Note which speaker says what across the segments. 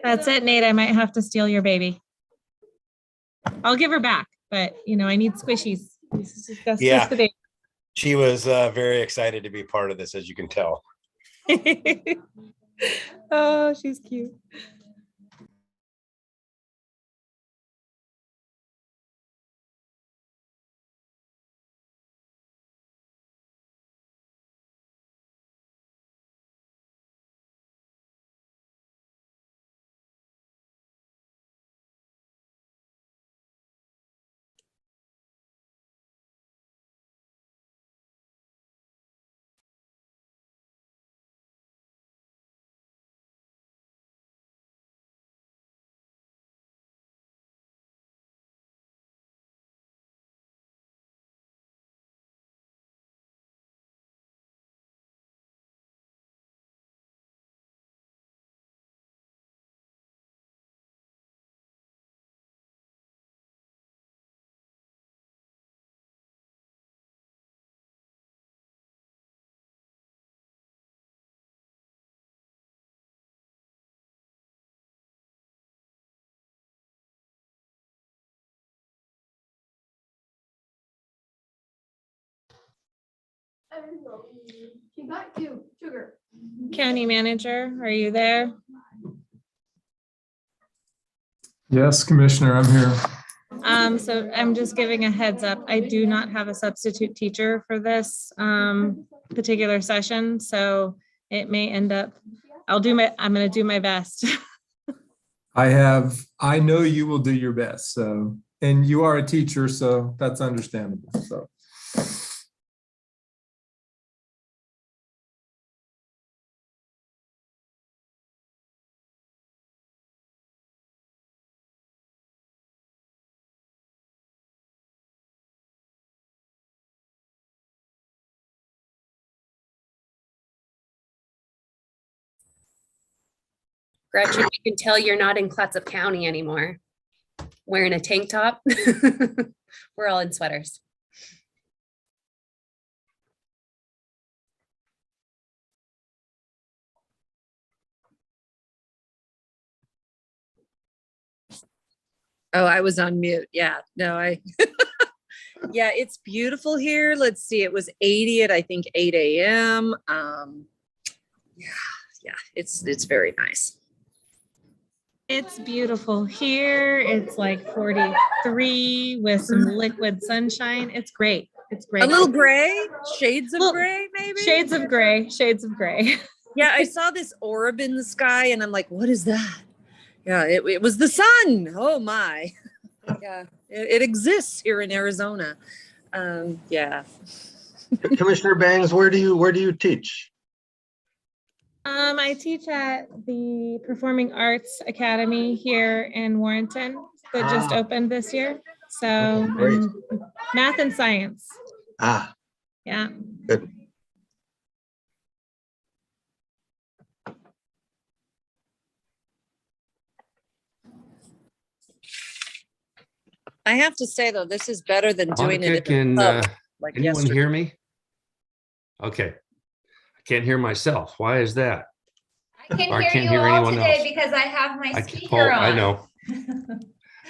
Speaker 1: That's it, Nate. I might have to steal your baby. I'll give her back, but you know, I need squishies. That's
Speaker 2: Yeah.
Speaker 1: just the baby.
Speaker 2: She was very excited to be part of this, as you can tell.
Speaker 1: Oh, she's cute.
Speaker 3: She got you, sugar.
Speaker 1: County manager, are you there?
Speaker 4: Yes, Commissioner, I'm here.
Speaker 1: So I'm just giving a heads up. I do not have a substitute teacher for this particular session, so it may end up, I'm going to do my best.
Speaker 4: I know you will do your best. So, and you are a teacher, so that's understandable. So.
Speaker 5: Gretchen, you can tell you're not in Clatsop County anymore. Wearing a tank top. We're all in sweaters. Oh, I was on mute. Yeah, no, yeah, it's beautiful here. Let's see, it was 80 at I think 8 a.m. Yeah, it's very nice.
Speaker 1: It's beautiful here. It's like 43 with some liquid sunshine. It's great. It's great.
Speaker 5: A little gray, shades of gray, maybe?
Speaker 1: Shades of gray, shades of gray.
Speaker 5: Yeah, I saw this orb in the sky and I'm like, what is that? Yeah, it was the sun. Oh my. Yeah, it exists here in Arizona. Yeah.
Speaker 6: Commissioner Bangs, where do you teach?
Speaker 1: I teach at the Performing Arts Academy here in Warrenton that just opened this year. So
Speaker 6: great.
Speaker 1: Math and science. Yeah.
Speaker 6: Good.
Speaker 5: I have to say though, this is better than doing it.
Speaker 7: Can
Speaker 5: like
Speaker 7: anyone
Speaker 5: yesterday.
Speaker 7: hear me? Okay. I can't hear myself. Why is that?
Speaker 3: I can
Speaker 7: Or I
Speaker 3: hear
Speaker 7: can't
Speaker 3: you
Speaker 7: hear
Speaker 3: all
Speaker 7: anyone
Speaker 3: today
Speaker 7: else.
Speaker 3: because I have my
Speaker 7: I
Speaker 3: speaker on.
Speaker 7: I know.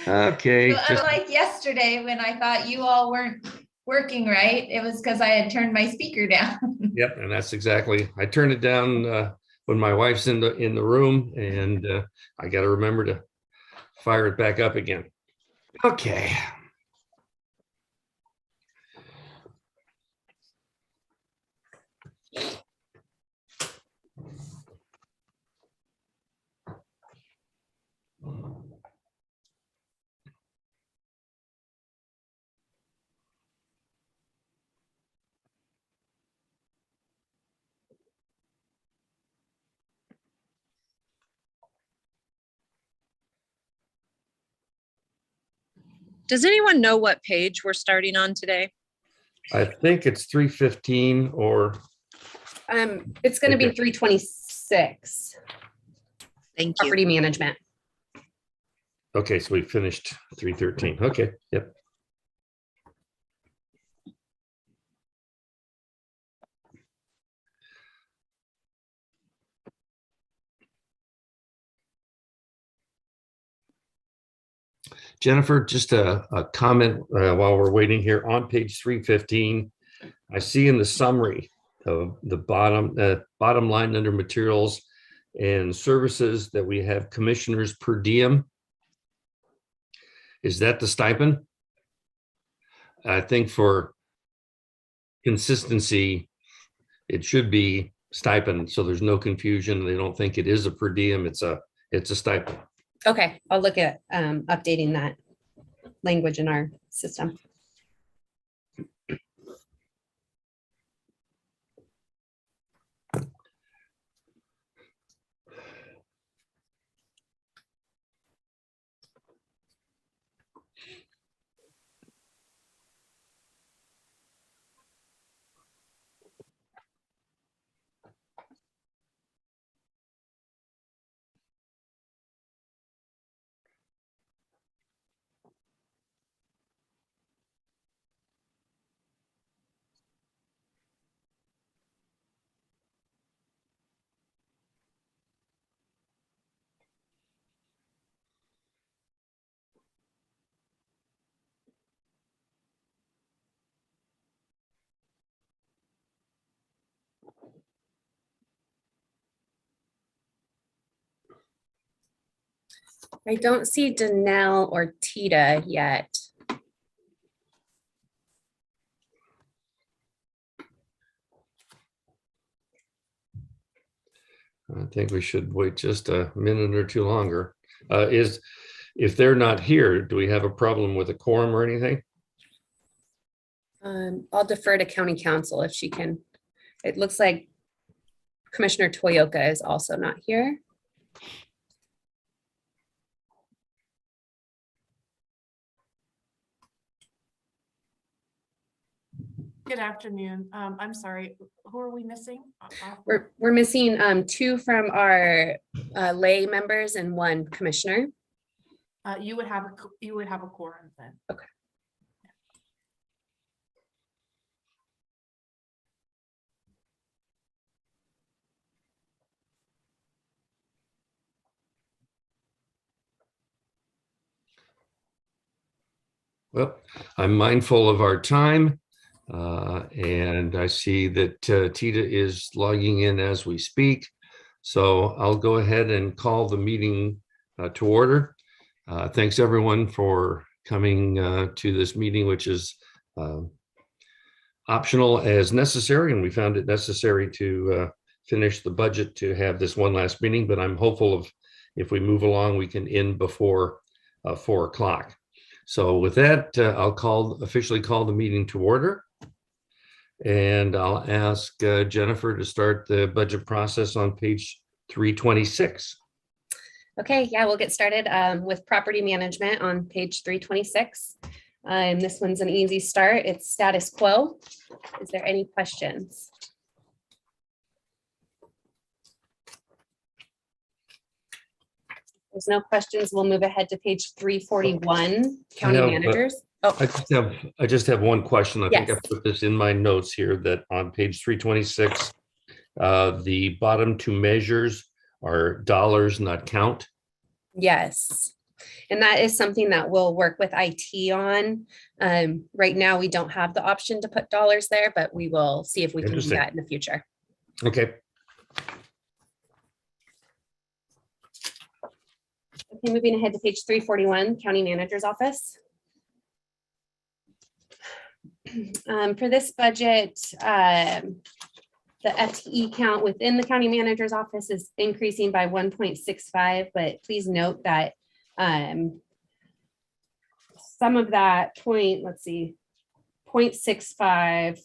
Speaker 7: Okay.
Speaker 3: So unlike yesterday when I thought you all weren't working right, it was because I had turned my speaker down.
Speaker 7: Yep, and that's exactly. I turned it down when my wife's in the room, and I got to remember to fire it back up again. Okay.
Speaker 5: Does anyone know what page we're starting on today?
Speaker 7: I think it's 315 or.
Speaker 5: It's going to be 326.
Speaker 8: Thank you.
Speaker 5: Property management.
Speaker 7: Okay, so we finished 313. Okay, yep. Jennifer, just a comment while we're waiting here on page 315. I see in the summary of the bottom line under materials and services that we have commissioners per diem. Is that the stipend? I think for consistency, it should be stipend, so there's no confusion. They don't think it is a per diem, it's a stipend.
Speaker 9: Okay, I'll look at updating that language in our system. I don't see Danelle or Tita yet.
Speaker 7: I think we should wait just a minute or two longer. If they're not here, do we have a problem with a quorum or anything?
Speaker 9: I'll defer to county council if she can. It looks like Commissioner Toyoka is also not here.
Speaker 10: Good afternoon. I'm sorry, who are we missing?
Speaker 9: We're missing 2 from our lay members and 1 commissioner.
Speaker 10: You would have a quorum then.
Speaker 9: Okay.
Speaker 7: Well, I'm mindful of our time. And I see that Tita is logging in as we speak. So I'll go ahead and call the meeting to order. Thanks everyone for coming to this meeting, which is optional as necessary. And we found it necessary to finish the budget to have this one last meeting, but I'm hopeful of if we move along, we can end before 4 o'clock. So with that, I'll officially call the meeting to order. And I'll ask Jennifer to start the budget process on page 326.
Speaker 9: Okay, yeah, we'll get started with property management on page 326. This one's an easy start. It's status quo. Is there any questions? There's no questions. We'll move ahead to page 341, county managers. Oh,
Speaker 7: I just have one question. I think I
Speaker 9: Yes.
Speaker 7: put this in my notes here that on page 326, the bottom 2 measures are dollars, not count.
Speaker 9: yes. And that is something that we'll work with IT on. Right now, we don't have the option to put dollars there, but we will see if we can do
Speaker 7: Interesting.
Speaker 9: that in the future.
Speaker 7: Okay.
Speaker 9: Okay, moving ahead to page 341, county manager's office. For this budget, the FTE count within the county manager's office is increasing by 1.65, but please note that some of that 0.65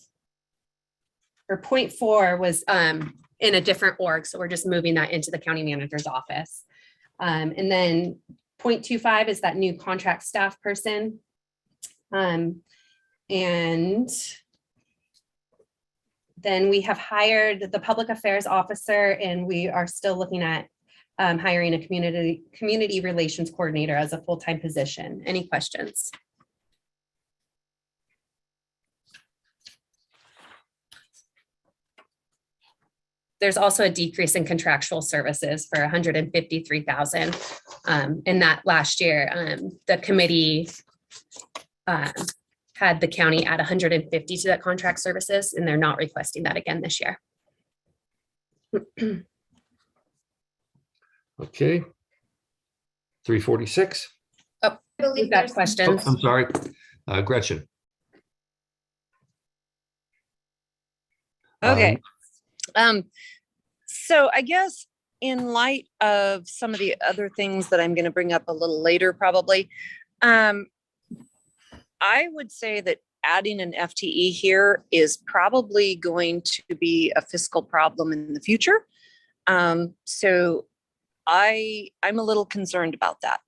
Speaker 9: or 0.4 was in a different org, so we're just moving that into the county manager's office. And then 0.25 is that new contract staff person. And then we have hired the public affairs officer, and we are still looking at hiring a community relations coordinator as a full-time position. Any questions? There's also a decrease in contractual services for 153,000. In that last year, the committee had the county add 150 to that contract services, and they're not requesting that again this year.
Speaker 7: Okay. 346.
Speaker 3: I believe
Speaker 9: We've got
Speaker 3: there's-
Speaker 7: Oh,
Speaker 9: questions.
Speaker 7: I'm sorry. Gretchen.
Speaker 5: Okay. So I guess in light of some of the other things that I'm going to bring up a little later, probably, I would say that adding an FTE here is probably going to be a fiscal problem in the future. So I'm a little concerned about that.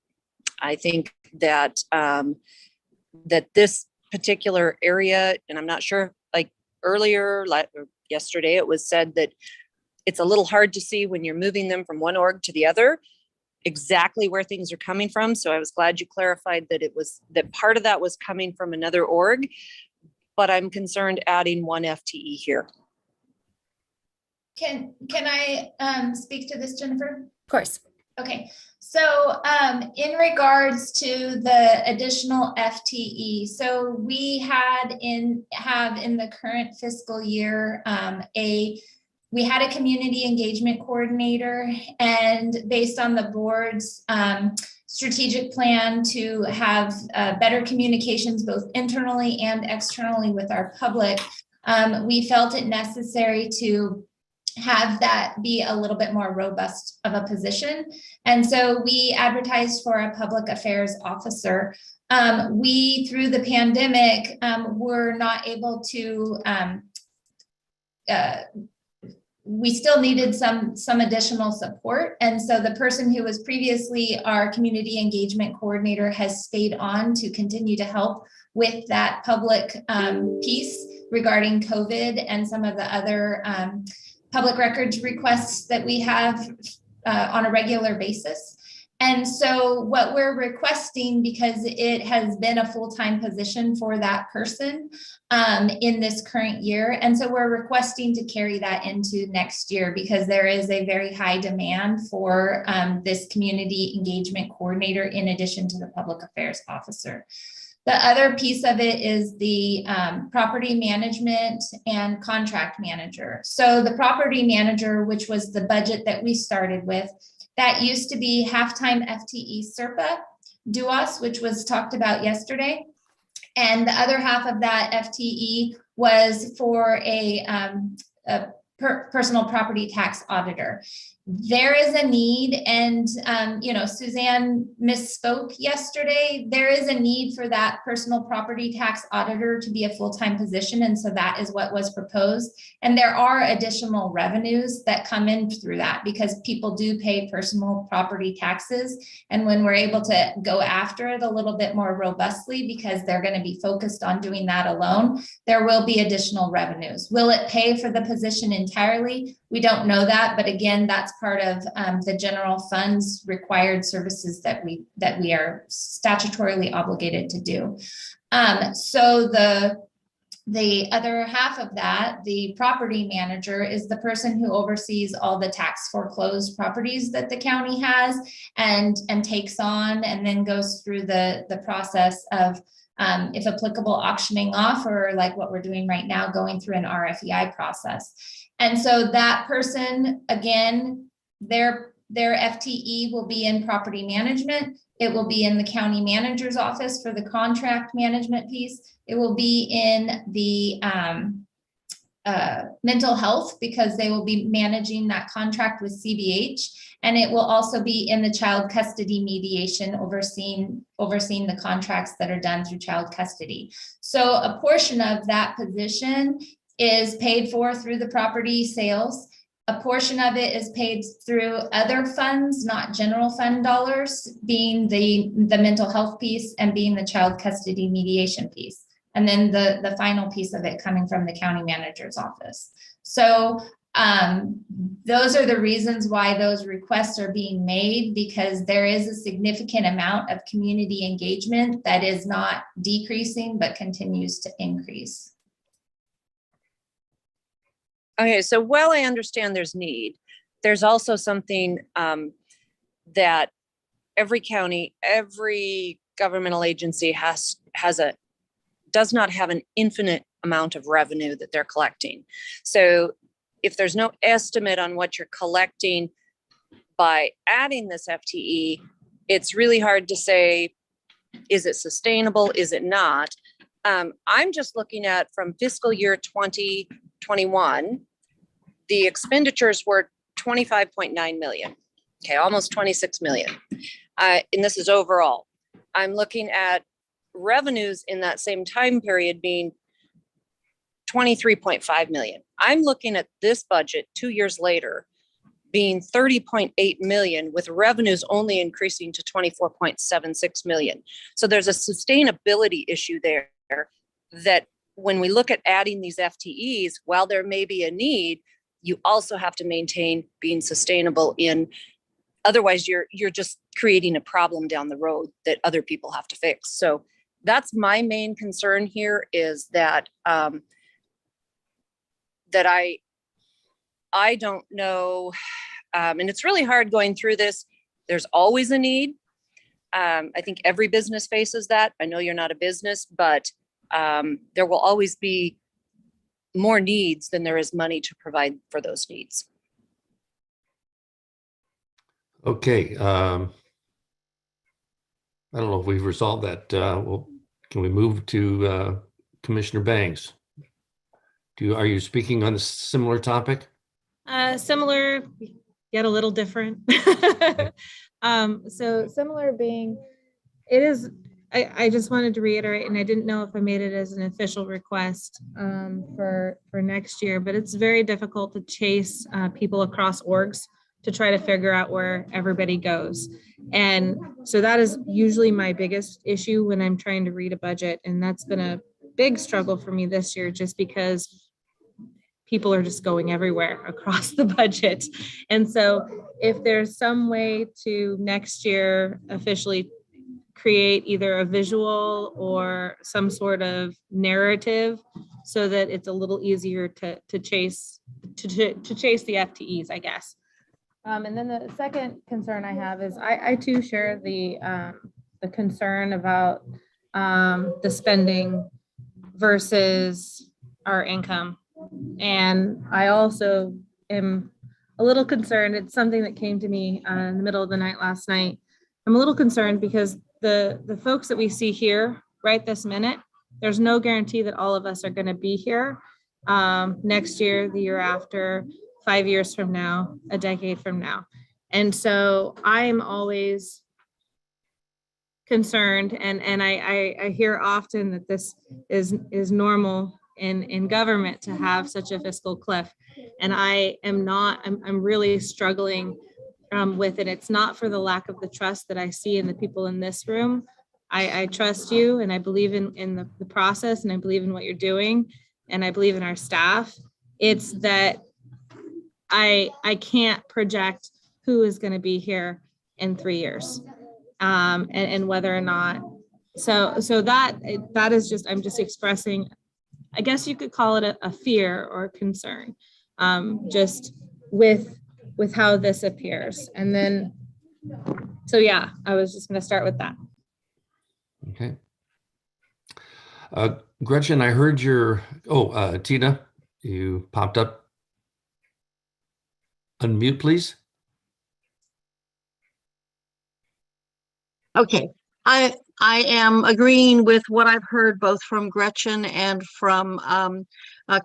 Speaker 5: I think that that this particular area, and I'm not sure, like earlier, like yesterday, it was said that it's a little hard to see when you're moving them from one org to the other, exactly where things are coming from. So I was glad you clarified that it was, that part of that was coming from another org, but I'm concerned adding one FTE here.
Speaker 3: Can I speak to this, Jennifer?
Speaker 9: Of course.
Speaker 3: Okay, so in regards to the additional FTE, so we have in the current fiscal year we had a community engagement coordinator, and based on the board's strategic plan to have better communications both internally and externally with our public, we felt it necessary to have that be a little bit more robust of a position. And so we advertised for a public affairs officer. We, through the pandemic, were not able to, we still needed some additional support. And so the person who was previously our community engagement coordinator has stayed on to continue to help with that public piece regarding COVID and some of the other public records requests that we have on a regular basis. And so what we're requesting, because it has been a full-time position for that person in this current year. And so we're requesting to carry that into next year because there is a very high demand for this community engagement coordinator in addition to the public affairs officer. The other piece of it is the property management and contract manager. So the property manager, which was the budget that we started with, that used to be half-time FTE SERPA DUOS, which was talked about yesterday. And the other half of that FTE was for a personal property tax auditor. There is a need, and Suzanne misspoke yesterday. There is a need for that personal property tax auditor to be a full-time position, and so that is what was proposed. And there are additional revenues that come in through that because people do pay personal property taxes. And when we're able to go after it a little bit more robustly, because they're going to be focused on doing that alone, there will be additional revenues. Will it pay for the position entirely? We don't know that, but again, that's part of the general fund's required services that we are statutorily obligated to do. So the other half of that, the property manager, is the person who oversees all the tax foreclosed properties that the county has and takes on and then goes through the process of, if applicable, auctioning off, or like what we're doing right now, going through an RFEI process. And so that person, again, their FTE will be in property management. It will be in the county manager's office for the contract management piece. It will be in the mental health because they will be managing that contract with CBH. And it will also be in the child custody mediation, overseeing the contracts that are done through child custody. So a portion of that position is paid for through the property sales. A portion of it is paid through other funds, not general fund dollars, being the mental health piece and being the child custody mediation piece. And then the final piece of it coming from the county manager's office. So those are the reasons why those requests are being made, because there is a significant amount of community engagement that is not decreasing, but continues to increase.
Speaker 5: Okay, so while I understand there's need, there's also something that every county, every governmental agency does not have an infinite amount of revenue that they're collecting. So if there's no estimate on what you're collecting by adding this FTE, it's really hard to say, is it sustainable? Is it not? I'm just looking at from fiscal year 2021, the expenditures were 25.9 million. Okay, almost 26 million. And this is overall. I'm looking at revenues in that same time period being 23.5 million. I'm looking at this budget 2 years later being 30.8 million with revenues only increasing to 24.76 million. So there's a sustainability issue there that when we look at adding these FTEs, while there may be a need, you also have to maintain being sustainable otherwise you're just creating a problem down the road that other people have to fix. So that's my main concern here, is that that I don't know, and it's really hard going through this. There's always a need. I think every business faces that. I know you're not a business, but there will always be more needs than there is money to provide for those needs.
Speaker 7: Okay. I don't know if we've resolved that. Well, can we move to Commissioner Bangs? Are you speaking on a similar topic?
Speaker 1: Similar, yet a little different. So similar being, it is, I just wanted to reiterate, and I didn't know if I made it as an official request for next year, but it's very difficult to chase people across orgs to try to figure out where everybody goes. And so that is usually my biggest issue when I'm trying to read a budget. And that's been a big struggle for me this year, just because people are just going everywhere across the budget. And so if there's some way to next year officially create either a visual or some sort of narrative so that it's a little easier to chase the FTEs, I guess. And then the second concern I have is I too share the concern about the spending versus our income. And I also am a little concerned. It's something that came to me in the middle of the night last night. I'm a little concerned because the folks that we see here right this minute, there's no guarantee that all of us are going to be here next year, the year after, 5 years from now, a decade from now. And so I'm always concerned, and I hear often that this is normal in government to have such a fiscal cliff. And I'm really struggling with it. It's not for the lack of the trust that I see in the people in this room. I trust you, and I believe in the process, and I believe in what you're doing, and I believe in our staff. It's that I can't project who is going to be here in 3 years, and whether or not. So that is just, I'm just expressing, I guess you could call it a fear or a concern, just with how this appears. And then, so yeah, I was just going to start with that.
Speaker 7: Okay. Gretchen, I heard Tina, you popped up. Unmute, please.
Speaker 11: Okay, I am agreeing with what I've heard both from Gretchen and from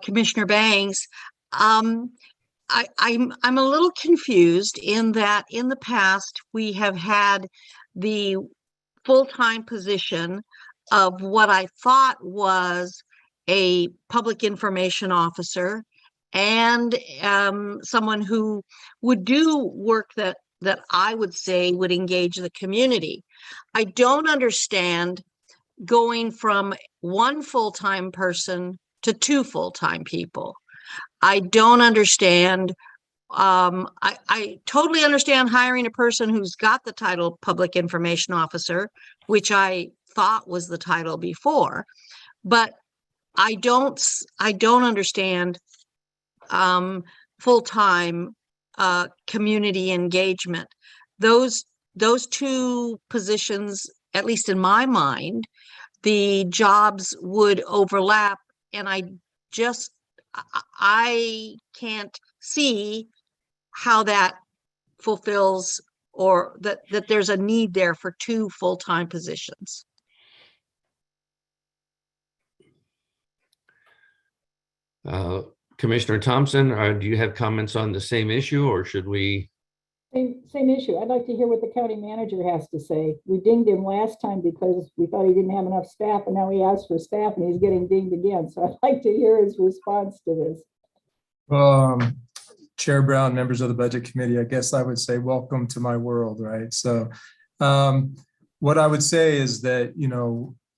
Speaker 11: Commissioner Bangs. I'm a little confused in that in the past we have had the full-time position of what I thought was a public information officer and someone who would do work that I would say would engage the community. I don't understand going from one full-time person to two full-time people. I don't understand. I totally understand hiring a person who's got the title public information officer, which I thought was the title before, but I don't understand full-time community engagement. Those those two positions, at least in my mind, the jobs would overlap, and I can't see how that fulfills, or that there's a need there for two full-time positions.
Speaker 7: Commissioner Thompson, do you have comments on the same issue, or should we?
Speaker 12: Same issue. I'd like to hear what the county manager has to say. We dinged him last time because we thought he didn't have enough staff, and now he asked for staff and he's getting dinged again. So I'd like to hear his response to this.
Speaker 4: Chair Brown, members of the Budget Committee, I guess I would say welcome to my world, right? So what I would say is that,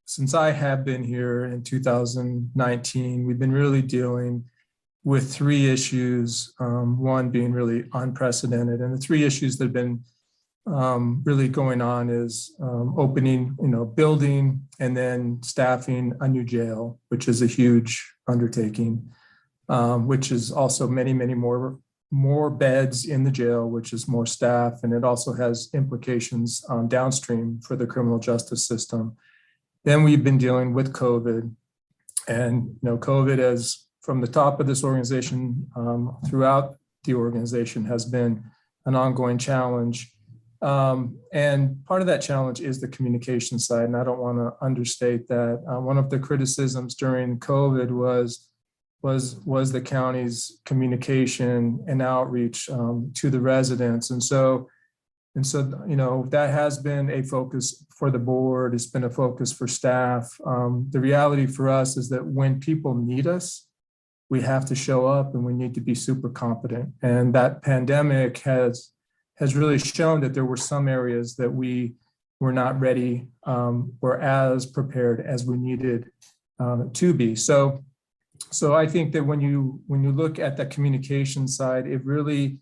Speaker 4: since I have been here in 2019, we've been really dealing with three issues, one being really unprecedented. And the three issues that have been really going on is opening, building, and then staffing a new jail, which is a huge undertaking, which is also many, many more beds in the jail, which is more staff. And it also has implications downstream for the criminal justice system. Then we've been dealing with COVID, and COVID has, from the top of this organization throughout the organization, has been an ongoing challenge. And part of that challenge is the communication side. And I don't want to understate that. One of the criticisms during COVID was the county's communication and outreach to the residents. And so, that has been a focus for the board. It's been a focus for staff. The reality for us is that when people need us, we have to show up, and we need to be super competent. And that pandemic has really shown that there were some areas that we were not ready or as prepared as we needed to be. So I think that when you look at the communication side, it really,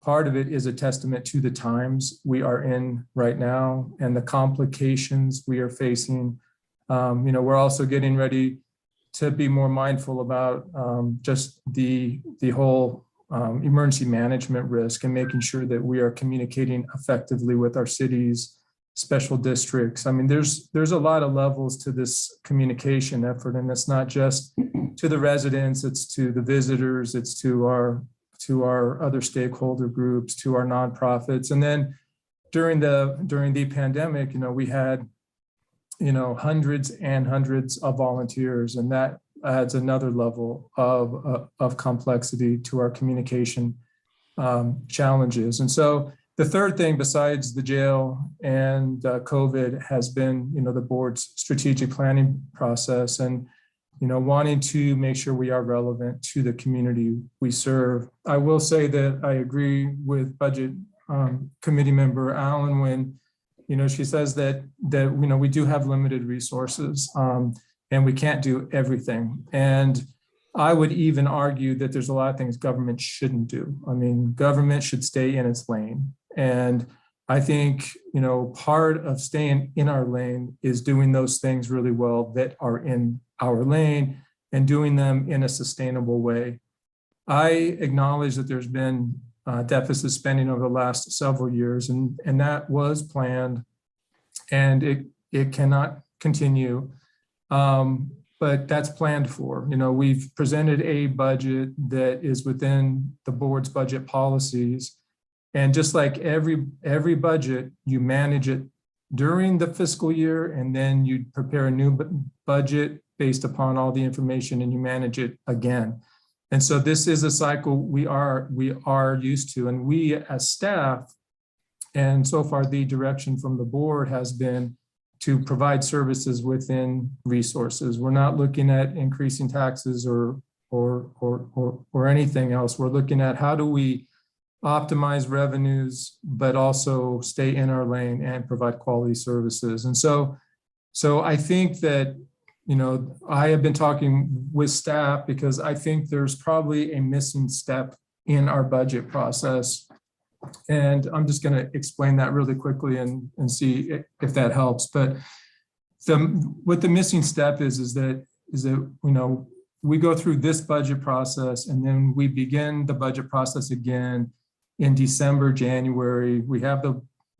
Speaker 4: part of it is a testament to the times we are in right now and the complications we are facing. We're also getting ready to be more mindful about just the whole emergency management risk and making sure that we are communicating effectively with our cities, special districts. I mean, there's a lot of levels to this communication effort, and it's not just to the residents, it's to the visitors, it's to our other stakeholder groups, to our nonprofits. And then during the pandemic, we had hundreds and hundreds of volunteers, and that adds another level of complexity to our communication challenges. And so the third thing besides the jail and COVID has been, the board's strategic planning process and, wanting to make sure we are relevant to the community we serve. I will say that I agree with Budget Committee Member Allen when, she says that we do have limited resources and we can't do everything. And I would even argue that there's a lot of things government shouldn't do. I mean, government should stay in its lane. And I think, part of staying in our lane is doing those things really well that are in our lane and doing them in a sustainable way. I acknowledge that there's been deficit spending over the last several years, and that was planned, and it cannot continue. But that's planned for. We've presented a budget that is within the board's budget policies. And just like every budget, you manage it during the fiscal year, and then you prepare a new budget based upon all the information, and you manage it again. And so this is a cycle we are used to, and we as staff, and so far the direction from the board has been to provide services within resources. We're not looking at increasing taxes or anything else. We're looking at how do we optimize revenues, but also stay in our lane and provide quality services. And so I think that, I have been talking with staff because I think there's probably a missing step in our budget process. And I'm just going to explain that really quickly and see if that helps. But what the missing step is that we go through this budget process, and then we begin the budget process again in December, January. We have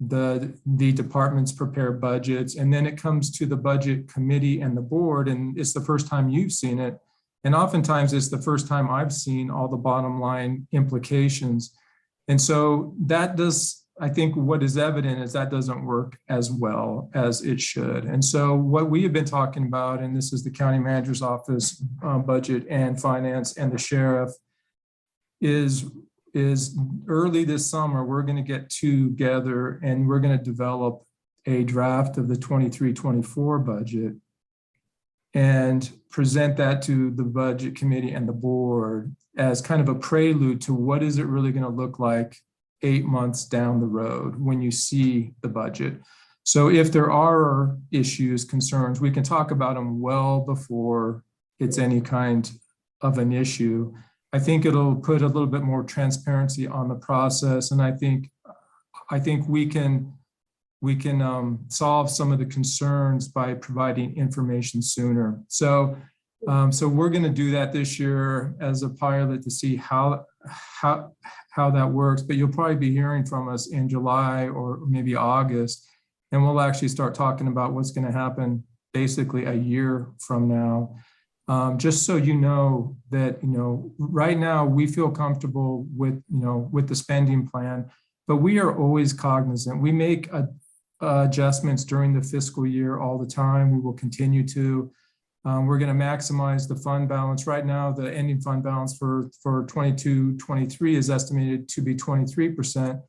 Speaker 4: the departments prepare budgets, and then it comes to the budget committee and the board, and it's the first time you've seen it. And oftentimes it's the first time I've seen all the bottom line implications. And so that does, I think what is evident is that doesn't work as well as it should. And so what we have been talking about, and this is the county manager's office, budget and finance and the sheriff, is early this summer, we're going to get together and we're going to develop a draft of the 23-24 budget and present that to the budget committee and the board as kind of a prelude to what is it really going to look like 8 months down the road when you see the budget. So if there are issues, concerns, we can talk about them well before it's any kind of an issue. I think it'll put a little bit more transparency on the process, and I think we can solve some of the concerns by providing information sooner. So we're going to do that this year as a pilot to see how that works. But you'll probably be hearing from us in July or maybe August, and we'll actually start talking about what's going to happen basically a year from now. Just so you know that, right now we feel comfortable with the spending plan, but we are always cognizant. We make adjustments during the fiscal year all the time. We will continue to. We're going to maximize the fund balance. Right now, the ending fund balance for 22-23 is estimated to be 23%,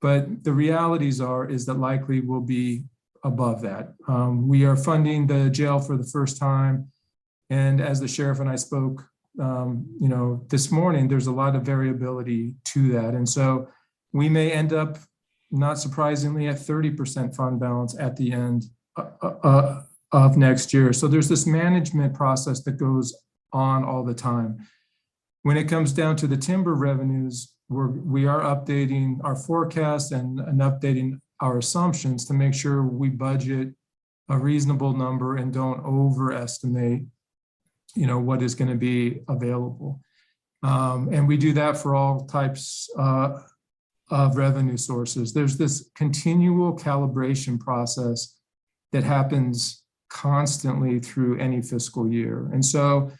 Speaker 4: but the realities is that likely will be above that. We are funding the jail for the first time. And as the sheriff and I spoke, this morning, there's a lot of variability to that. And so we may end up, not surprisingly, at 30% fund balance at the end of next year. So there's this management process that goes on all the time. When it comes down to the timber revenues, we are updating our forecast and updating our assumptions to make sure we budget a reasonable number and don't overestimate what is going to be available. And we do that for all types of revenue sources. There's this continual calibration process that happens constantly through any fiscal year. And so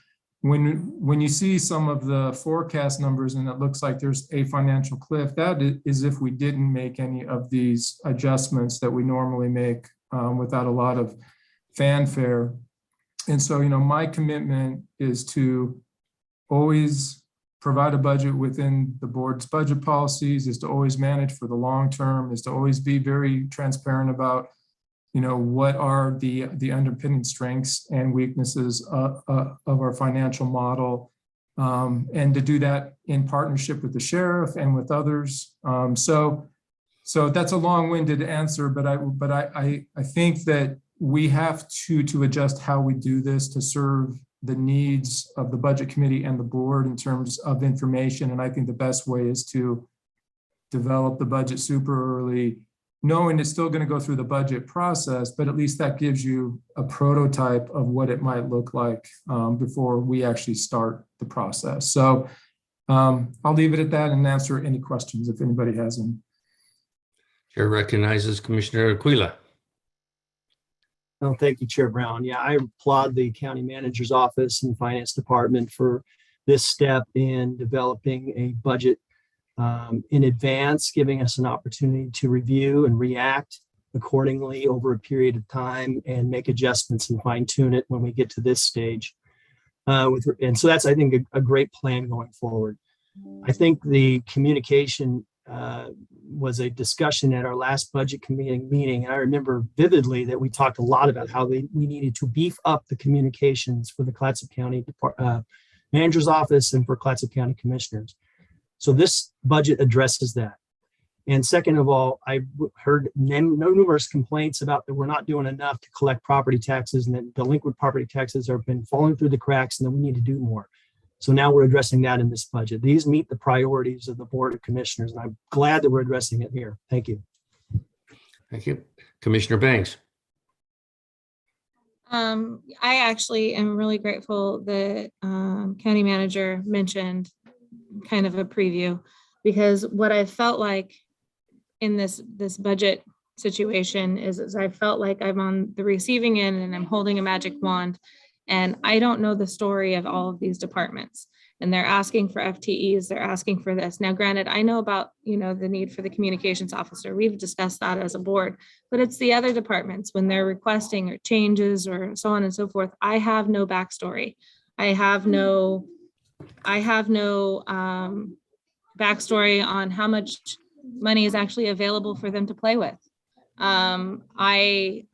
Speaker 4: when you see some of the forecast numbers and it looks like there's a financial cliff, that is if we didn't make any of these adjustments that we normally make without a lot of fanfare. And so, my commitment is to always provide a budget within the board's budget policies, is to always manage for the long term, is to always be very transparent about, what are the underpinning strengths and weaknesses of our financial model, and to do that in partnership with the sheriff and with others. So that's a long-winded answer, but I think that we have to adjust how we do this to serve the needs of the budget committee and the board in terms of information. And I think the best way is to develop the budget super early, knowing it's still going to go through the budget process, but at least that gives you a prototype of what it might look like before we actually start the process. So I'll leave it at that and answer any questions if anybody has any.
Speaker 7: Chair recognizes Commissioner Aquila.
Speaker 13: Oh, thank you, Chair Brown. Yeah, I applaud the county manager's office and finance department for this step in developing a budget in advance, giving us an opportunity to review and react accordingly over a period of time and make adjustments and fine tune it when we get to this stage. And so that's, I think, a great plan going forward. I think the communication was a discussion at our last budget committee meeting. And I remember vividly that we talked a lot about how we needed to beef up the communications for the Clatsop County Manager's Office and for Clatsop County Commissioners. So this budget addresses that. And second of all, I heard numerous complaints about that we're not doing enough to collect property taxes and that delinquent property taxes have been falling through the cracks and that we need to do more. So now we're addressing that in this budget. These meet the priorities of the Board of Commissioners, and I'm glad that we're addressing it here. Thank you.
Speaker 7: Thank you. Commissioner Banks.
Speaker 1: I actually am really grateful that county manager mentioned kind of a preview, because what I felt like in this budget situation is I felt like I'm on the receiving end and I'm holding a magic wand, and I don't know the story of all of these departments. And they're asking for FTEs, they're asking for this. Now, granted, I know about, the need for the communications officer. We've discussed that as a board, but it's the other departments when they're requesting or changes or so on and so forth. I have no backstory. I have no backstory on how much money is actually available for them to play with. I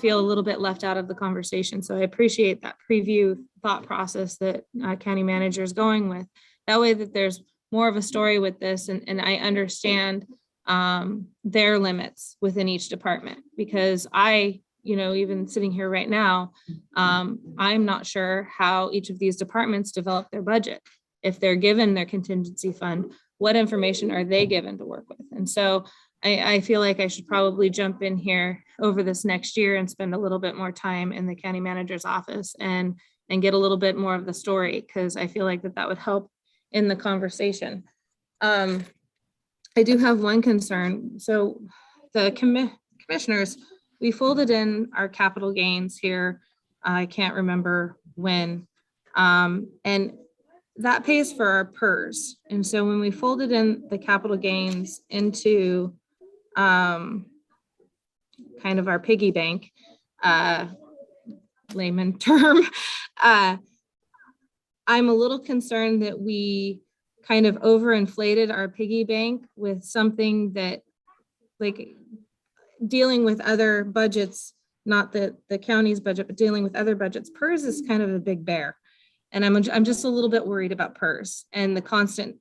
Speaker 1: feel a little bit left out of the conversation. So I appreciate that preview thought process that county manager is going with. That way that there's more of a story with this, and I understand their limits within each department, because even sitting here right now, I'm not sure how each of these departments develop their budget. If they're given their contingency fund, what information are they given to work with? And so I feel like I should probably jump in here over this next year and spend a little bit more time in the county manager's office and get a little bit more of the story, because I feel like that would help in the conversation. I do have one concern. So the commissioners, we folded in our capital gains here. I can't remember when, and that pays for our PERS. And so when we folded in the capital gains into kind of our piggy bank, layman term, I'm a little concerned that we kind of overinflated our piggy bank with something that, like, dealing with other budgets, not the county's budget, but dealing with other budgets. PERS is kind of a big bear. And I'm just a little bit worried about PERS and the constant,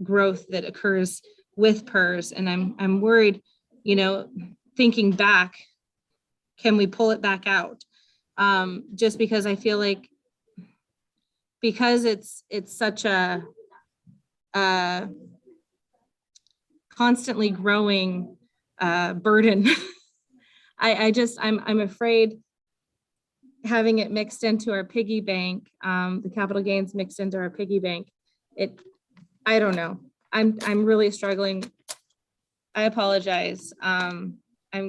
Speaker 1: growth that occurs with PERS. And I'm worried, thinking back, can we pull it back out? Just because I feel like, because it's such a constantly growing burden. I'm afraid having it mixed into our piggy bank, the capital gains mixed into our piggy bank, I don't know. I'm really struggling. I apologize. I'm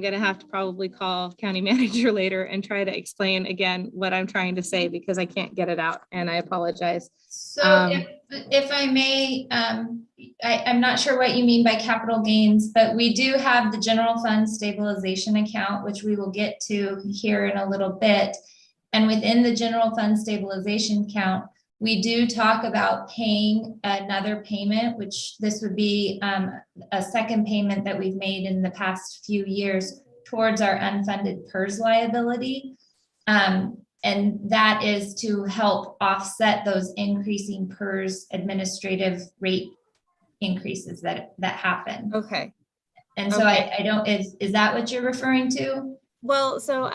Speaker 1: gonna have to probably call county manager later and try to explain again what I'm trying to say, because I can't get it out, and I apologize.
Speaker 3: So if I may, I'm not sure what you mean by capital gains, but we do have the general fund stabilization account, which we will get to here in a little bit. And within the general fund stabilization account, we do talk about paying another payment, which this would be a second payment that we've made in the past few years towards our unfunded PERS liability. And that is to help offset those increasing PERS administrative rate increases that happen.
Speaker 1: Okay.
Speaker 3: And so
Speaker 1: okay.
Speaker 3: I don't, is that what you're referring to?
Speaker 1: Well, so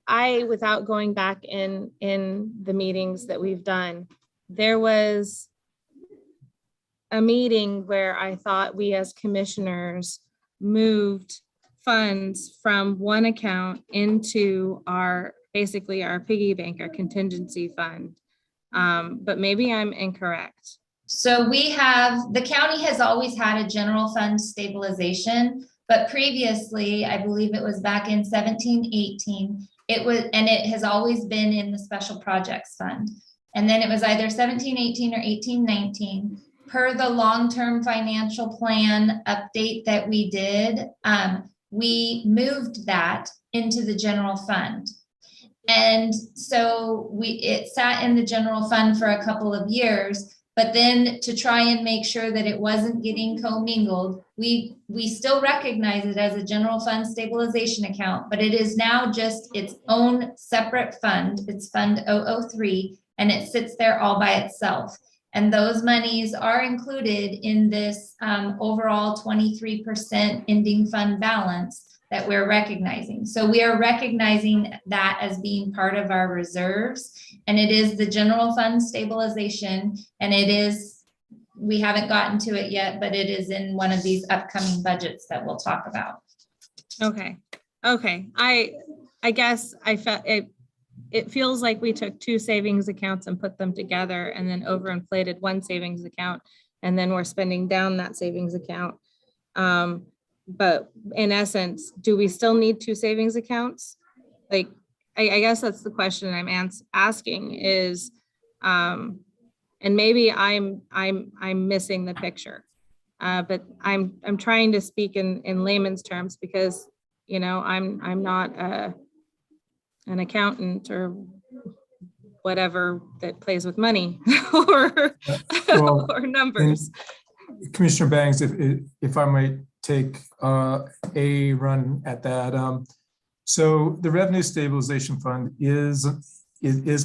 Speaker 1: I, without going back in the meetings that we've done, there was a meeting where I thought we as commissioners moved funds from one account into basically our piggy bank, our contingency fund. But maybe I'm incorrect.
Speaker 3: So the county has always had a general fund stabilization, but previously, I believe it was back in 17-18, it has always been in the special projects fund. And then it was either 17-18 or 18-19. Per the long-term financial plan update that we did, we moved that into the general fund. And so it sat in the general fund for a couple of years, but then to try and make sure that it wasn't getting commingled, we still recognize it as a general fund stabilization account, but it is now just its own separate fund. It's Fund 003, and it sits there all by itself. And those monies are included in this overall 23% ending fund balance that we're recognizing. So we are recognizing that as being part of our reserves, and it is the general fund stabilization, and we haven't gotten to it yet, but it is in one of these upcoming budgets that we'll talk about.
Speaker 1: Okay. I guess I felt it feels like we took two savings accounts and put them together and then overinflated one savings account, and then we're spending down that savings account. but in essence, do we still need two savings accounts? Like, I guess that's the question I'm asking is, and maybe I'm missing the picture. But I'm trying to speak in layman's terms because, you know, I'm not an accountant or whatever that plays with money or,
Speaker 4: Well,
Speaker 1: or numbers.
Speaker 4: Commissioner Bangs, if I might take a run at that. So the Revenue Stabilization Fund is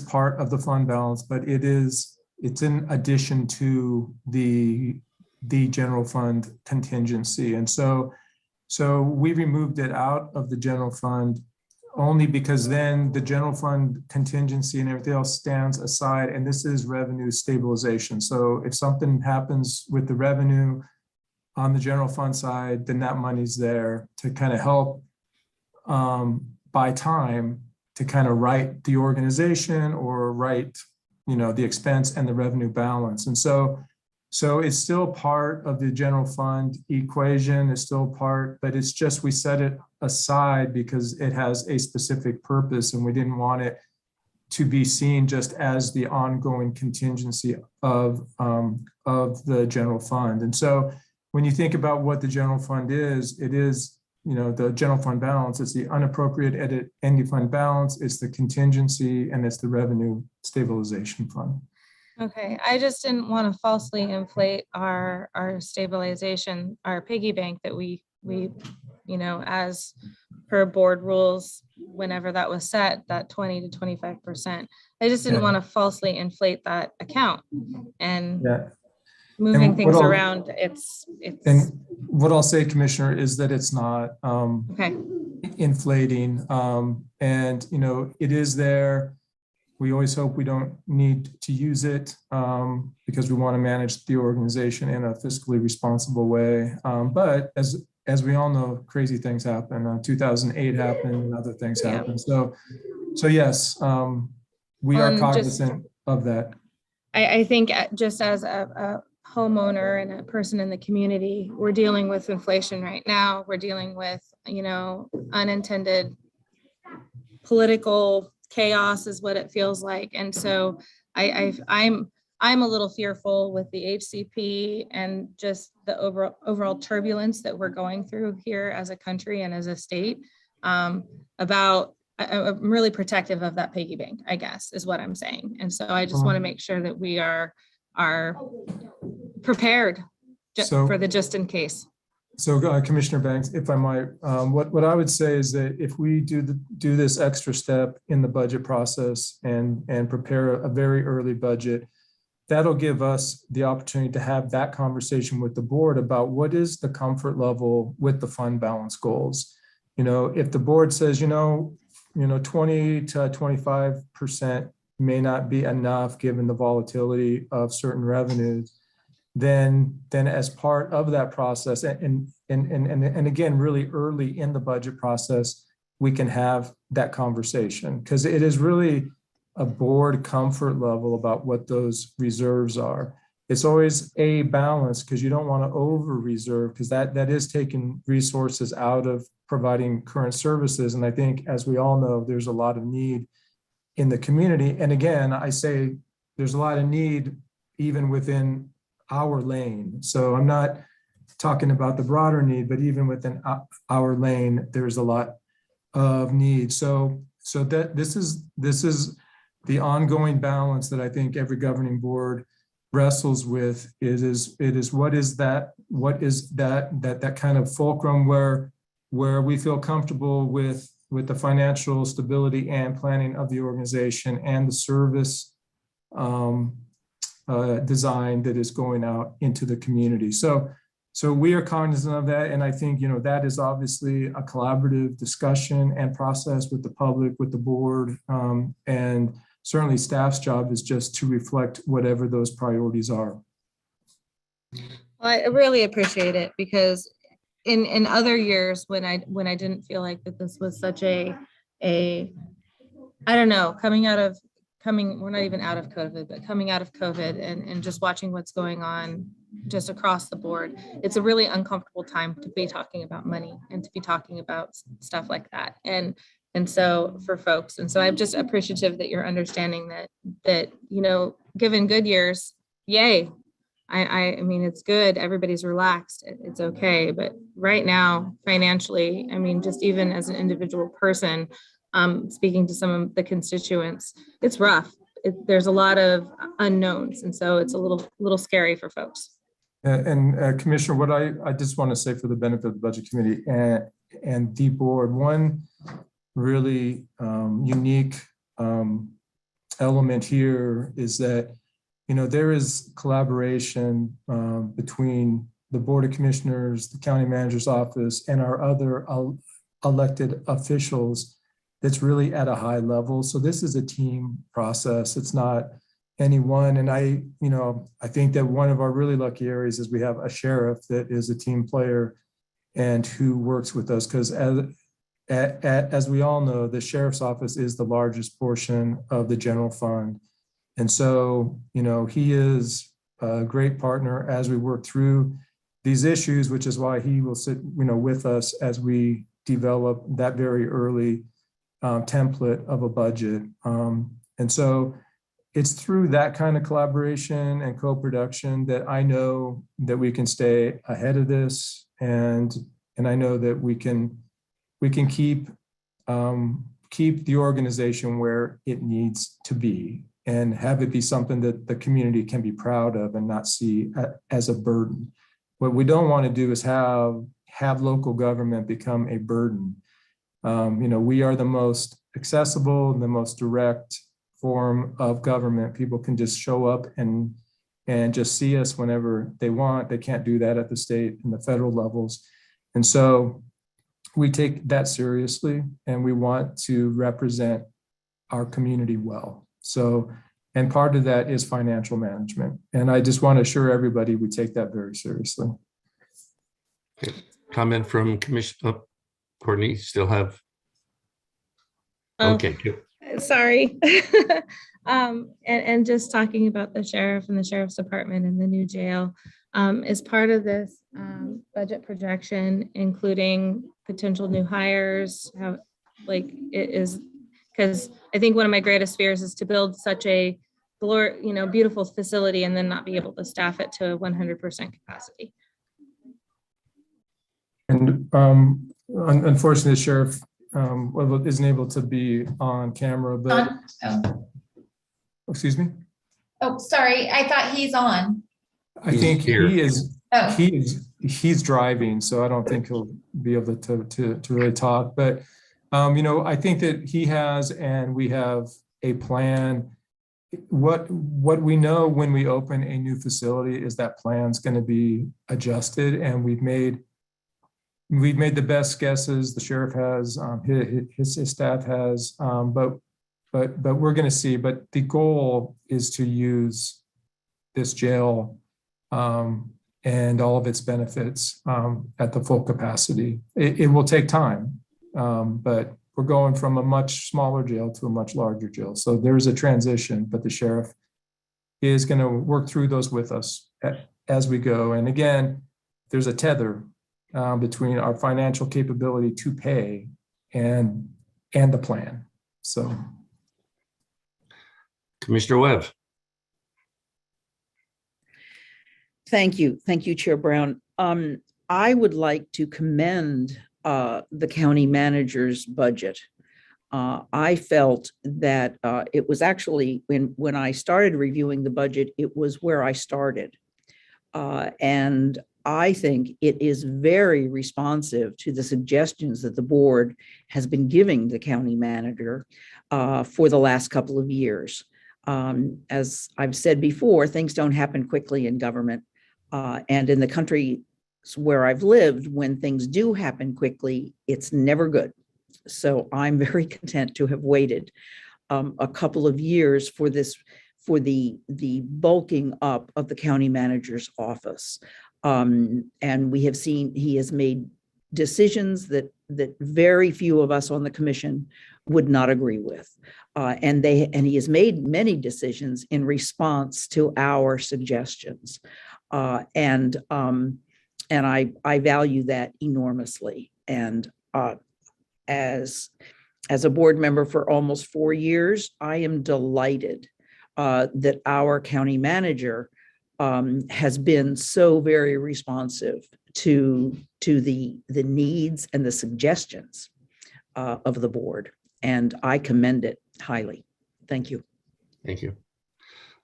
Speaker 4: part of the fund balance, but it's in addition to the general fund contingency. And so we removed it out of the general fund only because then the general fund contingency and everything else stands aside, and this is revenue stabilization. So if something happens with the revenue on the general fund side, then that money's there to kind of help buy time to kind of right the organization or right, you know, the expense and the revenue balance. And so it's still part of the general fund equation. It's still part, but it's just we set it aside because it has a specific purpose, and we didn't want it to be seen just as the ongoing contingency of the general fund. And so when you think about what the general fund is, it is, you know, the general fund balance. It's the unappropriated ending fund balance. It's the contingency, and it's the revenue stabilization fund.
Speaker 1: Okay, I just didn't want to falsely inflate our stabilization, our piggy bank that we, you know, as per board rules, whenever that was set, that 20 to 25%. I just didn't want to falsely inflate that account and moving things around. It's.
Speaker 4: And what I'll say, Commissioner, is that it's not inflating, and you know, it is there. We always hope we don't need to use it because we want to manage the organization in a fiscally responsible way. But as we all know, crazy things happen. 2008 happened and other things happen. So yes, we are cognizant of that.
Speaker 1: I think just as a homeowner and a person in the community, we're dealing with inflation right now. We're dealing with, you know, unintended political chaos is what it feels like. And so I'm a little fearful with the HCP and just the overall turbulence that we're going through here as a country and as a state. I'm really protective of that piggy bank, I guess, is what I'm saying. And so I just want to make sure that we are prepared for the just in case.
Speaker 4: So Commissioner Banks, if I might, what I would say is that if we do this extra step in the budget process and prepare a very early budget, that'll give us the opportunity to have that conversation with the board about what is the comfort level with the fund balance goals. You know, if the board says, you know, 20 to 25% may not be enough given the volatility of certain revenues, then as part of that process, and again, really early in the budget process, we can have that conversation, because it is really a board comfort level about what those reserves are. It's always a balance, because you don't want to over reserve, because that is taking resources out of providing current services. And I think, as we all know, there's a lot of need in the community. And again, I say there's a lot of need even within our lane. So I'm not talking about the broader need, but even within our lane, there's a lot of need. So that this is the ongoing balance that I think every governing board wrestles with. It is what is that kind of fulcrum where we feel comfortable with the financial stability and planning of the organization and the service design that is going out into the community. So we are cognizant of that. And I think, that is obviously a collaborative discussion and process with the public, with the board. And certainly staff's job is just to reflect whatever those priorities are.
Speaker 1: Well, I really appreciate it, because in other years when I didn't feel like that this was such a I don't know, coming out of we're not even out of COVID, but coming out of COVID and just watching what's going on just across the board, it's a really uncomfortable time to be talking about money and to be talking about stuff like that. And so for folks, and so I'm just appreciative that you're understanding that, you know, given good years, yay. I mean, it's good. Everybody's relaxed. It's okay. But right now, financially, I mean, just even as an individual person, speaking to some of the constituents, it's rough. There's a lot of unknowns. And so it's a little scary for folks.
Speaker 4: And Commissioner, what I just want to say for the benefit of the Budget Committee and the board, one really unique element here is that, you know, there is collaboration between the Board of Commissioners, the County Manager's Office, and our other elected officials that's really at a high level. So this is a team process. It's not any one. And I think that one of our really lucky areas is we have a sheriff that is a team player and who works with us, because as we all know, the sheriff's office is the largest portion of the general fund. And so, you know, he is a great partner as we work through these issues, which is why he will sit, you know, with us as we develop that very early template of a budget. And so it's through that kind of collaboration and co-production that I know that we can stay ahead of this. And I know that we can keep the organization where it needs to be and have it be something that the community can be proud of and not see as a burden. What we don't want to do is have local government become a burden. You know, we are the most accessible and the most direct form of government. People can just show up and just see us whenever they want. They can't do that at the state and the federal levels. And so we take that seriously, and we want to represent our community well. So, and part of that is financial management. And I just want to assure everybody we take that very seriously.
Speaker 7: Okay. Comment from Commissioner Courtney, still have? Okay, good.
Speaker 1: Sorry. And just talking about the sheriff and the sheriff's department and the new jail is part of this budget projection, including potential new hires. It is, because I think one of my greatest fears is to build such a beautiful facility and then not be able to staff it to 100% capacity.
Speaker 4: And unfortunately, the sheriff isn't able to be on camera, but excuse me.
Speaker 3: Oh, sorry. I thought he's on.
Speaker 4: I think he is.
Speaker 3: Oh.
Speaker 4: He's driving, so I don't think he'll be able to really talk. But I think that he has, and we have a plan. What we know when we open a new facility is that plan's going to be adjusted, and we've made the best guesses. The sheriff has, his staff has, but we're going to see. But the goal is to use this jail and all of its benefits at the full capacity. It will take time, but we're going from a much smaller jail to a much larger jail. So there's a transition, but the sheriff is going to work through those with us as we go. And again, there's a tether between our financial capability to pay and the plan. So,
Speaker 7: Commissioner Webb.
Speaker 14: Thank you, Chair Brown. I would like to commend the county manager's budget. I felt that it was actually when I started reviewing the budget, it was where I started, and I think it is very responsive to the suggestions that the board has been giving the county manager for the last couple of years. As I've said before, things don't happen quickly in government, and in the country where I've lived, when things do happen quickly, it's never good. So I'm very content to have waited a couple of years for the bulking up of the county manager's office. And we have seen he has made decisions that very few of us on the commission would not agree with. And he has made many decisions in response to our suggestions. And I value that enormously. And as a board member for almost 4 years, I am delighted that our county manager has been so very responsive to the needs and the suggestions of the board. And I commend it highly. Thank you.
Speaker 7: Thank you.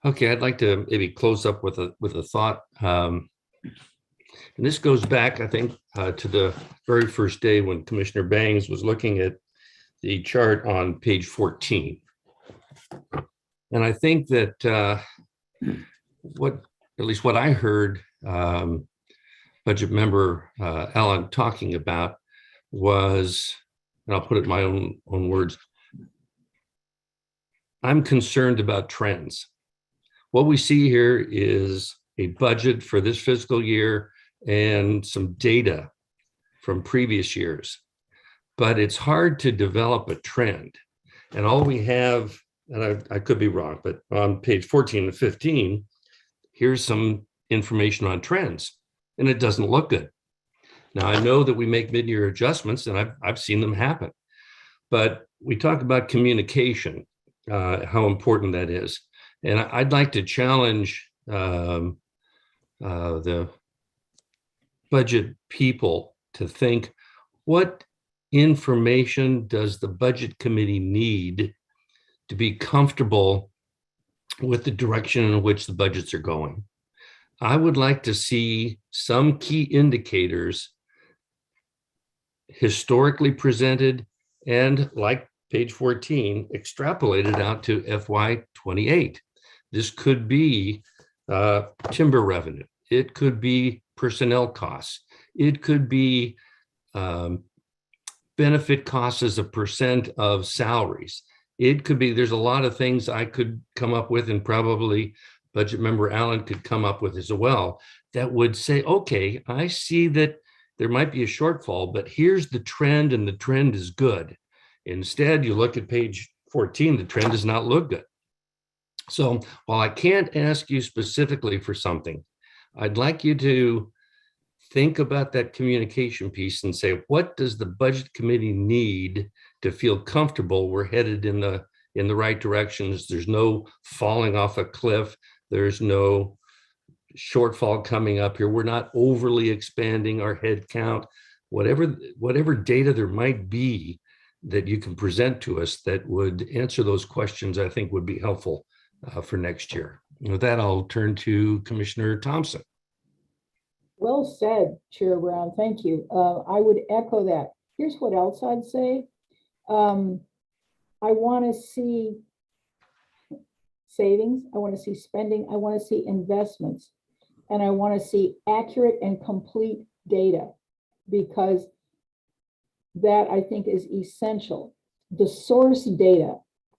Speaker 7: Okay, I'd like to maybe close up with a thought. And this goes back, I think, to the very first day when Commissioner Bangs was looking at the chart on page 14. And I think that at least what I heard budget member Alan talking about was, and I'll put it in my own words, I'm concerned about trends. What we see here is a budget for this fiscal year and some data from previous years, but it's hard to develop a trend. And all we have, and I could be wrong, but on page 14 and 15, here's some information on trends, and it doesn't look good. Now, I know that we make mid-year adjustments, and I've seen them happen, but we talk about communication, how important that is. And I'd like to challenge the budget people to think, what information does the budget committee need to be comfortable with the direction in which the budgets are going? I would like to see some key indicators historically presented and, like page 14, extrapolated out to FY28. This could be timber revenue. It could be personnel costs. It could be benefit costs as a percent of salaries. It could be, there's a lot of things I could come up with, and probably budget member Allen could come up with as well, that would say, okay, I see that there might be a shortfall, but here's the trend, and the trend is good. Instead, you look at page 14, the trend does not look good. So while I can't ask you specifically for something, I'd like you to think about that communication piece and say, what does the budget committee need to feel comfortable we're headed in the right directions? There's no falling off a cliff. There's no shortfall coming up here. We're not overly expanding our head count. Whatever data there might be that you can present to us that would answer those questions, I think would be helpful for next year. And with that, I'll turn to Commissioner Thompson.
Speaker 12: Well said, Chair Brown. Thank you. I would echo that. Here's what else I'd say. I want to see savings. I want to see spending. I want to see investments. And I want to see accurate and complete data, because that, I think, is essential. The source data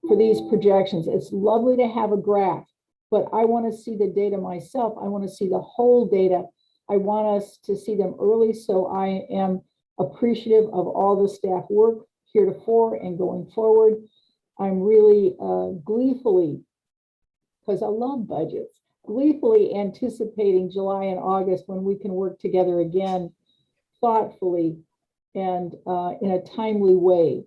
Speaker 12: for these projections, it's lovely to have a graph, but I want to see the data myself. I want to see the whole data. I want us to see them early, so I am appreciative of all the staff work heretofore and going forward. I'm really gleefully, because I love budgets, gleefully anticipating July and August when we can work together again thoughtfully and in a timely way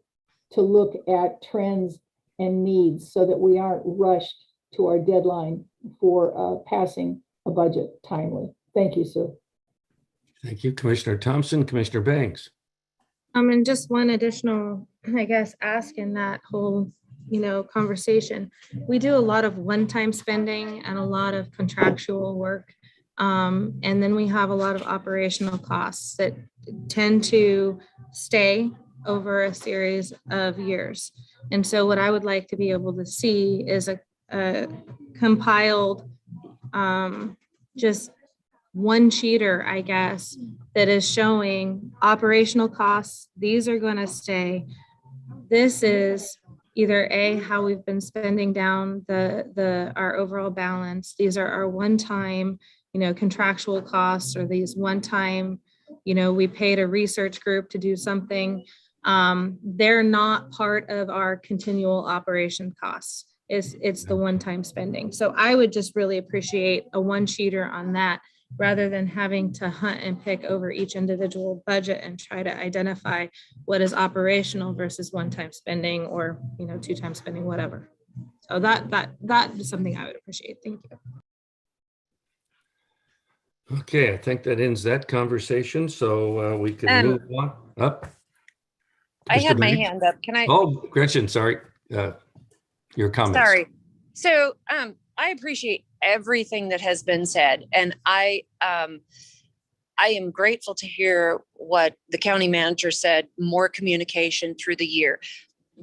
Speaker 12: to look at trends and needs so that we aren't rushed to our deadline for passing a budget timely. Thank you, sir.
Speaker 7: Thank you, Commissioner Thompson. Commissioner Banks.
Speaker 1: And just one additional, I guess, ask in that whole, conversation. We do a lot of one-time spending and a lot of contractual work. And then we have a lot of operational costs that tend to stay over a series of years. And so what I would like to be able to see is a compiled, just one cheater, I guess, that is showing operational costs. These are going to stay. This is either A, how we've been spending down our overall balance. These are our one-time, contractual costs, or these one-time we paid a research group to do something. They're not part of our continual operation costs. It's the one-time spending. So I would just really appreciate a one-sheeter on that, rather than having to hunt and pick over each individual budget and try to identify what is operational versus one-time spending, or, two-time spending, whatever. So that is something I would appreciate. Thank you.
Speaker 7: Okay, I think that ends that conversation. So we can move on up.
Speaker 5: I
Speaker 7: Mr.
Speaker 5: had my
Speaker 7: Banks?
Speaker 5: hand up. Can I?
Speaker 7: Oh, Gretchen, sorry. Your comments.
Speaker 5: Sorry. So I appreciate everything that has been said, and I am grateful to hear what the county manager said, more communication through the year.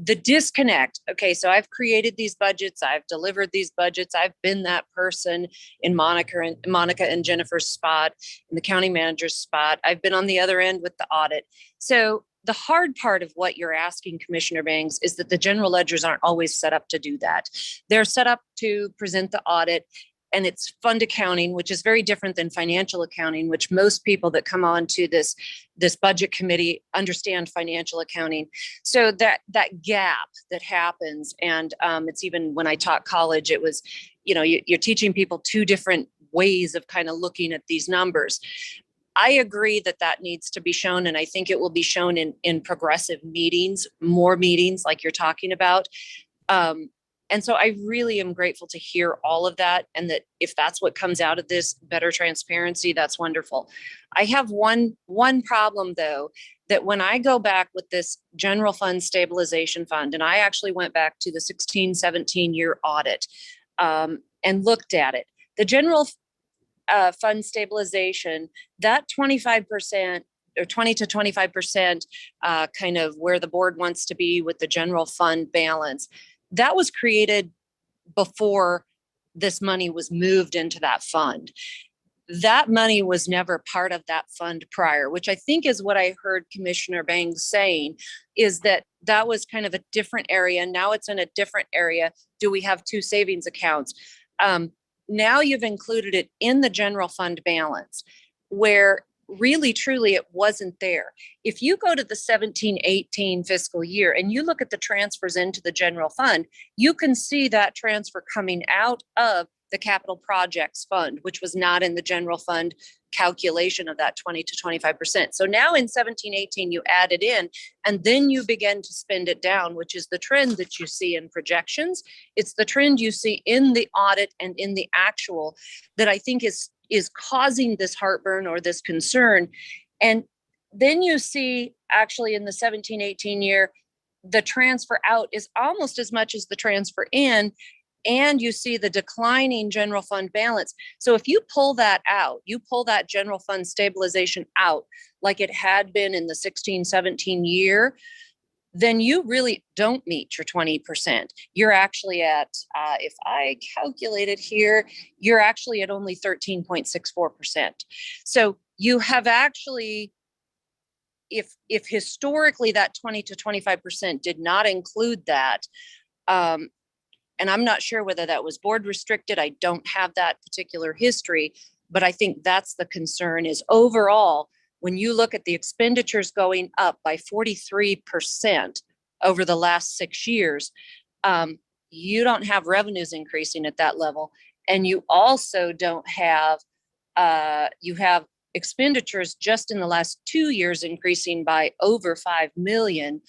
Speaker 5: The disconnect. Okay, so I've created these budgets, I've delivered these budgets, I've been that person in Monica and Jennifer's spot, in the county manager's spot. I've been on the other end with the audit. So the hard part of what you're asking, Commissioner Bangs, is that the general ledgers aren't always set up to do that. They're set up to present the audit, and it's fund accounting, which is very different than financial accounting, which most people that come on to this budget committee understand financial accounting. So that gap that happens, and it's even when I taught college, it was, you're teaching people two different ways of kind of looking at these numbers. I agree that needs to be shown, and I think it will be shown in progressive meetings, more meetings like you're talking about. And so I really am grateful to hear all of that, and that if that's what comes out of this, better transparency, that's wonderful. I have one problem though, that when I go back with this general fund stabilization fund, and I actually went back to the 16-17 year audit and looked at it, the general fund stabilization, that 25% or 20 to 25% kind of where the board wants to be with the general fund balance, that was created before this money was moved into that fund. That money was never part of that fund prior, which I think is what I heard Commissioner Bangs saying, is that was kind of a different area. Now it's in a different area. Do we have two savings accounts? Now you've included it in the general fund balance, where really, truly, it wasn't there. If you go to the 17-18 fiscal year and you look at the transfers into the general fund, you can see that transfer coming out of the capital projects fund, which was not in the general fund calculation of that 20 to 25%. So now in 17-18, you add it in, and then you begin to spend it down, which is the trend that you see in projections. It's the trend you see in the audit and in the actual that I think is causing this heartburn or this concern. And then you see actually in the 17-18 year, the transfer out is almost as much as the transfer in, and you see the declining general fund balance. So if you pull that out, you pull that general fund stabilization out like it had been in the 16-17 year, then you really don't meet your 20%. You're actually at, if I calculate it here, you're actually at only 13.64%. So you have actually, if historically that 20 to 25% did not include that, and I'm not sure whether that was board restricted, I don't have that particular history, but I think that's the concern is overall, when you look at the expenditures going up by 43% over the last 6 years, you don't have revenues increasing at that level. And you also don't have, you have expenditures just in the last 2 years increasing by over 5 million.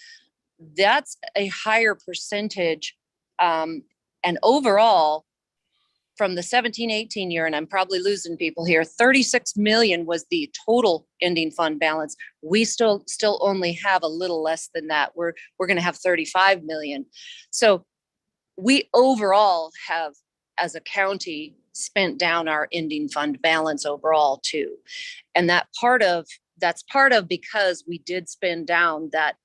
Speaker 5: That's a higher percentage. And overall, from the 17-18 year, and I'm probably losing people here, 36 million was the total ending fund balance. We still only have a little less than that. We're going to have 35 million. So we overall have, as a county, spent down our ending fund balance overall too. And that's part of because we did spend down that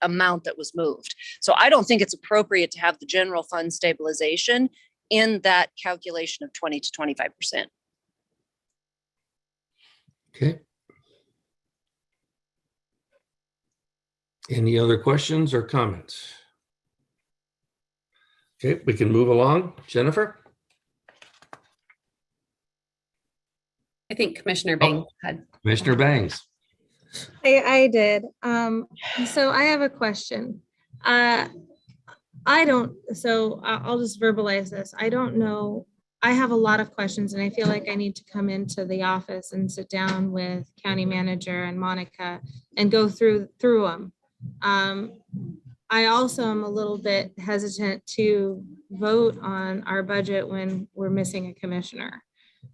Speaker 5: amount that was moved. So I don't think it's appropriate to have the general fund stabilization in that calculation of 20 to 25%.
Speaker 7: Okay. Any other questions or comments? Okay, we can move along. Jennifer?
Speaker 9: I think Commissioner Banks had.
Speaker 7: Commissioner Bangs.
Speaker 1: I did. So I have a question. I'll just verbalize this. I don't know. I have a lot of questions and I feel like I need to come into the office and sit down with County Manager and Monica and go through them. I also am a little bit hesitant to vote on our budget when we're missing a commissioner.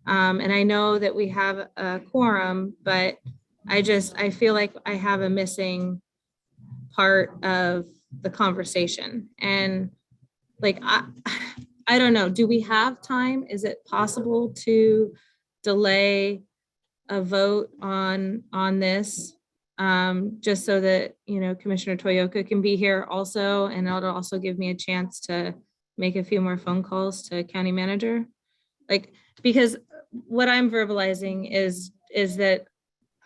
Speaker 1: And I know that we have a quorum, but I feel like I have a missing part of the conversation. And like, I don't know, do we have time? Is it possible to delay a vote on this? Just so that, Commissioner Toyoka can be here also, and it'll also give me a chance to make a few more phone calls to County Manager. Like, because what I'm verbalizing is that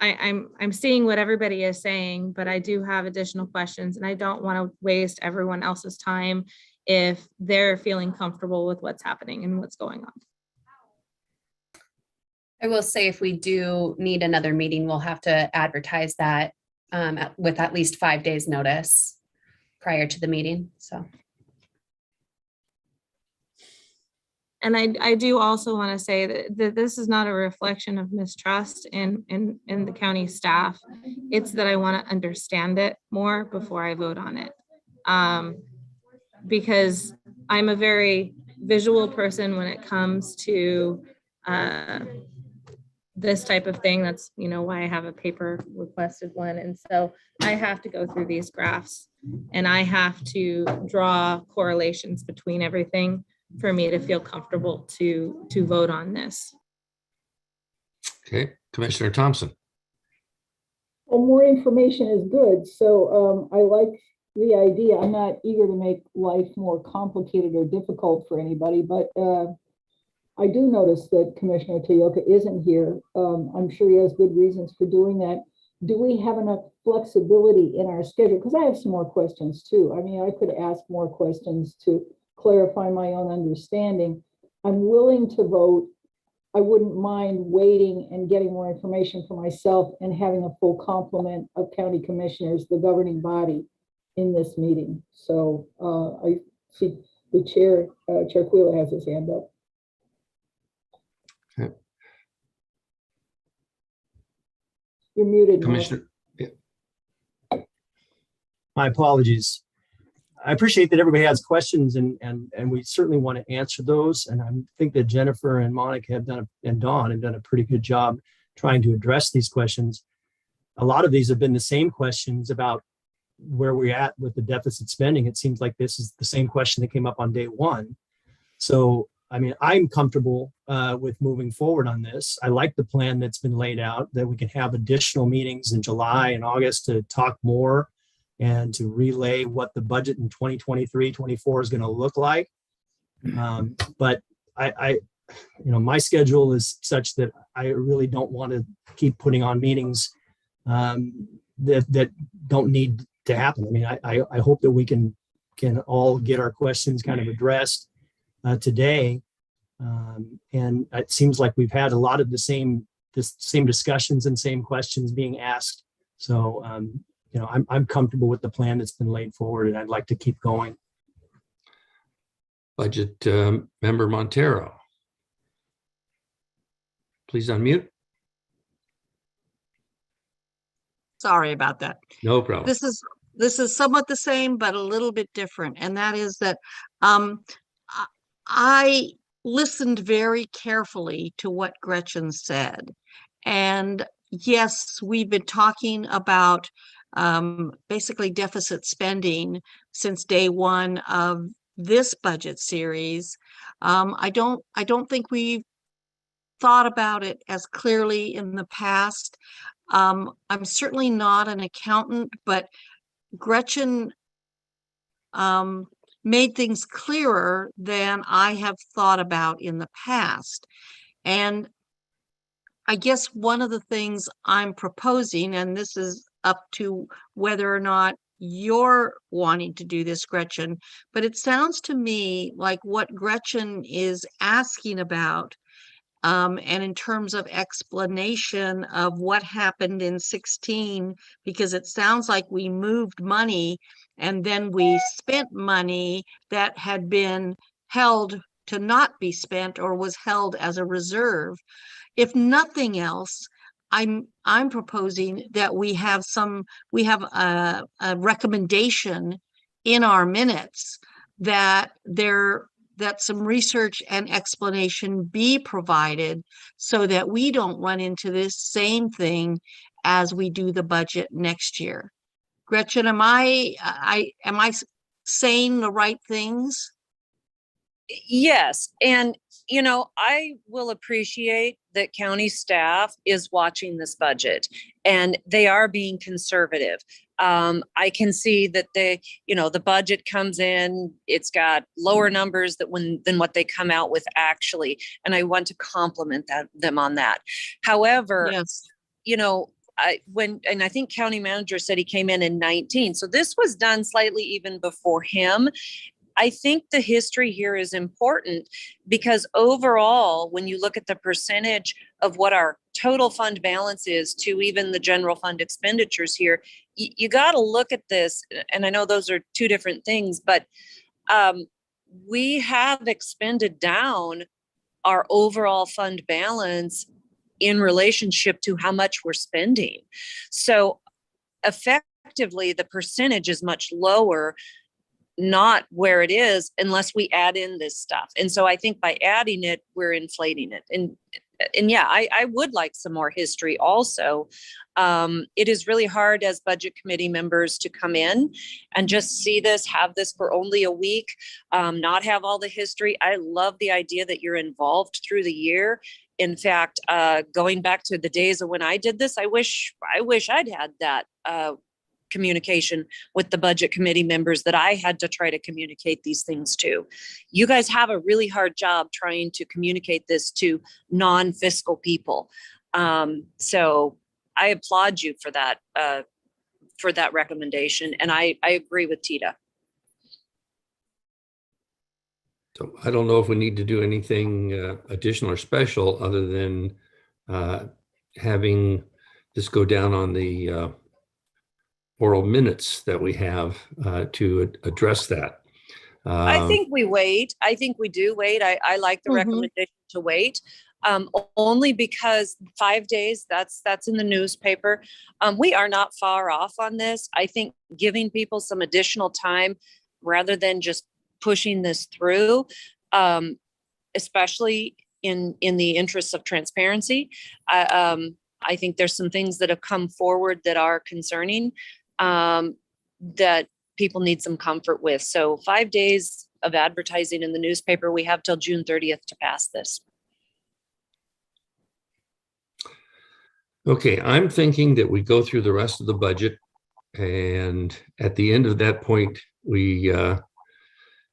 Speaker 1: I'm seeing what everybody is saying, but I do have additional questions and I don't want to waste everyone else's time if they're feeling comfortable with what's happening and what's going on.
Speaker 9: I will say if we do need another meeting, we'll have to advertise that with at least 5 days notice prior to the meeting, so.
Speaker 1: And I do also want to say that this is not a reflection of mistrust in the county staff. It's that I want to understand it more before I vote on it. Because I'm a very visual person when it comes to this type of thing. That's, why I have a paper requested one. And so I have to go through these graphs and I have to draw correlations between everything for me to feel comfortable to vote on this.
Speaker 7: Okay, Commissioner Thompson.
Speaker 12: Well, more information is good. So I like the idea. I'm not eager to make life more complicated or difficult for anybody, but I do notice that Commissioner Toyoka isn't here. I'm sure he has good reasons for doing that. Do we have enough flexibility in our schedule? Because I have some more questions too. I mean, I could ask more questions to clarify my own understanding. I'm willing to vote. I wouldn't mind waiting and getting more information for myself and having a full complement of county commissioners, the governing body, in this meeting. So I see the chair, Chair Quila, has his hand up.
Speaker 7: Okay.
Speaker 12: You're muted,
Speaker 7: Commissioner.
Speaker 13: My apologies. I appreciate that everybody has questions and we certainly want to answer those. And I think that Jennifer and Monica and Dawn have done a pretty good job trying to address these questions. A lot of these have been the same questions about where we're at with the deficit spending. It seems like this is the same question that came up on day one. So, I mean, I'm comfortable with moving forward on this. I like the plan that's been laid out, that we can have additional meetings in July and August to talk more and to relay what the budget in 2023-24 is going to look like. But I my schedule is such that I really don't want to keep putting on meetings that don't need to happen. I mean, I hope that we can all get our questions kind of addressed today. And it seems like we've had a lot of the same discussions and same questions being asked. So, I'm comfortable with the plan that's been laid forward, and I'd like to keep going.
Speaker 7: Budget Member Montero. Please unmute.
Speaker 11: Sorry about that.
Speaker 7: No problem.
Speaker 11: This is somewhat the same, but a little bit different. And that is that I listened very carefully to what Gretchen said. And yes, we've been talking about basically deficit spending since day one of this budget series. I don't think we've thought about it as clearly in the past. I'm certainly not an accountant, but Gretchen made things clearer than I have thought about in the past. And I guess one of the things I'm proposing, and this is up to whether or not you're wanting to do this, Gretchen, but it sounds to me like what Gretchen is asking about And in terms of explanation of what happened in 16, because it sounds like we moved money and then we spent money that had been held to not be spent or was held as a reserve. If nothing else, I'm proposing that we have a recommendation in our minutes that some research and explanation be provided so that we don't run into this same thing as we do the budget next year. Gretchen, am I saying the right things?
Speaker 5: Yes. And, I will appreciate that county staff is watching this budget and they are being conservative. I can see that the budget comes in, it's got lower numbers than what they come out with actually. And I want to compliment them on that. However,
Speaker 11: yes.
Speaker 5: I think county manager said he came in 19. So this was done slightly even before him. I think the history here is important because overall, when you look at the percentage of what our total fund balance is to even the general fund expenditures here, you got to look at this. And I know those are two different things, but we have expended down our overall fund balance in relationship to how much we're spending. So effectively, the percentage is much lower, not where it is unless we add in this stuff. And so I think by adding it, we're inflating it. And yeah, I would like some more history also. It is really hard as budget committee members to come in and just see this, have this for only a week, not have all the history. I love the idea that you're involved through the year. In fact, going back to the days of when I did this, I wish I'd had that communication with the budget committee members that I had to try to communicate these things to. You guys have a really hard job trying to communicate this to non-fiscal people. So I applaud you for that recommendation. And I agree with Tita.
Speaker 7: So I don't know if we need to do anything additional or special other than having this go down on the oral minutes that we have to address that.
Speaker 5: I think we wait. I think we do wait. I like the recommendation to wait, only because 5 days, that's in the newspaper. We are not far off on this. I think giving people some additional time rather than just pushing this through, especially in the interests of transparency. I think there's some things that have come forward that are concerning that people need some comfort with. So 5 days of advertising in the newspaper, we have till June 30th to pass this.
Speaker 7: Okay, I'm thinking that we go through the rest of the budget, and at the end of that point, we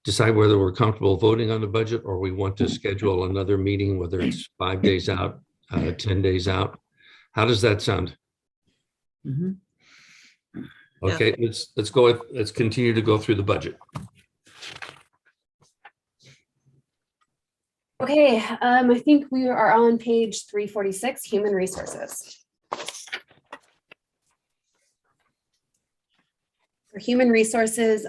Speaker 7: decide whether we're comfortable voting on the budget or we want to schedule another meeting, whether it's 5 days out, 10 days out. How does that sound?
Speaker 14: Mm-hmm.
Speaker 7: Okay, let's continue to go through the budget.
Speaker 9: Okay, I think we are on page 346, human resources. For human resources,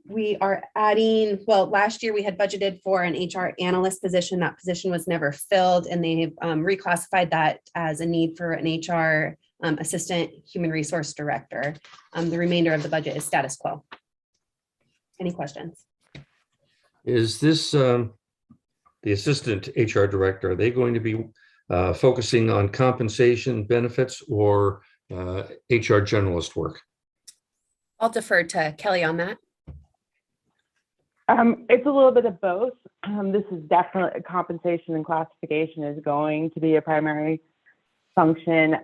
Speaker 9: we are adding, well, last year we had budgeted for an HR analyst position. That position was never filled, and they've reclassified that as a need for an HR assistant human resource director. The remainder of the budget is status quo. Any questions?
Speaker 7: Is this the assistant HR director? Are they going to be focusing on compensation, benefits, or HR generalist work?
Speaker 9: I'll defer to Kelly on that.
Speaker 15: It's a little bit of both. This is definitely compensation and classification is going to be a primary function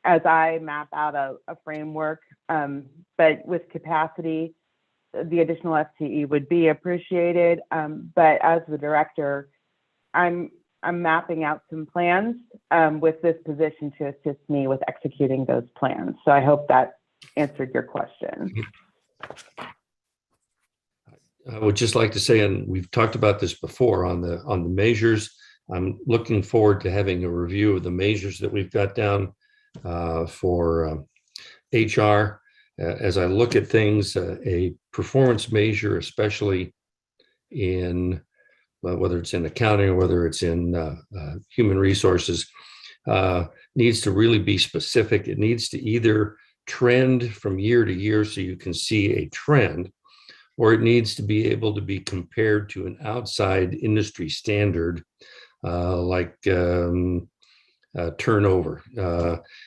Speaker 15: as I map out a framework, but with capacity, the additional FTE would be appreciated. But as the director, I'm mapping out some plans with this position to assist me with executing those plans. So I hope that answered your question.
Speaker 7: I would just like to say, and we've talked about this before on the measures I'm looking forward to having a review of the measures that we've got down for HR. As I look at things, a performance measure, especially in whether it's in accounting or whether it's in human resources, needs to really be specific. It needs to either trend from year to year so you can see a trend, or it needs to be able to be compared to an outside industry standard like turnover.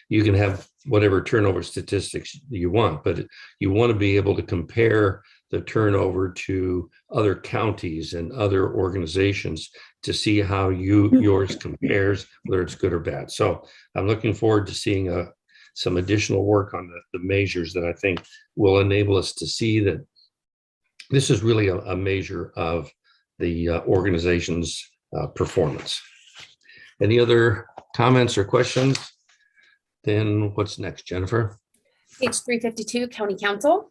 Speaker 7: You can have whatever turnover statistics you want, but you want to be able to compare the turnover to other counties and other organizations to see how yours compares, whether it's good or bad. So I'm looking forward to seeing some additional work on the measures that I think will enable us to see that this is really a measure of the organization's performance. Any other comments or questions? Then what's next, Jennifer?
Speaker 9: Page 352, County Council.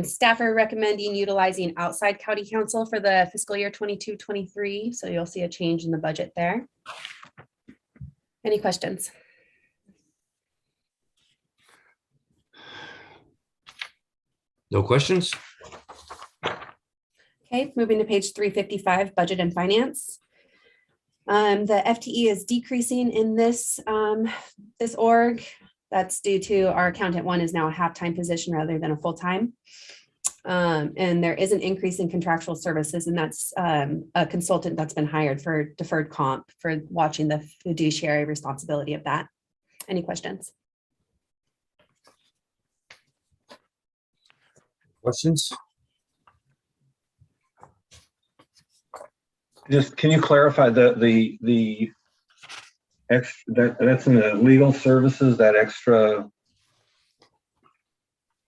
Speaker 9: Staff are recommending utilizing outside county council for the fiscal year 22-23. So you'll see a change in the budget there. Any questions?
Speaker 7: No questions?
Speaker 9: Okay, moving to page 355, budget and finance. The FTE is decreasing in this this org. That's due to our accountant one is now a half-time position rather than a full-time. And there is an increase in contractual services, and that's a consultant that's been hired for deferred comp for watching the fiduciary responsibility of that. Any questions?
Speaker 7: Questions?
Speaker 6: Just, can you clarify the extra, that's in the legal services, that extra,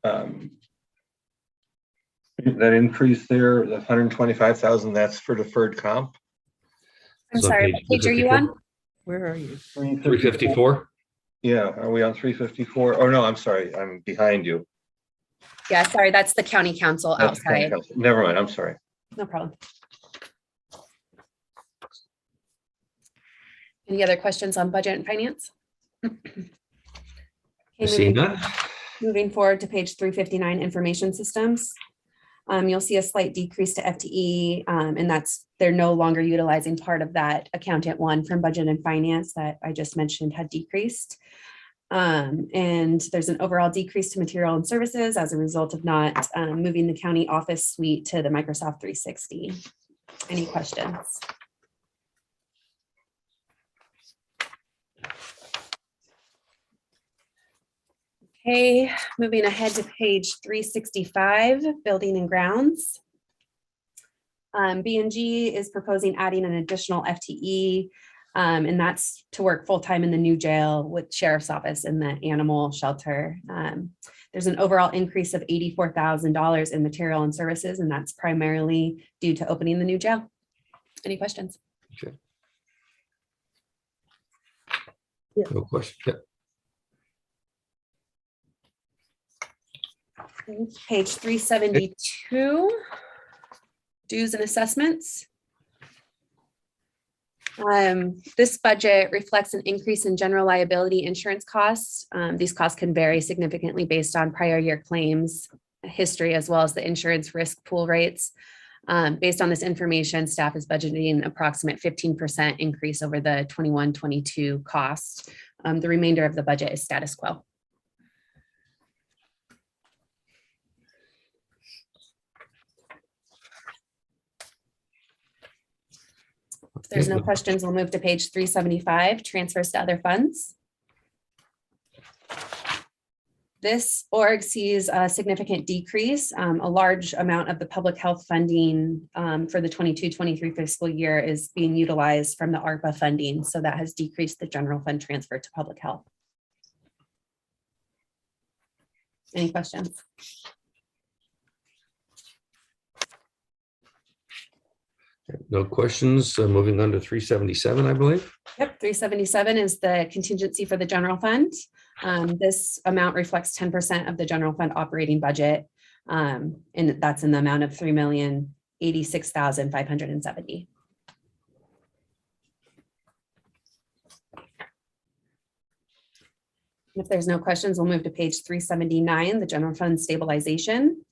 Speaker 6: that increase there, the 125,000, that's for deferred comp?
Speaker 9: I'm sorry, what page are you on?
Speaker 14: Where are you?
Speaker 7: 354?
Speaker 6: Yeah, are we on 354? Oh, no, I'm sorry, I'm behind you.
Speaker 9: Yeah, sorry, that's the county council
Speaker 6: That's county
Speaker 9: outside.
Speaker 6: council. Never mind, I'm sorry.
Speaker 9: No problem. Any other questions on budget and finance?
Speaker 7: I see none.
Speaker 9: Moving forward to page 359, information systems. You'll see a slight decrease to FTE, and that's they're no longer utilizing part of that accountant one from budget and finance that I just mentioned had decreased. And there's an overall decrease to material and services as a result of not moving the county office suite to the Microsoft 360. Any questions? Okay, moving ahead to page 365, building and grounds. B&G is proposing adding an additional FTE, and that's to work full-time in the new jail with sheriff's office and the animal shelter. There's an overall increase of $84,000 in material and services, and that's primarily due to opening the new jail. Any questions?
Speaker 7: Okay. No question. Yeah.
Speaker 9: Page 372, dues and assessments. This budget reflects an increase in general liability insurance costs. These costs can vary significantly based on prior year claims history, as well as the insurance risk pool rates. Based on this information, staff is budgeting an approximate 15% increase over the 21-22 costs. The remainder of the budget is status quo. If there's no questions, we'll move to page 375, transfers to other funds. This org sees a significant decrease. A large amount of the public health funding for the 22-23 fiscal year is being utilized from the ARPA funding. So that has decreased the general fund transfer to public health. Any questions?
Speaker 7: No questions. Moving on to 377, I believe.
Speaker 9: Yep, 377 is the contingency for the general fund. This amount reflects 10% of the general fund operating budget, and that's in the amount of $3,086,570. If there's no questions, we'll move to page 379, the general fund stabilization.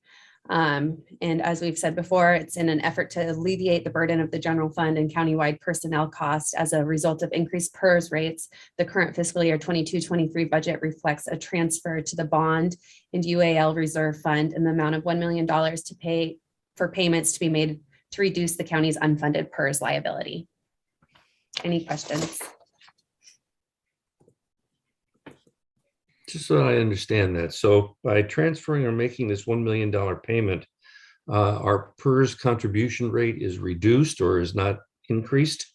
Speaker 9: And as we've said before, it's in an effort to alleviate the burden of the general fund and countywide personnel costs as a result of increased PERS rates. The current fiscal year 22-23 budget reflects a transfer to the bond and UAL reserve fund in the amount of $1 million to pay for payments to be made to reduce the county's unfunded PERS liability. Any questions?
Speaker 7: Just so I understand that. So by transferring or making this $1 million payment, our PERS contribution rate is reduced or is not increased?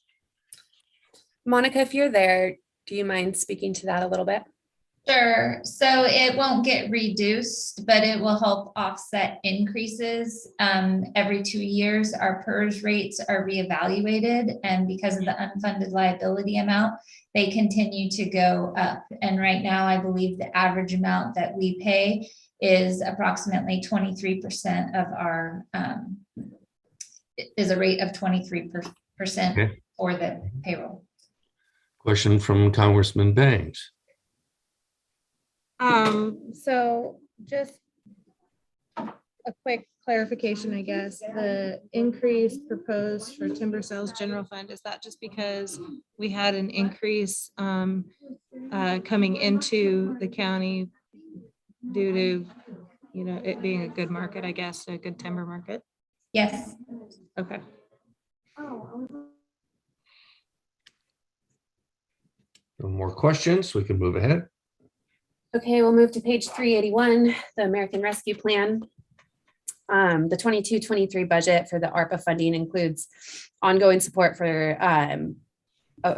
Speaker 9: Monica, if you're there, do you mind speaking to that a little bit?
Speaker 3: Sure. So it won't get reduced, but it will help offset increases. Every 2 years, our PERS rates are reevaluated, and because of the unfunded liability amount, they continue to go up. And right now, I believe the average amount that we pay is approximately 23% of our, is a rate of 23%
Speaker 7: Okay.
Speaker 3: for the payroll.
Speaker 7: Question from Congressman Bangs.
Speaker 1: So just a quick clarification, I guess. The increase proposed for timber sales general fund, is that just because we had an increase coming into the county due to, you know, it being a good market, I guess, a good timber market?
Speaker 3: Yes.
Speaker 1: Okay.
Speaker 7: No more questions. We can move ahead.
Speaker 9: Okay, we'll move to page 381, the American Rescue Plan. The 22-23 budget for the ARPA funding includes ongoing support for a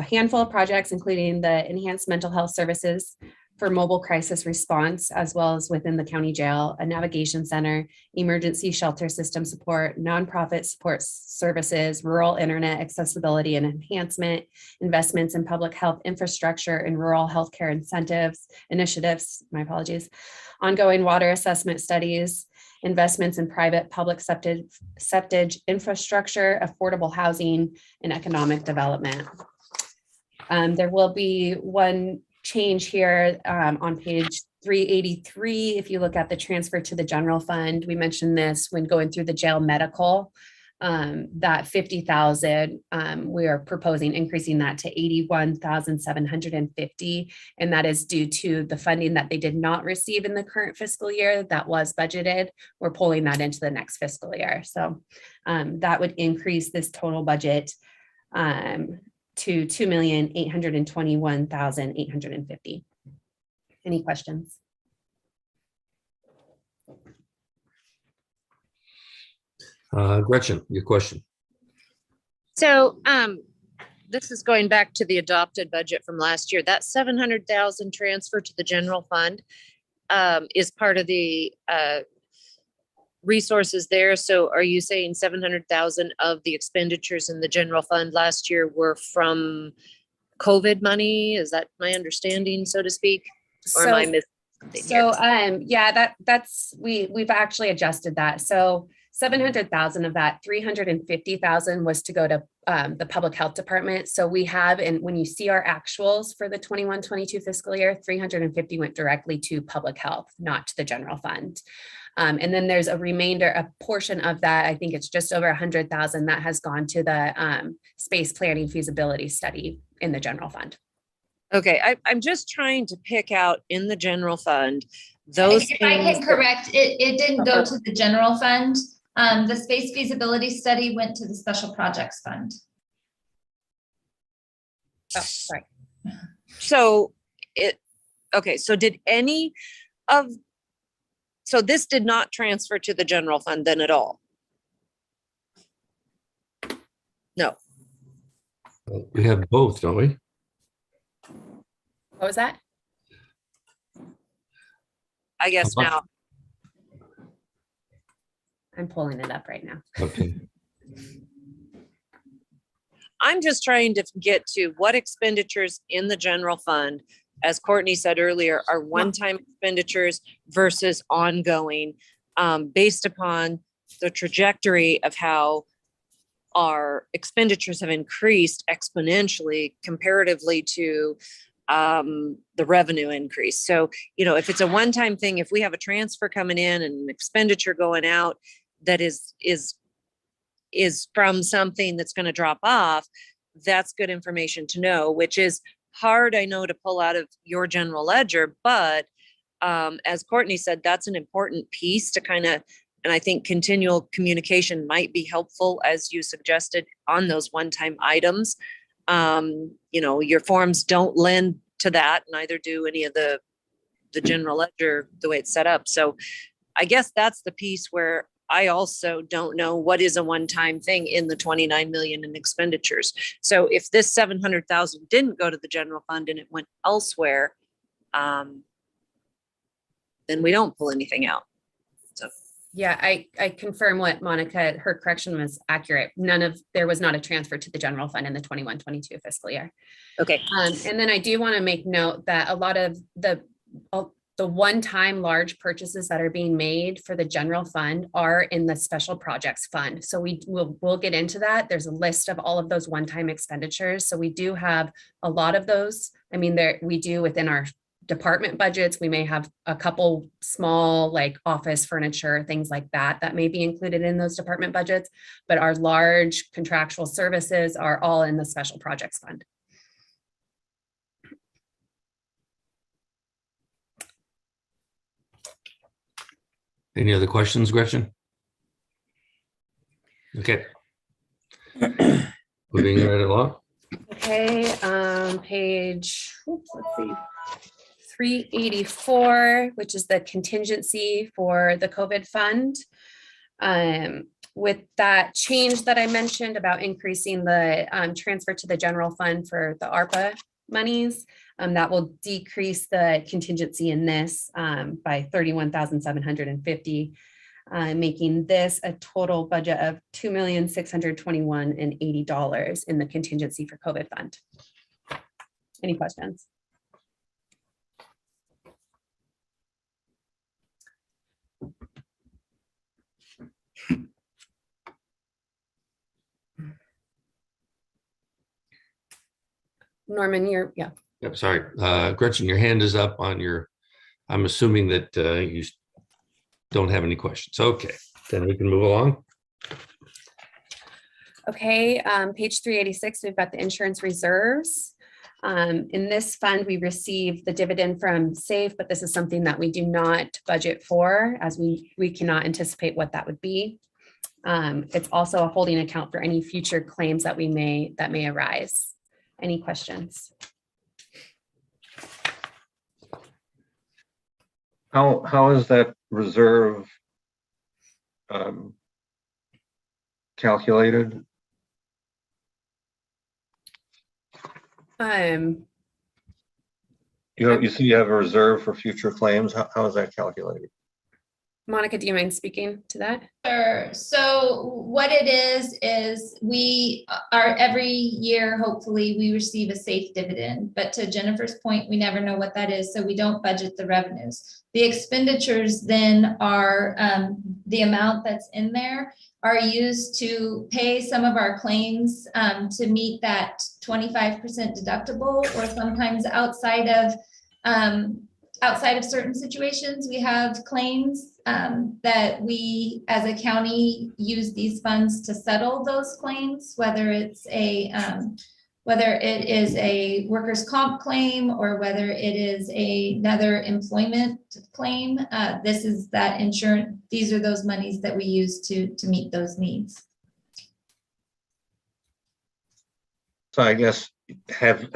Speaker 9: handful of projects, including the enhanced mental health services for mobile crisis response, as well as within the county jail, a navigation center, emergency shelter system support, nonprofit support services, rural internet accessibility and enhancement, investments in public health infrastructure and rural healthcare initiatives, my apologies, ongoing water assessment studies, investments in private public septage infrastructure, affordable housing, and economic development. There will be one change here on page 383. If you look at the transfer to the general fund, we mentioned this when going through the jail medical, that 50,000, we are proposing increasing that to 81,750. And that is due to the funding that they did not receive in the current fiscal year that was budgeted. We're pulling that into the next fiscal year. So that would increase this total budget to 2,821,850. Any questions?
Speaker 7: Gretchen, your question.
Speaker 16: So this is going back to the adopted budget from last year. That 700,000 transfer to the general fund is part of the resources there. So are you saying 700,000 of the expenditures in the general fund last year were from COVID money? Is that my understanding, so to speak? Or am I missing something here?
Speaker 9: Yeah, we've actually adjusted that. So 700,000 of that, 350,000 was to go to the public health department. So we have, and when you see our actuals for the 21-22 fiscal year, 350 went directly to public health, not to the general fund. And then there's a remainder, a portion of that, I think it's just over 100,000 that has gone to the space planning feasibility study in the general fund.
Speaker 16: Okay, I'm just trying to pick out in the general fund those
Speaker 3: if I can correct, it didn't go to the general fund. The space feasibility study went to the special projects fund.
Speaker 9: Oh, sorry.
Speaker 16: So so did any of, so this did not transfer to the general fund then at all? No.
Speaker 7: We have both, don't we?
Speaker 9: What was that?
Speaker 16: I guess now.
Speaker 9: I'm pulling it up right now.
Speaker 7: Okay.
Speaker 16: I'm just trying to get to what expenditures in the general fund, as Courtney said earlier, are one-time expenditures versus ongoing, based upon the trajectory of how our expenditures have increased exponentially comparatively to the revenue increase. So, if it's a one-time thing, if we have a transfer coming in and an expenditure going out that is from something that's going to drop off, that's good information to know, which is hard, I know, to pull out of your general ledger, but as Courtney said, that's an important piece to kind of, and I think continual communication might be helpful, as you suggested, on those one-time items. Your forms don't lend to that, neither do any of the general ledger, the way it's set up. So I guess that's the piece where I also don't know what is a one-time thing in the 29 million in expenditures. So if this 700,000 didn't go to the general fund and it went elsewhere, then we don't pull anything out. So.
Speaker 9: Yeah, I confirm what Monica, her correction was accurate. There was not a transfer to the general fund in the 21-22 fiscal year.
Speaker 16: Okay.
Speaker 9: And then I do want to make note that a lot of the one-time large purchases that are being made for the general fund are in the special projects fund. So we'll get into that. There's a list of all of those one-time expenditures. So we do have a lot of those. I mean, we do within our department budgets, we may have a couple small like office furniture, things like that may be included in those department budgets, but our large contractual services are all in the special projects fund.
Speaker 7: Any other questions, Gretchen? Okay. Moving right along.
Speaker 9: Okay, page, let's see, 384, which is the contingency for the COVID fund. With that change that I mentioned about increasing the transfer to the general fund for the ARPA monies, that will decrease the contingency in this by 31,750, making this a total budget of $2,621,080 in the contingency for COVID fund. Any questions? Norman, yeah.
Speaker 7: Yep, sorry. Gretchen, your hand is up on your, I'm assuming that you don't have any questions. Okay, then we can move along.
Speaker 9: Okay, page 386, we've got the insurance reserves. In this fund, we receive the dividend from SAFE, but this is something that we do not budget for, as we cannot anticipate what that would be. It's also a holding account for any future claims that may arise. Any questions?
Speaker 6: How is that reserve calculated? You see you have a reserve for future claims. How is that calculated?
Speaker 9: Monica, do you mind speaking to that?
Speaker 3: Sure. So what it is we are every year, hopefully we receive a SAFE dividend, but to Jennifer's point, we never know what that is. So we don't budget the revenues. The expenditures then are the amount that's in there are used to pay some of our claims to meet that 25% deductible, or sometimes outside of certain situations, we have claims that we as a county use these funds to settle those claims, whether it is a workers' comp claim or whether it is another employment claim. This is that insurance. These are those monies that we use to meet those needs.
Speaker 6: So I guess have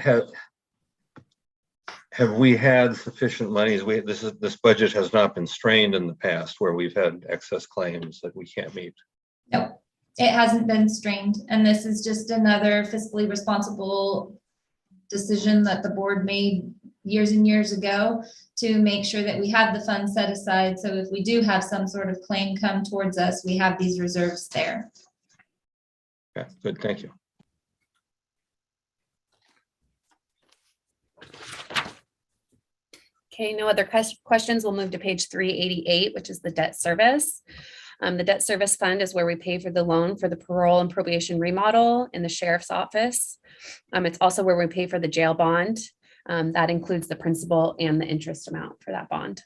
Speaker 6: we had sufficient monies? This budget has not been strained in the past where we've had excess claims that we can't meet.
Speaker 3: No, it hasn't been strained. And this is just another fiscally responsible decision that the board made years and years ago to make sure that we have the funds set aside. So if we do have some sort of claim come towards us, we have these reserves there.
Speaker 6: Okay, good, thank you.
Speaker 9: Okay, no other questions. We'll move to page 388, which is the debt service. The debt service fund is where we pay for the loan for the parole and probation remodel in the sheriff's office. It's also where we pay for the jail bond. That includes the principal and the interest amount for that bond.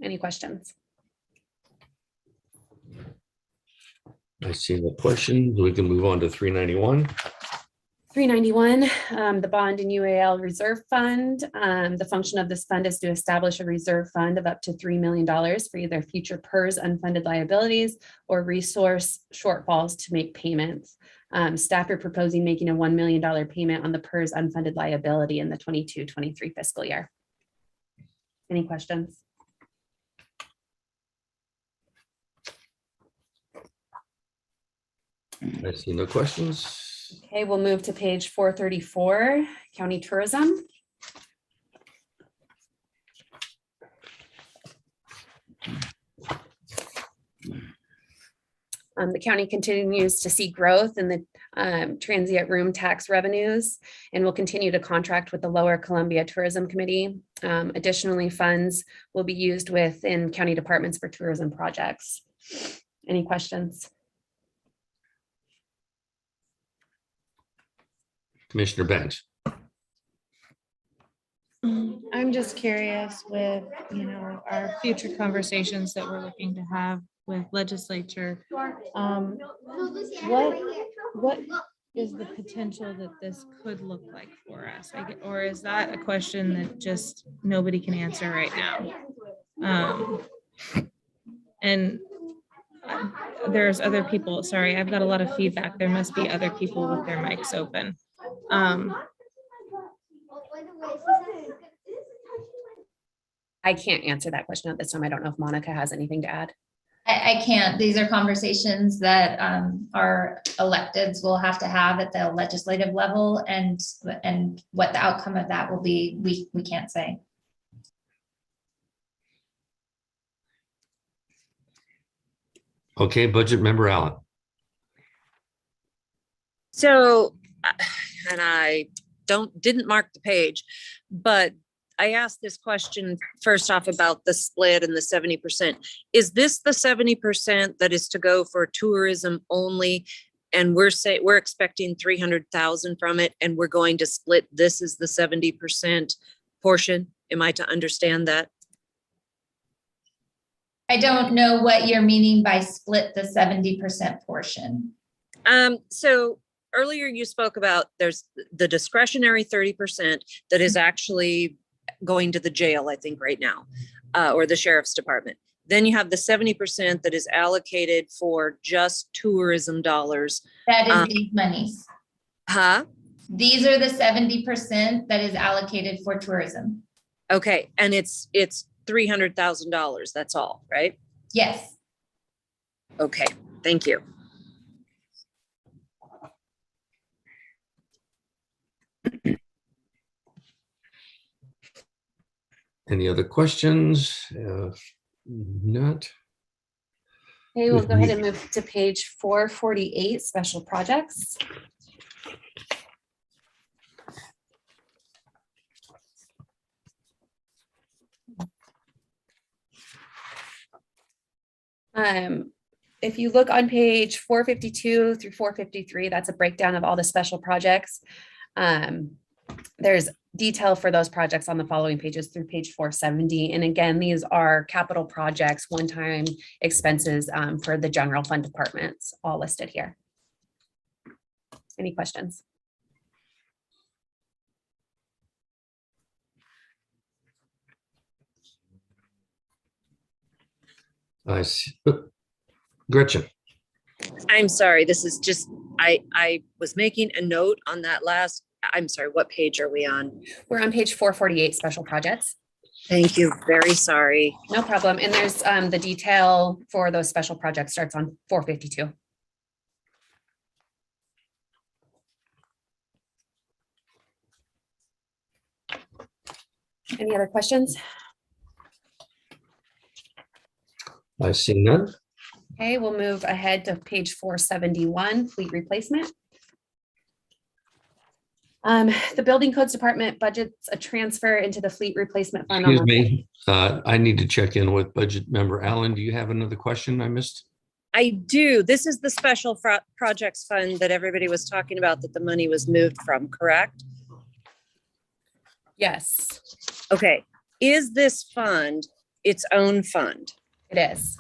Speaker 9: Any questions?
Speaker 7: I see no questions. We can move on to 391.
Speaker 9: 391, the bond and UAL reserve fund. The function of this fund is to establish a reserve fund of up to $3 million for either future PERS unfunded liabilities or resource shortfalls to make payments. Staff are proposing making a $1 million payment on the PERS unfunded liability in the 22-23 fiscal year. Any questions?
Speaker 7: I see no questions.
Speaker 9: Okay, we'll move to page 434, county tourism. The county continues to see growth in the transient room tax revenues and will continue to contract with the Lower Columbia Tourism Committee. Additionally, funds will be used within county departments for tourism projects. Any questions?
Speaker 7: Commissioner Banks.
Speaker 1: I'm just curious with, our future conversations that we're looking to have with legislature. What is the potential that this could look like for us? Or is that a question that just nobody can answer right now? And there's other people, sorry, I've got a lot of feedback. There must be other people with their mics open.
Speaker 9: I can't answer that question at this time. I don't know if Monica has anything to add.
Speaker 3: I can't. These are conversations that our electeds will have to have at the legislative level, and what the outcome of that will be, we can't say.
Speaker 7: Okay, budget member Allen.
Speaker 16: So, and I didn't mark the page, but I asked this question first off about the split and the 70%. Is this the 70% that is to go for tourism only? And we're expecting 300,000 from it, and we're going to split this is the 70% portion. Am I to understand that?
Speaker 3: I don't know what you're meaning by split the 70% portion.
Speaker 16: So earlier you spoke about there's the discretionary 30% that is actually going to the jail, I think right now, or the sheriff's department. Then you have the 70% that is allocated for just tourism dollars.
Speaker 3: That is these monies.
Speaker 16: Huh?
Speaker 3: These are the 70% that is allocated for tourism.
Speaker 16: Okay, and it's $300,000, that's all, right?
Speaker 3: Yes.
Speaker 16: Okay, thank you.
Speaker 7: Any other questions? Not.
Speaker 9: Okay, we'll go ahead and move to page 448, special projects. If you look on page 452 through 453, that's a breakdown of all the special projects. There's detail for those projects on the following pages through page 470. And again, these are capital projects, one-time expenses for the general fund departments, all listed here. Any questions?
Speaker 7: I see. Gretchen.
Speaker 16: I'm sorry, this is just, I was making a note on that last, I'm sorry, what page are we on?
Speaker 9: We're on page 448, special projects.
Speaker 16: Thank you, very sorry.
Speaker 9: No problem. And there's the detail for those special projects starts on 452. Any other questions?
Speaker 7: I see none.
Speaker 9: Okay, we'll move ahead to page 471, fleet replacement. The building codes department budgets a transfer into the fleet replacement fund.
Speaker 7: Excuse me, I need to check in with budget member Allen. Do you have another question I missed?
Speaker 16: I do. This is the special projects fund that everybody was talking about that the money was moved from, correct?
Speaker 9: Yes,
Speaker 16: Okay, is this fund its own fund?
Speaker 9: it is.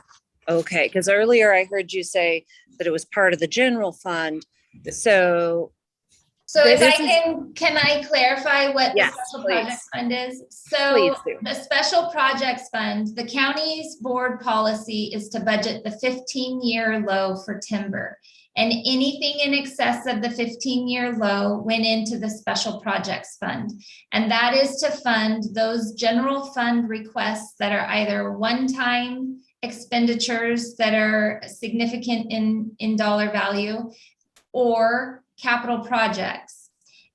Speaker 16: Okay, because earlier I heard you say that it was part of the general fund. So
Speaker 3: So if I
Speaker 16: this is-
Speaker 3: can I clarify what the
Speaker 16: Yes,
Speaker 3: special
Speaker 16: please.
Speaker 3: projects fund is?
Speaker 16: Please
Speaker 3: So
Speaker 16: do.
Speaker 3: the special projects fund, the county's board policy is to budget the 15-year low for timber. And anything in excess of the 15-year low went into the special projects fund. And that is to fund those general fund requests that are either one-time expenditures that are significant in dollar value or capital projects.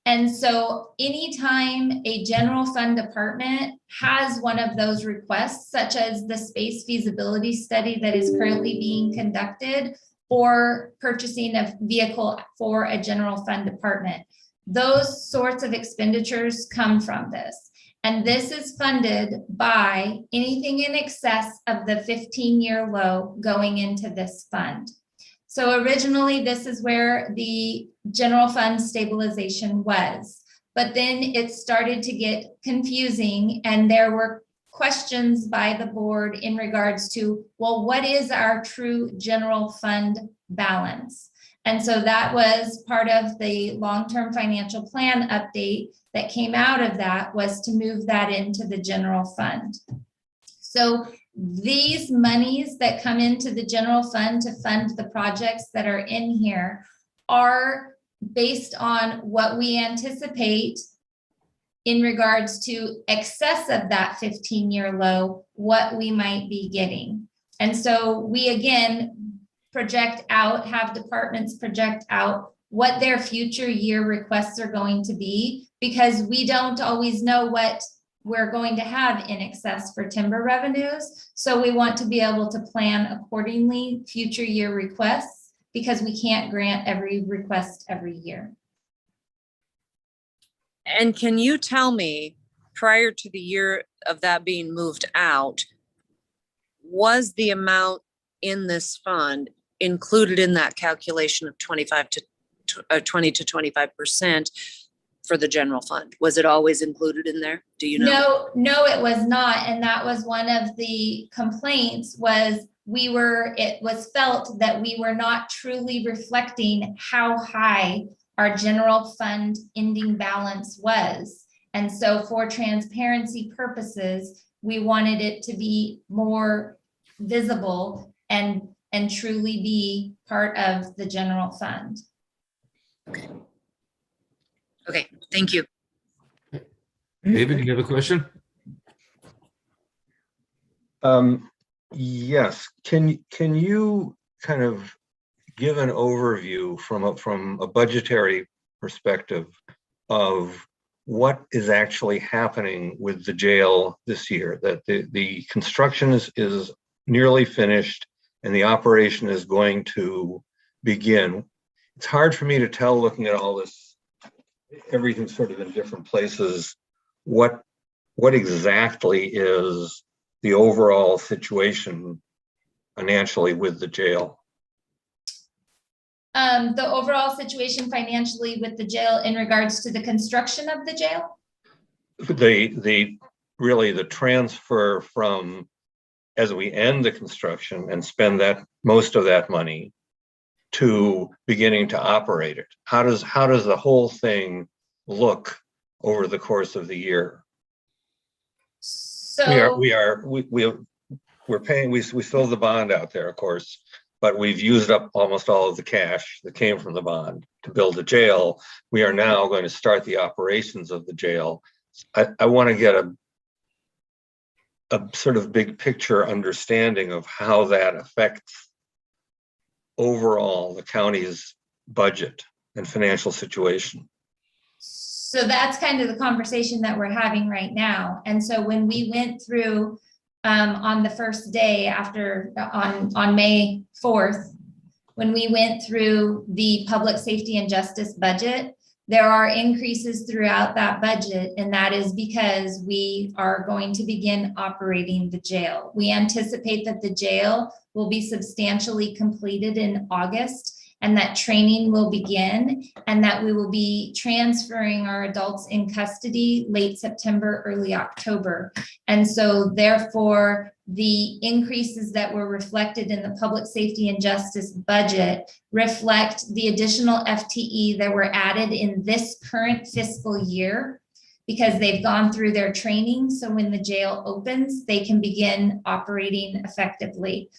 Speaker 3: And so anytime a general fund department has one of those requests, such as the space feasibility study that is currently being conducted, or purchasing a vehicle for a general fund department, those sorts of expenditures come from this. And this is funded by anything in excess of the 15-year low going into this fund. So originally, this is where the general fund stabilization was, but then it started to get confusing, and there were questions by the board in regards to, well, what is our true general fund balance? And so that was part of the long-term financial plan update that came out of that, was to move that into the general fund. So these monies that come into the general fund to fund the projects that are in here are based on what we anticipate in regards to excess of that 15-year low, what we might be getting. And so we, again, project out, have departments project out what their future year requests are going to be, because we don't always know what we're going to have in excess for timber revenues. So we want to be able to plan accordingly future year requests, because we can't grant every request every year.
Speaker 16: And can you tell me, prior to the year of that being moved out, was the amount in this fund included in that calculation of 20 to 25% for the general fund? Was it always included in there? Do you know?
Speaker 3: No, it was not. And that was one of the complaints, was it was felt that we were not truly reflecting how high our general fund ending balance was. And so for transparency purposes, we wanted it to be more visible and truly be part of the general fund.
Speaker 16: Okay, thank you.
Speaker 7: David, you have a question?
Speaker 6: Yes. Can you kind of give an overview from a budgetary perspective of what is actually happening with the jail this year? That the construction is nearly finished and the operation is going to begin. It's hard for me to tell, looking at all this, everything sort of in different places, what exactly is the overall situation financially with the jail?
Speaker 3: The overall situation financially with the jail in regards to the construction of the jail?
Speaker 6: Really the transfer from, as we end the construction and spend that most of that money, to beginning to operate it. How does the whole thing look over the course of the year?
Speaker 3: So
Speaker 6: we're paying, we still have the bond out there, of course, but we've used up almost all of the cash that came from the bond to build the jail. We are now going to start the operations of the jail. I want to get a sort of big picture understanding of how that affects overall the county's budget and financial situation.
Speaker 3: So that's kind of the conversation that we're having right now. And so when we went through on the first day after, on May 4th, when we went through the public safety and justice budget, there are increases throughout that budget, and that is because we are going to begin operating the jail. We anticipate that the jail will be substantially completed in August, and that training will begin, and that we will be transferring our adults in custody late September, early October. And so therefore, the increases that were reflected in the public safety and justice budget reflect the additional FTE that were added in this current fiscal year, because they've gone through their training. So when the jail opens, they can begin operating effectively.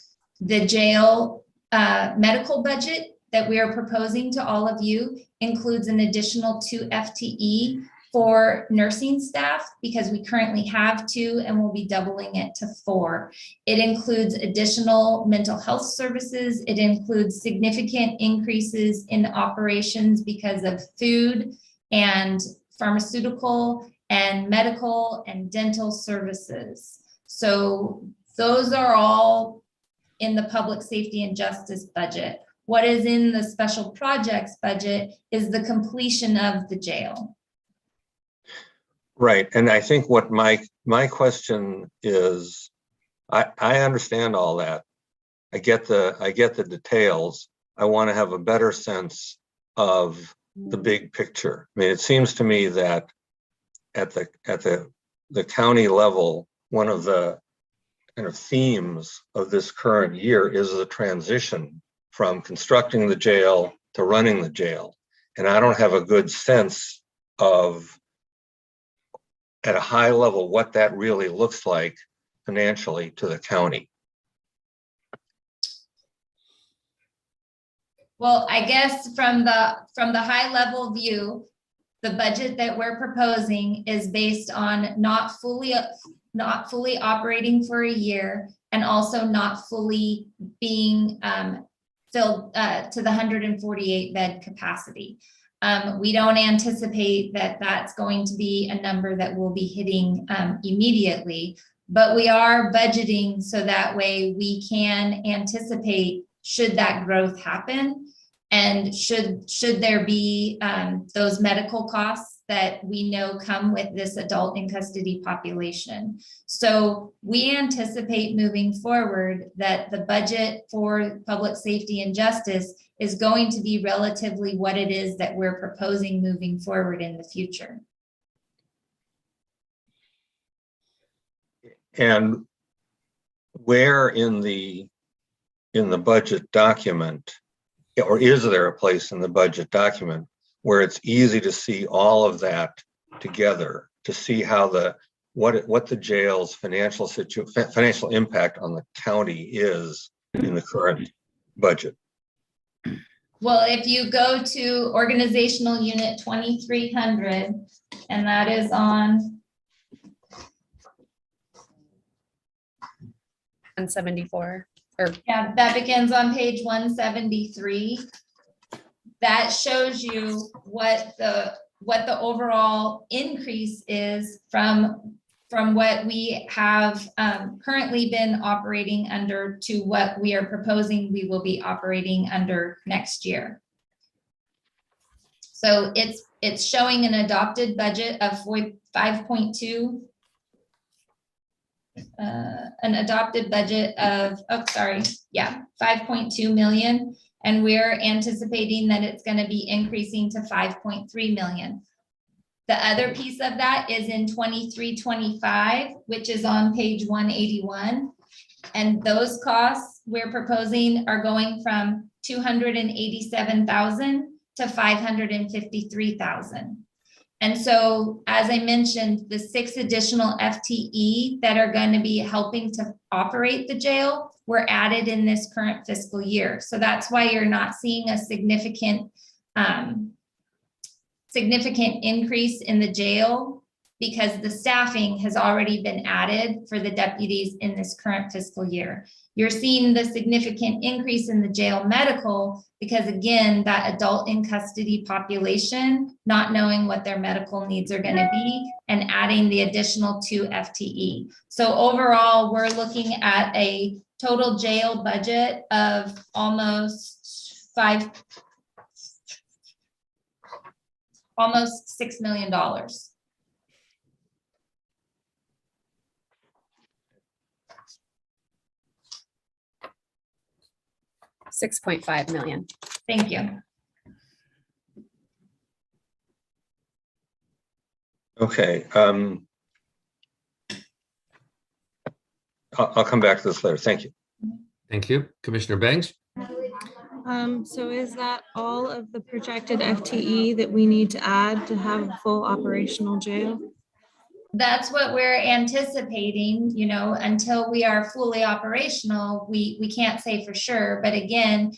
Speaker 3: The jail medical budget that we are proposing to all of you includes an additional 2 FTE for nursing staff, because we currently have 2 and we'll be doubling it to 4. It includes additional mental health services. It includes significant increases in operations because of food and pharmaceutical and medical and dental services. So those are all in the public safety and justice budget. What is in the special projects budget is the completion of the jail.
Speaker 6: Right, and I think what my question is, I understand all that. I get the details. I want to have a better sense of the big picture. I mean, it seems to me that at the county level, one of the kind of themes of this current year is the transition from constructing the jail to running the jail. And I don't have a good sense of, at a high level, what that really looks like financially to the county.
Speaker 3: Well, I guess from the high level view, the budget that we're proposing is based on not fully operating for a year, and also not fully being filled to the 148 bed capacity. We don't anticipate that that's going to be a number that we'll be hitting immediately, but we are budgeting so that way we can anticipate should that growth happen, and should there be those medical costs that we know come with this adult in custody population. So we anticipate moving forward that the budget for public safety and justice is going to be relatively what it is that we're proposing moving forward in the future.
Speaker 6: And where in the budget document, or is there a place in the budget document where it's easy to see all of that together, to see how what the jail's financial impact on the county is in the current budget?
Speaker 3: Well, if you go to organizational unit 2300, and that is on
Speaker 9: 174.
Speaker 3: Yeah, that begins on page 173. That shows you what the overall increase is from what we have currently been operating under to what we are proposing we will be operating under next year. So it's showing an adopted budget of 5.2. An adopted budget of, 5.2 million. And we're anticipating that it's going to be increasing to 5.3 million. The other piece of that is in 2325, which is on page 181. And those costs we're proposing are going from 287,000 to 553,000. And so, as I mentioned, the 6 additional FTE that are going to be helping to operate the jail were added in this current fiscal year. So that's why you're not seeing a significant increase in the jail, because the staffing has already been added for the deputies in this current fiscal year. You're seeing the significant increase in the jail medical because, again, that adult in custody population, not knowing what their medical needs are going to be, and adding the additional 2 FTE. So overall, we're looking at a total jail budget of almost $6 million.
Speaker 9: 6.5 million.
Speaker 3: Thank you.
Speaker 6: Okay. I'll come back to this later. Thank you.
Speaker 7: Thank you. Commissioner Banks?
Speaker 1: So is that all of the projected FTE that we need to add to have a full operational jail?
Speaker 3: That's what we're anticipating, you know, until we are fully operational, we can't say for sure. But again,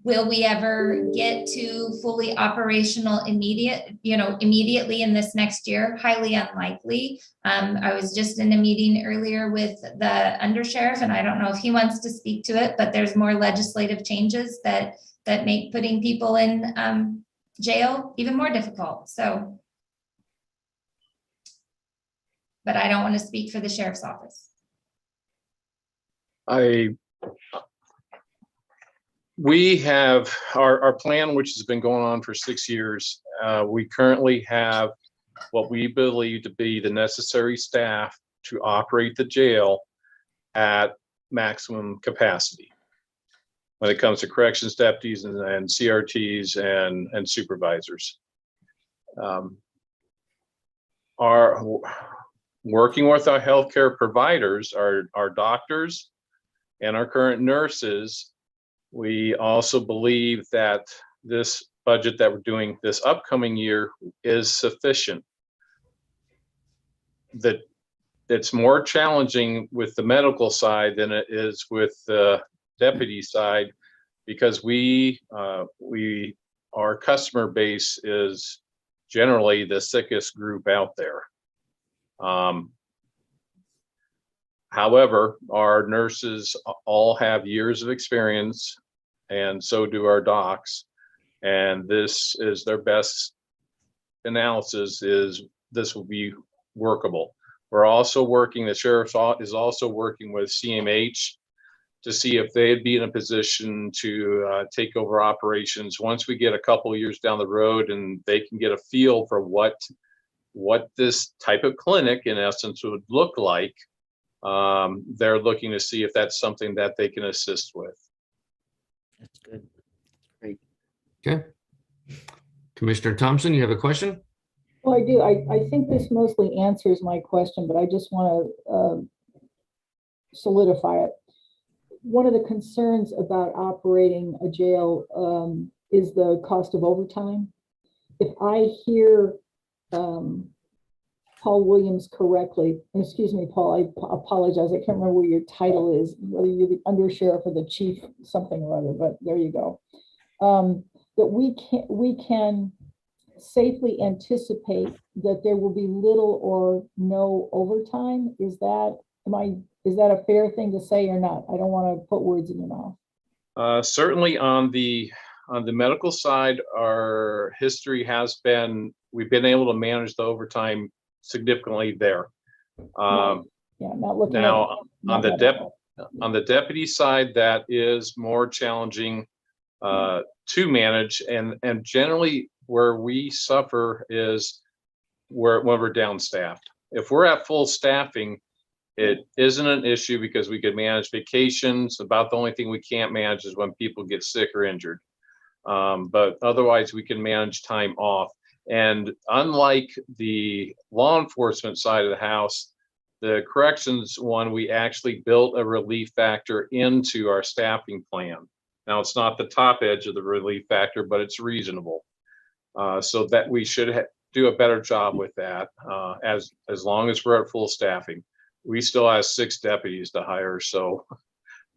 Speaker 3: will we ever get to fully operational immediately in this next year? Highly unlikely. I was just in a meeting earlier with the undersheriff, and I don't know if he wants to speak to it, but there's more legislative changes that make putting people in jail even more difficult. So, but I don't want to speak for the sheriff's office.
Speaker 17: We have our plan, which has been going on for 6 years. We currently have what we believe to be the necessary staff to operate the jail at maximum capacity when it comes to corrections deputies and CRTs and supervisors. Our working with our healthcare providers, our doctors and our current nurses, we also believe that this budget that we're doing this upcoming year is sufficient. That it's more challenging with the medical side than it is with the deputy side, because our customer base is generally the sickest group out there. However, our nurses all have years of experience, and so do our docs. And this is their best analysis, is this will be workable. We're also working, the sheriff's office is also working with CMH to see if they'd be in a position to take over operations once we get a couple of years down the road, and they can get a feel for what this type of clinic in essence would look like. They're looking to see if that's something that they can assist with.
Speaker 14: That's good. Great.
Speaker 7: Okay. Commissioner Thompson, you have a question?
Speaker 12: Well, I do. I think this mostly answers my question, but I just want to solidify it. One of the concerns about operating a jail is the cost of overtime. If I hear Paul Williams correctly, and excuse me, Paul, I apologize. I can't remember what your title is, whether you're the undersheriff or the chief something or other, but there you go. That we can safely anticipate that there will be little or no overtime. Is that a fair thing to say or not? I don't want to put words in your mouth.
Speaker 17: Certainly on the medical side, our history has been, we've been able to manage the overtime significantly there.
Speaker 12: Yeah, not looking
Speaker 17: now on the deputy side, that is more challenging to manage, and generally where we suffer is when we're down staffed. If we're at full staffing, it isn't an issue because we could manage vacations. About the only thing we can't manage is when people get sick or injured. But otherwise we can manage time off. And unlike the law enforcement side of the house, the corrections one, we actually built a relief factor into our staffing plan. Now, it's not the top edge of the relief factor, but it's reasonable. So that we should do a better job with that as long as we're at full staffing. We still have 6 deputies to hire, so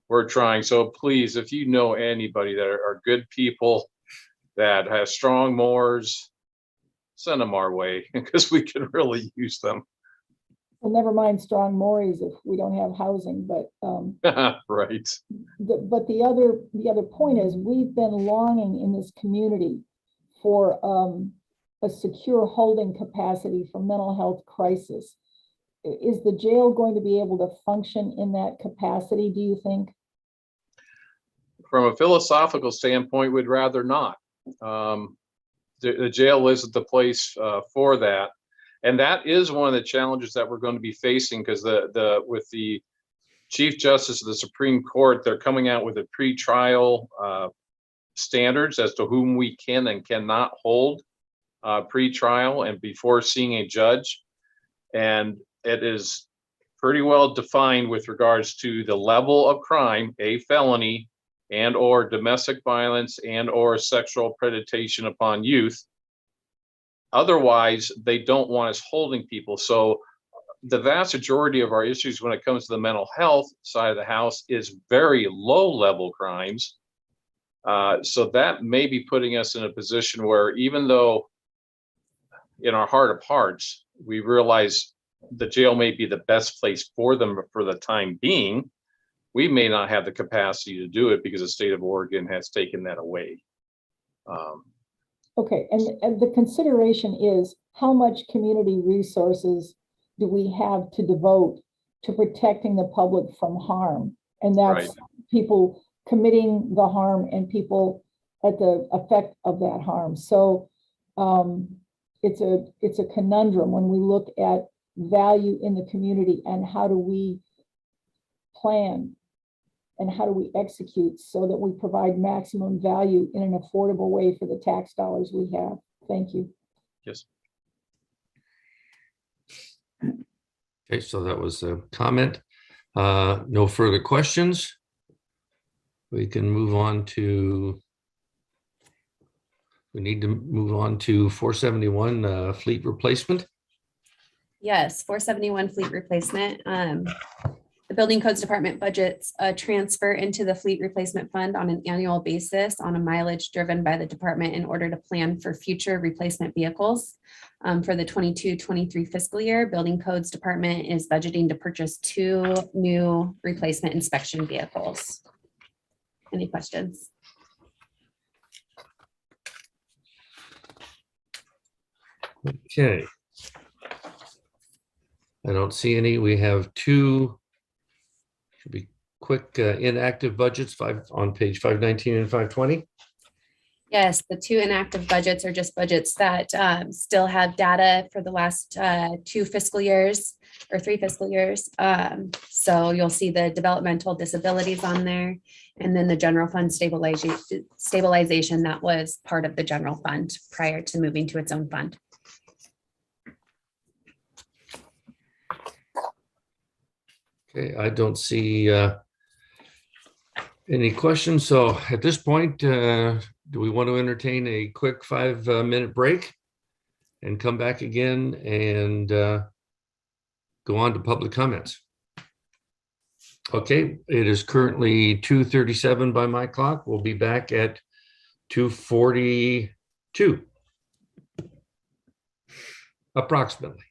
Speaker 17: we're trying. So please, if you know anybody that are good people that have strong mores, send them our way because we can really use them.
Speaker 12: Well, never mind strong mores if we don't have housing, but
Speaker 17: right.
Speaker 12: But the other point is we've been longing in this community for a secure holding capacity for mental health crisis. Is the jail going to be able to function in that capacity, do you think?
Speaker 17: From a philosophical standpoint, we'd rather not. The jail isn't the place for that. And that is one of the challenges that we're going to be facing, because with the Chief Justice of the Supreme Court, they're coming out with a pretrial standards as to whom we can and cannot hold pre-trial and before seeing a judge. And it is pretty well defined with regards to the level of crime, a felony and or domestic violence and or sexual predation upon youth. Otherwise, they don't want us holding people. So the vast majority of our issues when it comes to the mental health side of the house is very low level crimes. So that may be putting us in a position where, even though in our heart of hearts, we realize the jail may be the best place for them for the time being, we may not have the capacity to do it because the state of Oregon has taken that away.
Speaker 12: Okay, and the consideration is how much community resources do we have to devote to protecting the public from harm? And that's
Speaker 17: Right.
Speaker 12: people committing the harm and people at the effect of that harm. So it's a conundrum when we look at value in the community and how do we plan and how do we execute so that we provide maximum value in an affordable way for the tax dollars we have. Thank you.
Speaker 17: Yes.
Speaker 7: Okay, so that was a comment. No further questions. We can move on to, we need to move on to 471 fleet replacement.
Speaker 9: Yes, 471 fleet replacement. The Building Codes Department budgets a transfer into the fleet replacement fund on an annual basis on a mileage driven by the department in order to plan for future replacement vehicles. For the 22-23 fiscal year, Building Codes Department is budgeting to purchase 2 new replacement inspection vehicles. Any questions?
Speaker 7: Okay. I don't see any. We have 2, should be quick, inactive budgets, on page 519 and 520.
Speaker 9: Yes, the 2 inactive budgets are just budgets that still have data for the last 2 fiscal years or 3 fiscal years. So you'll see the developmental disabilities on there, and then the general fund stabilization that was part of the general fund prior to moving to its own fund.
Speaker 7: Okay, I don't see any questions. So at this point, do we want to entertain a quick 5-minute break and come back again and go on to public comments? Okay, it is currently 2:37 by my clock. We'll be back at 2:42 approximately.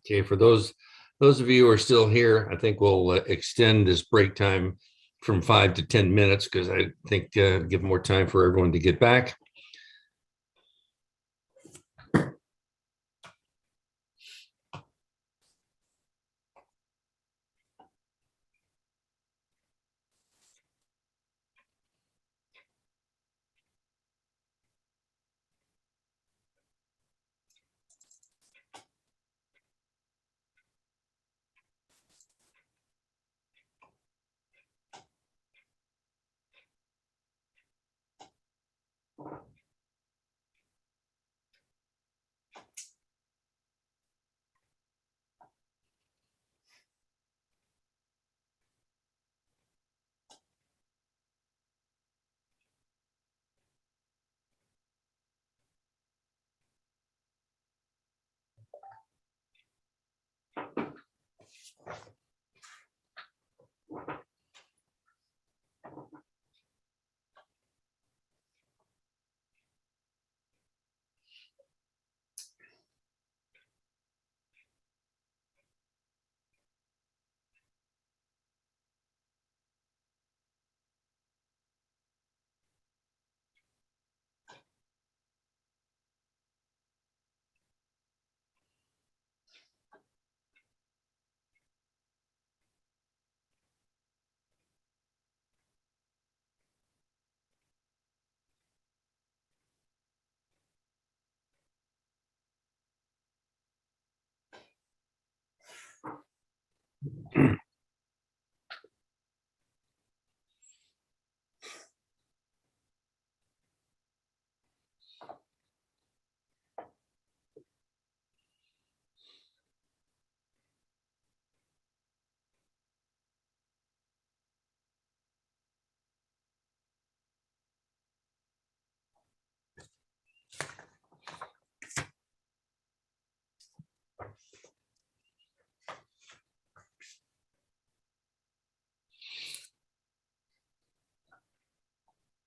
Speaker 7: Okay, for those of you who are still here, I think we'll extend this break time from 5 to 10 minutes because I think give more time for everyone to get back.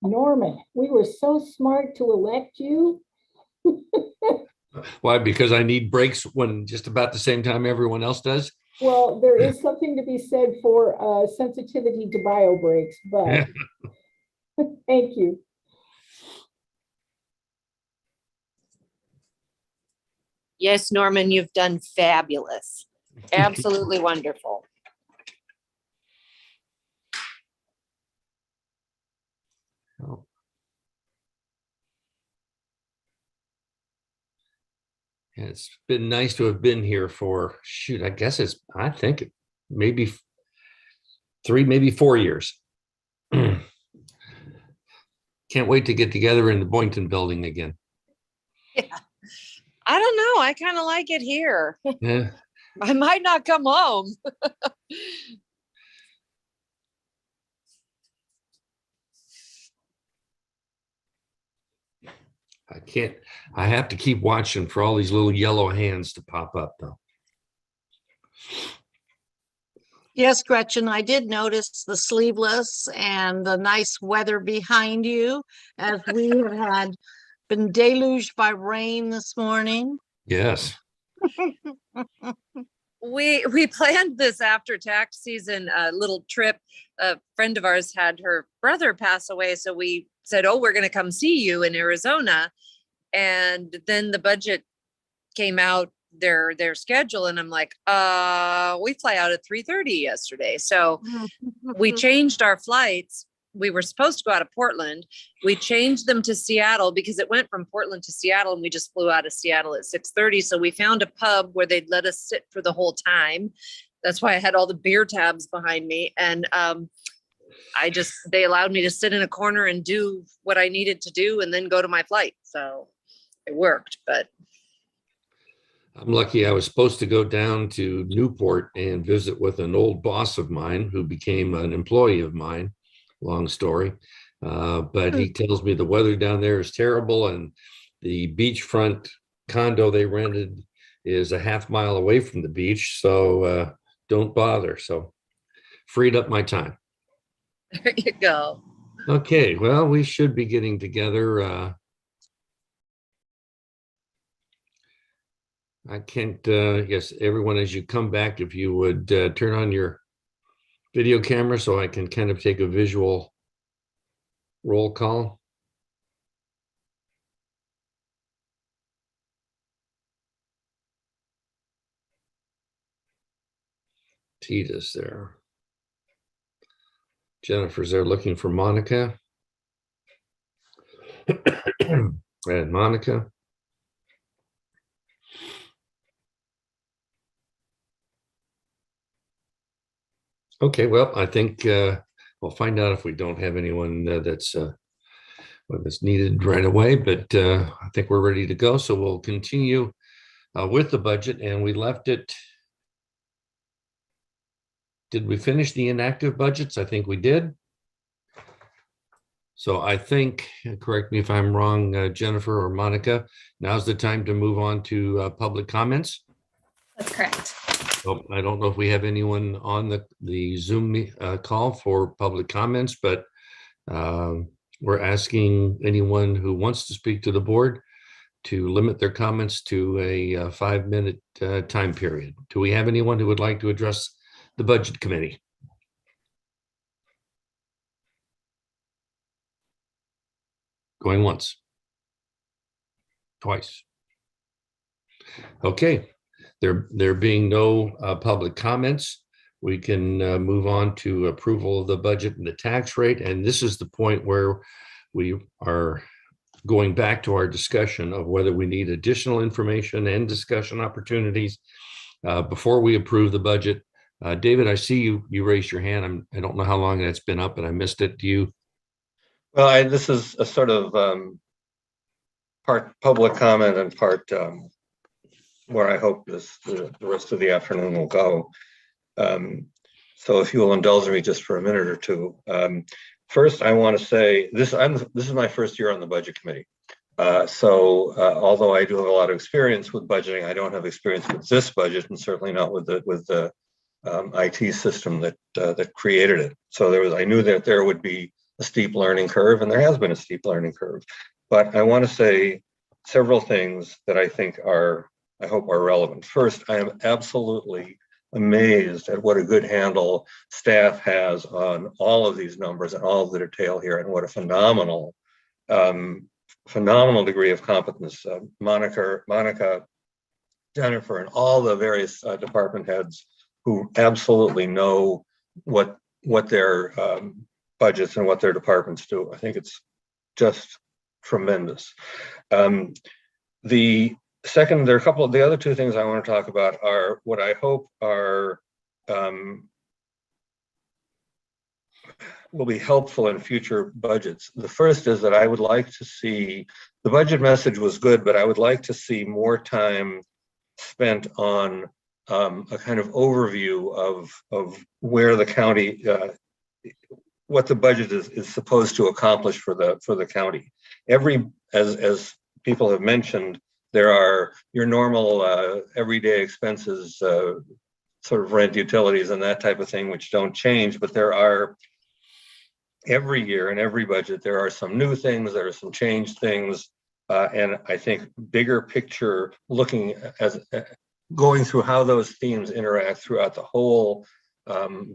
Speaker 12: Norman, we were so smart to elect you.
Speaker 7: Why? Because I need breaks when just about the same time everyone else does.
Speaker 12: Well, there is something to be said for sensitivity to bio breaks, but thank you.
Speaker 16: Yes, Norman, you've done fabulous. Absolutely wonderful.
Speaker 7: Oh. And it's been nice to have been here for, shoot, I think maybe 3, maybe 4 years. Can't wait to get together in the Boynton building again.
Speaker 16: Yeah. I don't know. I kind of like it here.
Speaker 7: Yeah.
Speaker 16: I might not come home.
Speaker 7: I have to keep watching for all these little yellow hands to pop up though.
Speaker 11: Yes, Gretchen, I did notice the sleeveless and the nice weather behind you as we have had been deluged by rain this morning.
Speaker 7: Yes.
Speaker 16: We planned this after tax season little trip. A friend of ours had her brother pass away, so we said, "Oh, we're going to come see you in Arizona." And then the budget came out, their schedule, and I'm like, we fly out at 3:30 yesterday. So we changed our flights. We were supposed to go out of Portland. We changed them to Seattle because it went from Portland to Seattle, and we just flew out of Seattle at 6:30. So we found a pub where they'd let us sit for the whole time. That's why I had all the beer tabs behind me. And they allowed me to sit in a corner and do what I needed to do and then go to my flight. So it worked, but
Speaker 7: I'm lucky. I was supposed to go down to Newport and visit with an old boss of mine who became an employee of mine. Long story. But he tells me the weather down there is terrible and the beachfront condo they rented is a half-mile away from the beach. So don't bother. So freed up my time.
Speaker 16: there you go.
Speaker 7: Okay, well, we should be getting together. I can't, yes, everyone, as you come back, if you would turn on your video camera so I can kind of take a visual roll call. Tita's there. Jennifer's there looking for Monica. And Monica. Okay, well, I think we'll find out if we don't have anyone that's needed right away, but I think we're ready to go. So we'll continue with the budget, and we left it. Did we finish the inactive budgets? I think we did. So I think, correct me if I'm wrong, Jennifer or Monica, now's the time to move on to public comments.
Speaker 3: That's correct.
Speaker 7: So I don't know if we have anyone on the Zoom call for public comments, but we're asking anyone who wants to speak to the board to limit their comments to a 5-minute time period. Do we have anyone who would like to address the budget committee? Going once. Twice. Okay. There being no public comments, we can move on to approval of the budget and the tax rate. And this is the point where we are going back to our discussion of whether we need additional information and discussion opportunities before we approve the budget. David, I see you raised your hand. I don't know how long that's been up, and I missed it. Do you?
Speaker 6: Well, this is a sort of part public comment and part where I hope the rest of the afternoon will go. So if you will indulge me just for a minute or two. First, I want to say this is my first year on the budget committee. So although I do have a lot of experience with budgeting, I don't have experience with this budget, and certainly not with the IT system that created it. So I knew that there would be a steep learning curve, and there has been a steep learning curve. But I want to say several things that I hope are relevant. First, I am absolutely amazed at what a good handle staff has on all of these numbers and all of the detail here, and what a phenomenal degree of competence Monica, Jennifer, and all the various department heads who absolutely know what their budgets and what their departments do. I think it's just tremendous. The second, there are a couple of the other two things I want to talk about are what I hope are will be helpful in future budgets. The first is that I would like to see, the budget message was good, but I would like to see more time spent on a kind of overview of where the county, what the budget is supposed to accomplish for the county. As people have mentioned, there are your normal everyday expenses, sort of rent, utilities, and that type of thing, which don't change, but there are every year in every budget, there are some new things, there are some changed things, and I think bigger picture looking going through how those themes interact throughout the whole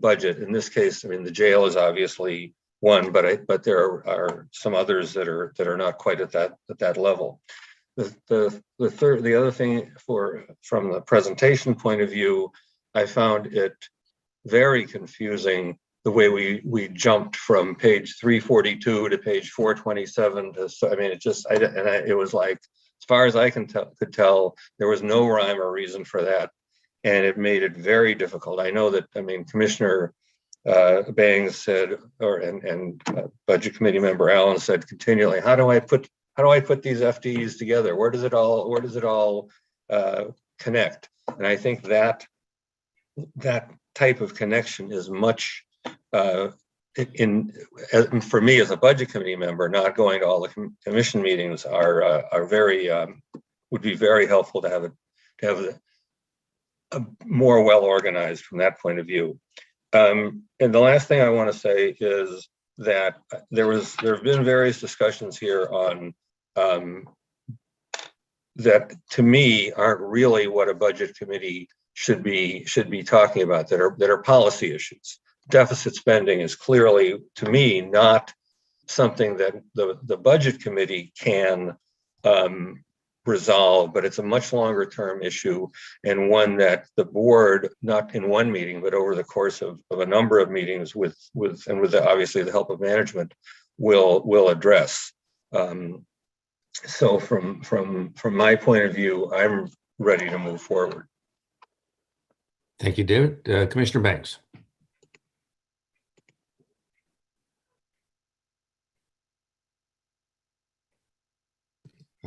Speaker 6: budget. In this case, I mean, the jail is obviously one, but there are some others that are not quite at that level. The other thing from the presentation point of view, I found it very confusing the way we jumped from page 342 to page 427. It was like, as far as I could tell, there was no rhyme or reason for that, and it made it very difficult. I know that, I mean, Commissioner Bangs said, and Budget Committee Member Allen said continually, how do I put these FTEs together? Where does it all connect? And I think that type of connection is much for me as a budget committee member, not going to all the commission meetings are very would be very helpful to have a more well organized from that point of view. And the last thing I want to say is that there have been various discussions here on that to me aren't really what a budget committee should be talking about, that are policy issues. Deficit spending is clearly, to me, not something that the budget committee can resolve, but it's a much longer term issue, and one that the board, not in one meeting, but over the course of a number of meetings with obviously the help of management, will address. So from my point of view, I'm ready to move forward.
Speaker 7: Thank you, David. Commissioner Banks.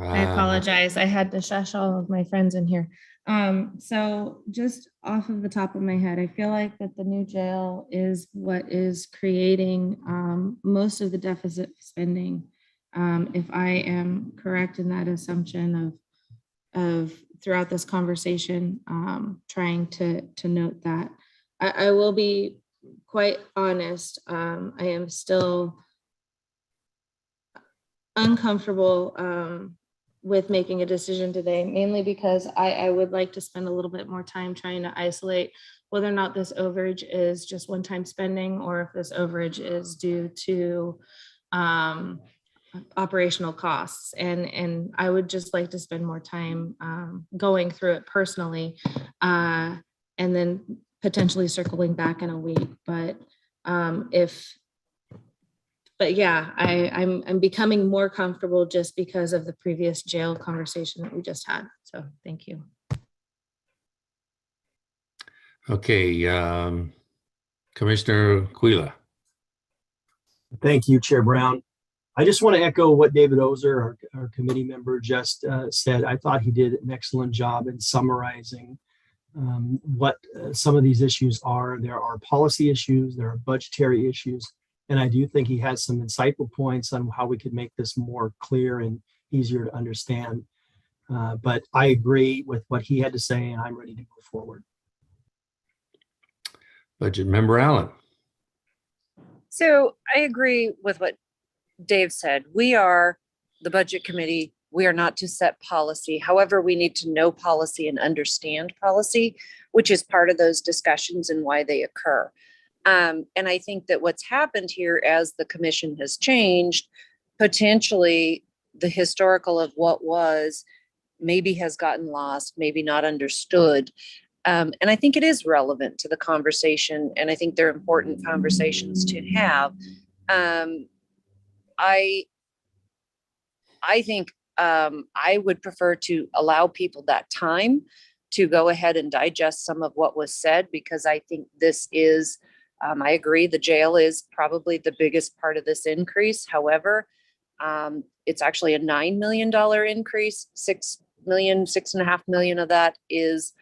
Speaker 1: I apologize. I had to shush all of my friends in here. So just off of the top of my head, I feel like that the new jail is what is creating most of the deficit spending. If I am correct in that assumption of throughout this conversation, trying to note that. I will be quite honest. I am still uncomfortable with making a decision today, mainly because I would like to spend a little bit more time trying to isolate whether or not this overage is just one-time spending or if this overage is due to operational costs. And I would just like to spend more time going through it personally, and then potentially circling back in a week. But yeah, I'm becoming more comfortable just because of the previous jail conversation that we just had. So thank you.
Speaker 7: Okay, Commissioner Quila.
Speaker 13: Thank you, Chair Brown. I just want to echo what David Ozer, our committee member, just said. I thought he did an excellent job in summarizing what some of these issues are. There are policy issues, there are budgetary issues, and I do think he has some insightful points on how we could make this more clear and easier to understand. But I agree with what he had to say, and I'm ready to move forward.
Speaker 7: Budget Member Allen.
Speaker 16: So I agree with what Dave said. We are the budget committee. We are not to set policy. However, we need to know policy and understand policy, which is part of those discussions and why they occur. And I think that what's happened here as the commission has changed, potentially the historical of what was maybe has gotten lost, maybe not understood. And I think it is relevant to the conversation, and I think they're important conversations to have. I think I would prefer to allow people that time to go ahead and digest some of what was said, because I think this is, I agree, the jail is probably the biggest part of this increase. However, it's actually a $9 million increase. 6.5 million of that is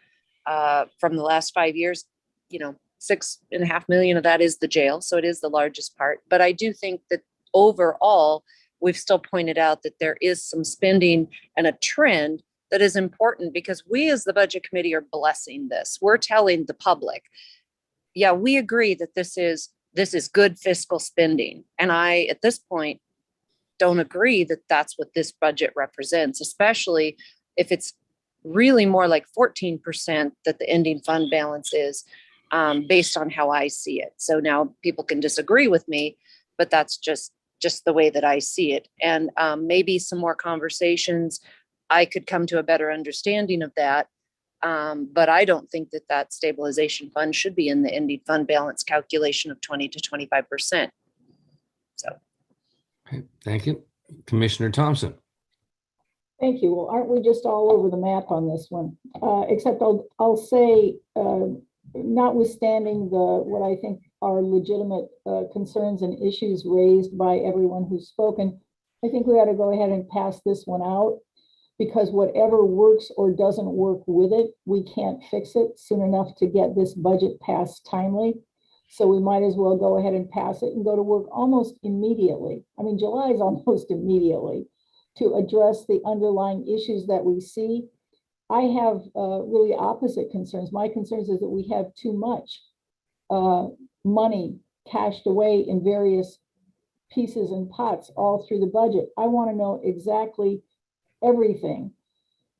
Speaker 16: from the last 5 years. 6.5 million of that is the jail. So it is the largest part. But I do think that overall, we've still pointed out that there is some spending and a trend that is important, because we as the budget committee are blessing this. We're telling the public, yeah, we agree that this is good fiscal spending. And I, at this point, don't agree that that's what this budget represents, especially if it's really more like 14% that the ending fund balance is, based on how I see it. So now people can disagree with me, but that's just the way that I see it. And maybe some more conversations, I could come to a better understanding of that. But I don't think that stabilization fund should be in the ending fund balance calculation of 20 to 25%. So.
Speaker 7: Okay, thank you. Commissioner Thompson.
Speaker 12: Thank you. Well, aren't we just all over the map on this one? Except I'll say, notwithstanding what I think are legitimate concerns and issues raised by everyone who's spoken, I think we ought to go ahead and pass this one out, because whatever works or doesn't work with it, we can't fix it soon enough to get this budget passed timely. So we might as well go ahead and pass it and go to work almost immediately. I mean, July is almost immediately, to address the underlying issues that we see. I have really opposite concerns. My concerns is that we have too much money cashed away in various pieces and pots all through the budget. I want to know exactly everything.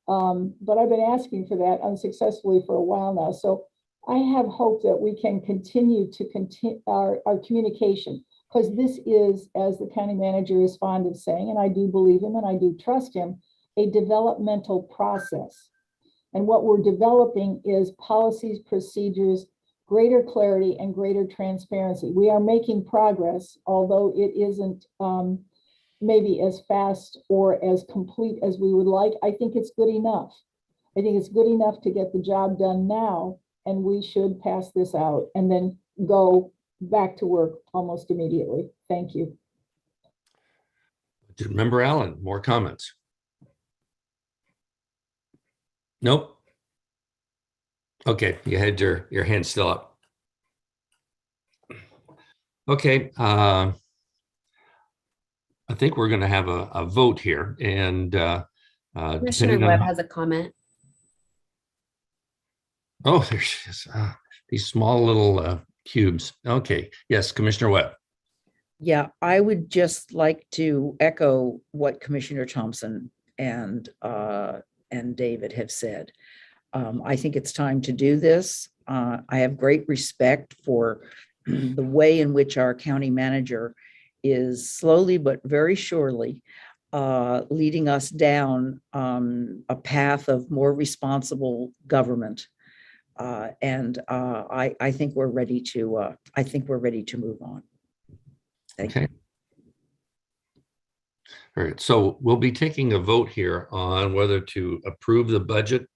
Speaker 12: But I've been asking for that unsuccessfully for a while now. So I have hope that we can continue to continue our communication, because this is, as the county manager is fond of saying, and I do believe him and I do trust him, a developmental process. And what we're developing is policies, procedures, greater clarity, and greater transparency. We are making progress, although it isn't maybe as fast or as complete as we would like. I think it's good enough. I think it's good enough to get the job done now, and we should pass this out and then go back to work almost immediately. Thank you.
Speaker 7: Member Allen, more comments? Nope. Okay, you had your hand still up. Okay, I think we're going to have a vote here, and
Speaker 9: Commissioner Webb has a comment.
Speaker 7: Oh, there's these small little cubes. Okay, yes, Commissioner Webb.
Speaker 14: Yeah, I would just like to echo what Commissioner Thompson and David have said. I think it's time to do this. I have great respect for the way in which our county manager is slowly but very surely leading us down a path of more responsible government. I think we're ready to. I think we're ready to move on. Thank you.
Speaker 7: All right, so we'll be taking a vote here on whether to approve the budget.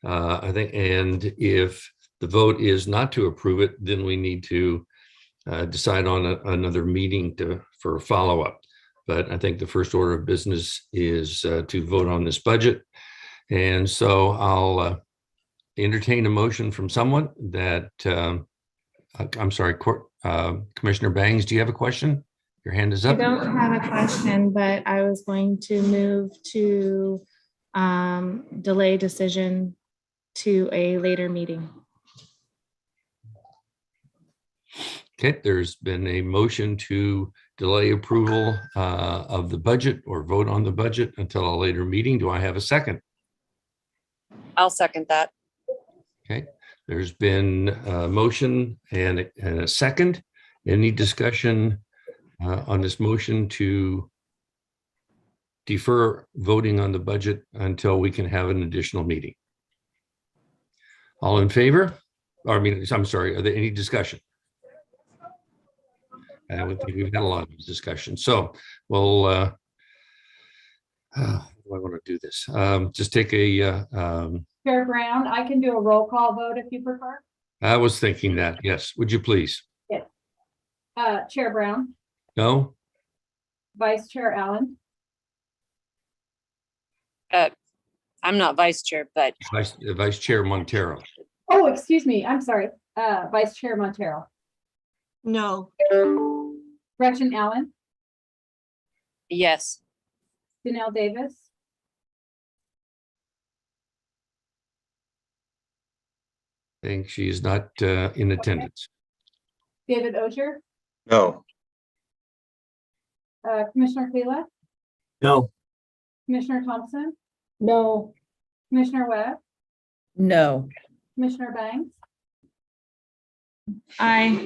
Speaker 7: I think, and if the vote is not to approve it, then we need to decide on another meeting for follow-up. But I think the first order of business is to vote on this budget. And so I'll entertain a motion from someone that, I'm sorry, Commissioner Bangs, do you have a question? Your hand is up.
Speaker 1: I don't have a question, but I was going to move to delay decision to a later meeting.
Speaker 7: Okay, there's been a motion to delay approval of the budget or vote on the budget until a later meeting. Do I have a second?
Speaker 16: I'll second that.
Speaker 7: Okay, there's been a motion and a second. Any discussion on this motion to defer voting on the budget until we can have an additional meeting? All in favor? Or, I mean, I'm sorry, are there any discussion? I would think we've had a lot of discussion. So we'll, how do I want to do this? Just take a.
Speaker 18: Chair Brown, I can do a roll call vote if you prefer.
Speaker 7: I was thinking that, yes. Would you please?
Speaker 18: Yes. Chair Brown,
Speaker 7: No?
Speaker 18: Vice Chair Allen,
Speaker 16: I'm not vice chair, but
Speaker 7: Vice Chair Montero.
Speaker 18: oh, excuse me, I'm sorry, Vice Chair Montero.
Speaker 11: No.
Speaker 18: Gretchen Allen,
Speaker 16: yes.
Speaker 18: Danelle Davis,
Speaker 7: I think she is not in attendance.
Speaker 18: David Ogier,
Speaker 6: No.
Speaker 18: Commissioner Cleland,
Speaker 13: No.
Speaker 18: Commissioner Thompson,
Speaker 12: No.
Speaker 18: Commissioner Webb,
Speaker 14: No.
Speaker 18: Commissioner Banks.
Speaker 1: Aye.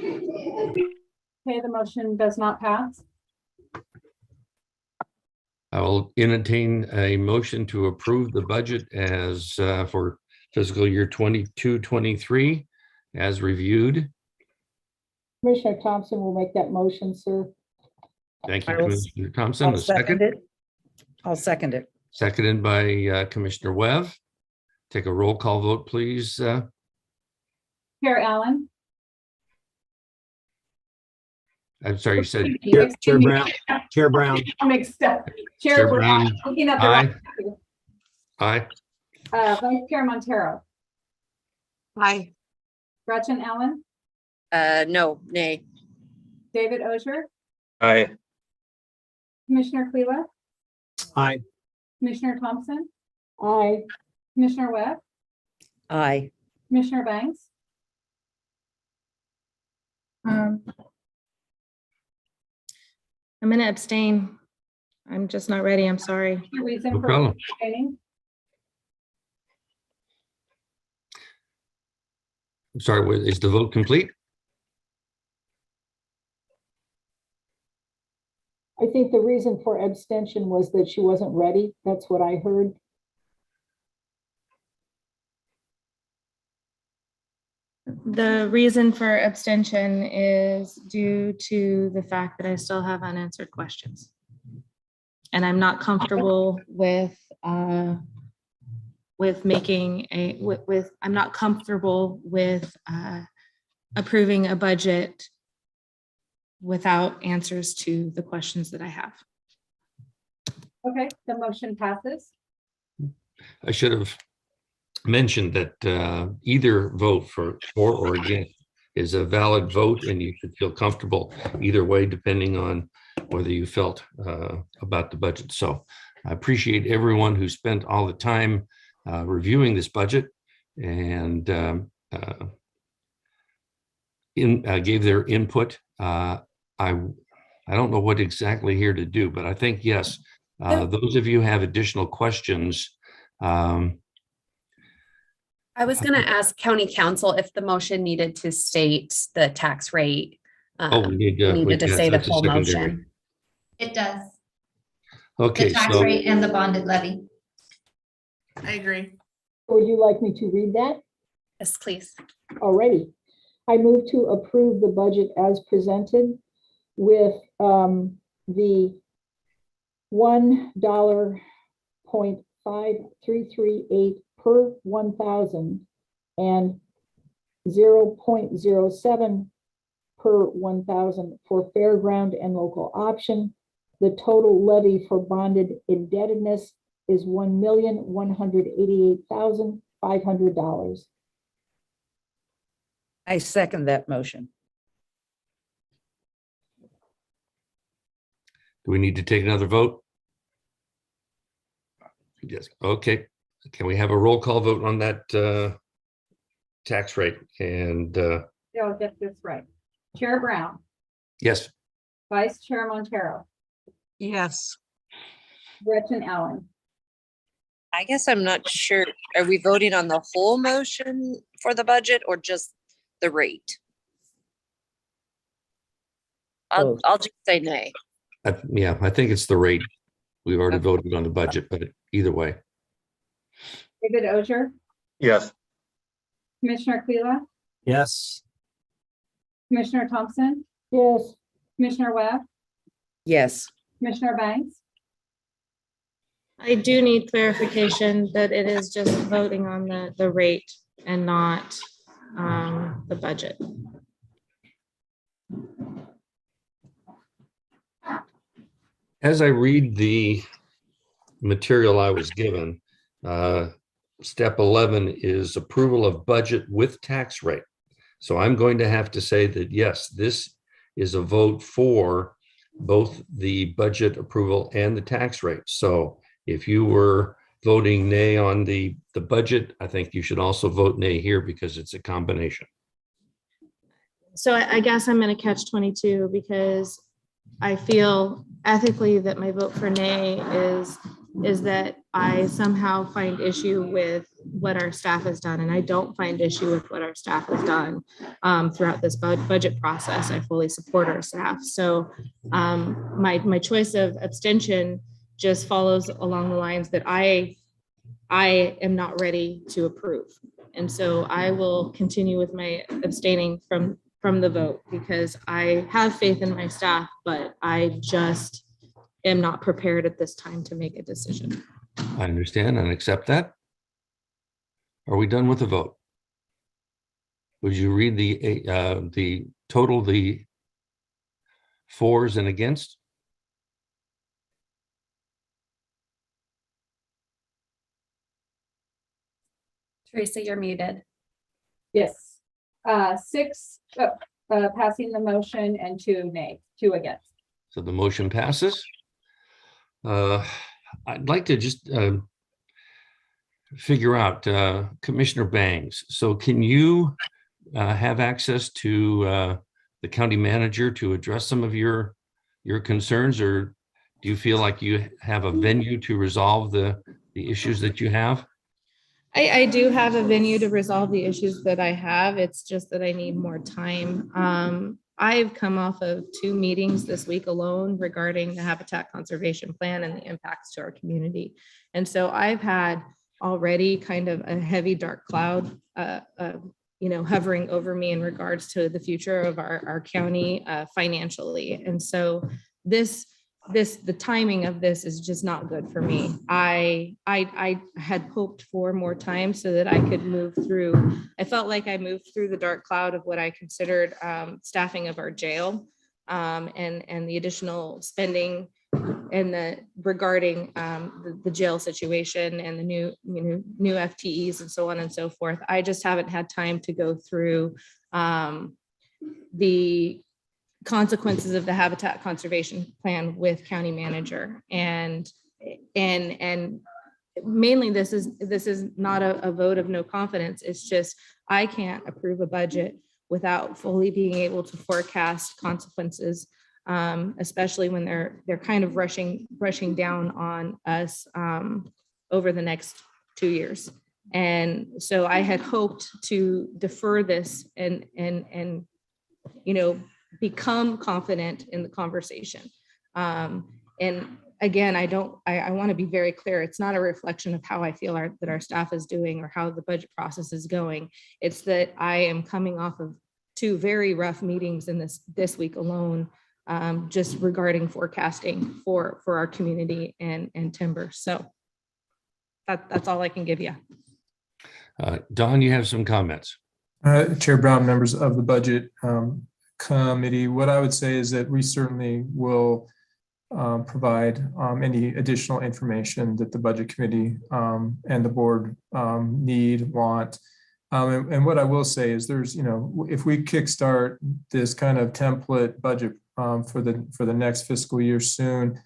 Speaker 18: Okay, the motion does not pass.
Speaker 7: I will entertain a motion to approve the budget as for fiscal year 22-23 as reviewed.
Speaker 12: Commissioner Thompson will make that motion, sir.
Speaker 7: Thank you,
Speaker 14: I will-
Speaker 7: Commissioner Thompson.
Speaker 14: I'll
Speaker 7: A
Speaker 14: second
Speaker 7: second.
Speaker 14: it. I'll second it.
Speaker 7: Seconded by Commissioner Webb. Take a roll call vote, please.
Speaker 18: Chair Allen.
Speaker 7: I'm sorry, you said
Speaker 13: Chair Brown. Chair Brown.
Speaker 18: Mixed up.
Speaker 7: Chair
Speaker 18: Chair
Speaker 7: Brown.
Speaker 18: Brown. Looking at the right.
Speaker 7: Aye.
Speaker 18: Vice Chair Montero,
Speaker 11: Aye.
Speaker 18: Gretchen Allen,
Speaker 16: No, nay.
Speaker 18: David Ogier,
Speaker 6: Aye.
Speaker 18: Commissioner Cleland,
Speaker 13: Aye.
Speaker 18: Commissioner Thompson,
Speaker 12: Aye.
Speaker 18: Commissioner Webb,
Speaker 14: Aye.
Speaker 18: Commissioner Banks.
Speaker 1: I'm going to abstain. I'm just not ready. I'm sorry.
Speaker 18: Reason
Speaker 7: No
Speaker 18: for
Speaker 7: problem.
Speaker 18: abstaining?
Speaker 7: I'm sorry, is the vote complete?
Speaker 12: I think the reason for abstention was that she wasn't ready. That's what I heard.
Speaker 1: The reason for abstention is due to the fact that I still have unanswered questions. And I'm not comfortable with making I'm not comfortable with approving a budget without answers to the questions that I have.
Speaker 18: Okay, the motion passes.
Speaker 7: I should have mentioned that either vote for or against is a valid vote, and you should feel comfortable either way, depending on whether you felt about the budget. So I appreciate everyone who spent all the time reviewing this budget and gave their input. I don't know what exactly here to do, but I think, yes, those of you who have additional questions.
Speaker 9: I was going to ask county council if the motion needed to state the tax rate.
Speaker 7: We
Speaker 9: needed to say the
Speaker 7: that's a
Speaker 9: full
Speaker 7: secondary.
Speaker 9: motion.
Speaker 3: It does.
Speaker 7: Okay,
Speaker 3: The tax
Speaker 7: so
Speaker 3: rate and the bonded levy.
Speaker 10: I agree.
Speaker 12: Would you like me to read that?
Speaker 9: Yes, please.
Speaker 12: Alrighty. I move to approve the budget as presented with the $1.5338 per 1,000 and 0.07 per 1,000 for fairground and local option. The total levy for bonded indebtedness is $1,188,500.
Speaker 14: I second that motion.
Speaker 7: do we need to take another vote? Yes, okay. Can we have a roll call vote on that tax rate? And
Speaker 18: I'll get this right. Chair Brown,
Speaker 7: yes,
Speaker 18: Vice Chair Montero,
Speaker 11: Yes.
Speaker 18: Gretchen Allen.
Speaker 16: I guess I'm not sure. Are we voting on the whole motion for the budget or just the rate? I'll just say nay.
Speaker 7: yeah, I think it's the rate. We've already voted on the budget, but either way.
Speaker 18: David Ogier,
Speaker 6: Yes.
Speaker 18: Commissioner Quila,
Speaker 13: Yes.
Speaker 18: Commissioner Thompson,
Speaker 12: Yes.
Speaker 18: Commissioner Webb,
Speaker 14: Yes.
Speaker 18: Commissioner Banks.
Speaker 1: I do need clarification that it is just voting on the rate and not the budget.
Speaker 7: As I read the material I was given, step 11 is approval of budget with tax rate. So I'm going to have to say that, yes, this is a vote for both the budget approval and the tax rate. So if you were voting nay on the budget, I think you should also vote nay here because it's a combination.
Speaker 1: So I guess I'm going to catch 22 because I feel ethically that my vote for nay is that I somehow find issue with what our staff has done. And I don't find issue with what our staff has done throughout this budget process. I fully support our staff. So my choice of abstention just follows along the lines that I am not ready to approve. And so I will continue with my abstaining from the vote because I have faith in my staff, but I just am not prepared at this time to make a decision.
Speaker 7: I understand and accept that. Are we done with the vote? Would you read the total, the fors and against?
Speaker 9: Teresa, you're muted.
Speaker 18: Yes. 6 passing the motion and 2 nay, 2 against.
Speaker 7: So the motion passes. I'd like to just figure out Commissioner Bangs. So can you have access to the county manager to address some of your concerns, or do you feel like you have a venue to resolve the issues that you have?
Speaker 1: I do have a venue to resolve the issues that I have. It's just that I need more time. I've come off of 2 meetings this week alone regarding the habitat conservation plan and the impacts to our community. And so I've had already kind of a heavy dark cloud, hovering over me in regards to the future of our county financially. And so the timing of this is just not good for me. I had hoped for more time so that I could move through. I felt like I moved through the dark cloud of what I considered staffing of our jail and the additional spending and regarding the jail situation and the new FTEs and so on and so forth. I just haven't had time to go through the consequences of the habitat conservation plan with county manager, and mainly this is not a vote of no confidence. It's just I can't approve a budget without fully being able to forecast consequences, especially when they're kind of rushing down on us over the next 2 years. And so I had hoped to defer this and become confident in the conversation. And again, I want to be very clear. It's not a reflection of how I feel that our staff is doing or how the budget process is going. It's that I am coming off of 2 very rough meetings in this week alone, just regarding forecasting for our community and timber. So that's all I can give you.
Speaker 7: Don, you have some comments.
Speaker 4: Chair Brown, members of the budget committee, what I would say is that we certainly will provide any additional information that the budget committee and the board want. And what I will say is there's, if we kickstart this kind of template budget for the next fiscal year soon,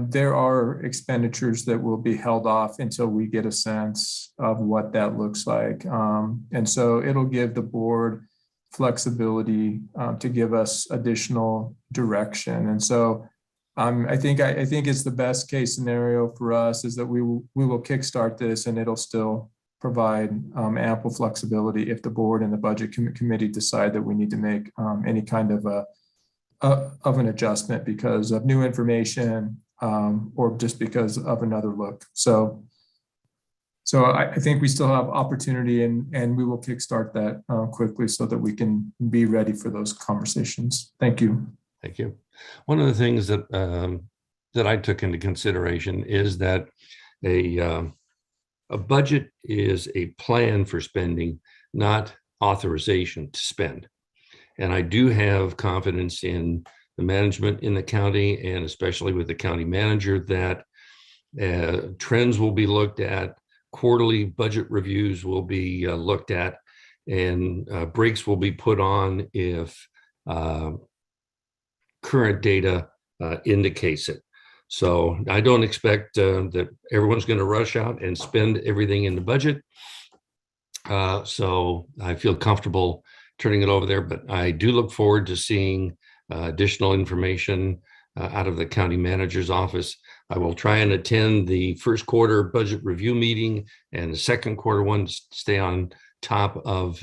Speaker 4: there are expenditures that will be held off until we get a sense of what that looks like. And so it'll give the board flexibility to give us additional direction. And so I think it's the best case scenario for us is that we will kickstart this and it'll still provide ample flexibility if the board and the budget committee decide that we need to make any kind of an adjustment because of new information or just because of another look. So I think we still have opportunity and we will kickstart that quickly so that we can be ready for those conversations. Thank you.
Speaker 7: Thank you. One of the things that I took into consideration is that a budget is a plan for spending, not authorization to spend. And I do have confidence in the management in the county and especially with the county manager that trends will be looked at, quarterly budget reviews will be looked at, and brakes will be put on if current data indicates it. So I don't expect that everyone's going to rush out and spend everything in the budget. So I feel comfortable turning it over there, but I do look forward to seeing additional information out of the county manager's office. I will try and attend the first quarter budget review meeting and the second quarter one to stay on top of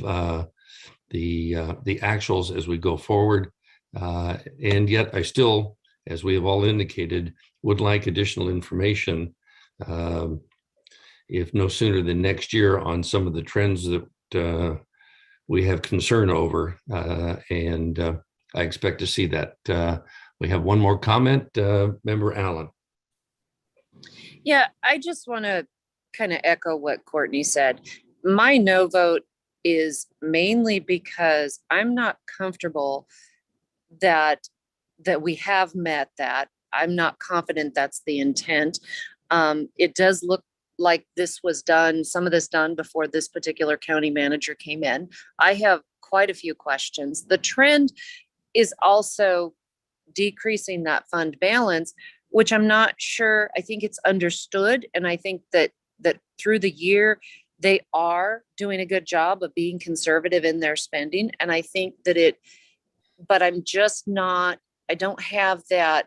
Speaker 7: the actuals as we go forward. And yet I still, as we have all indicated, would like additional information, if no sooner than next year, on some of the trends that we have concern over. And I expect to see that. We have one more comment, Member Allen.
Speaker 16: Yeah, I just want to kind of echo what Courtney said. My no vote is mainly because I'm not comfortable that we have met that. I'm not confident that's the intent. It does look like this was done, some of this done before this particular county manager came in. I have quite a few questions. The trend is also decreasing that fund balance, which I'm not sure. I think it's understood. And I think that through the year, they are doing a good job of being conservative in their spending. And I think that but I'm just not, I don't have that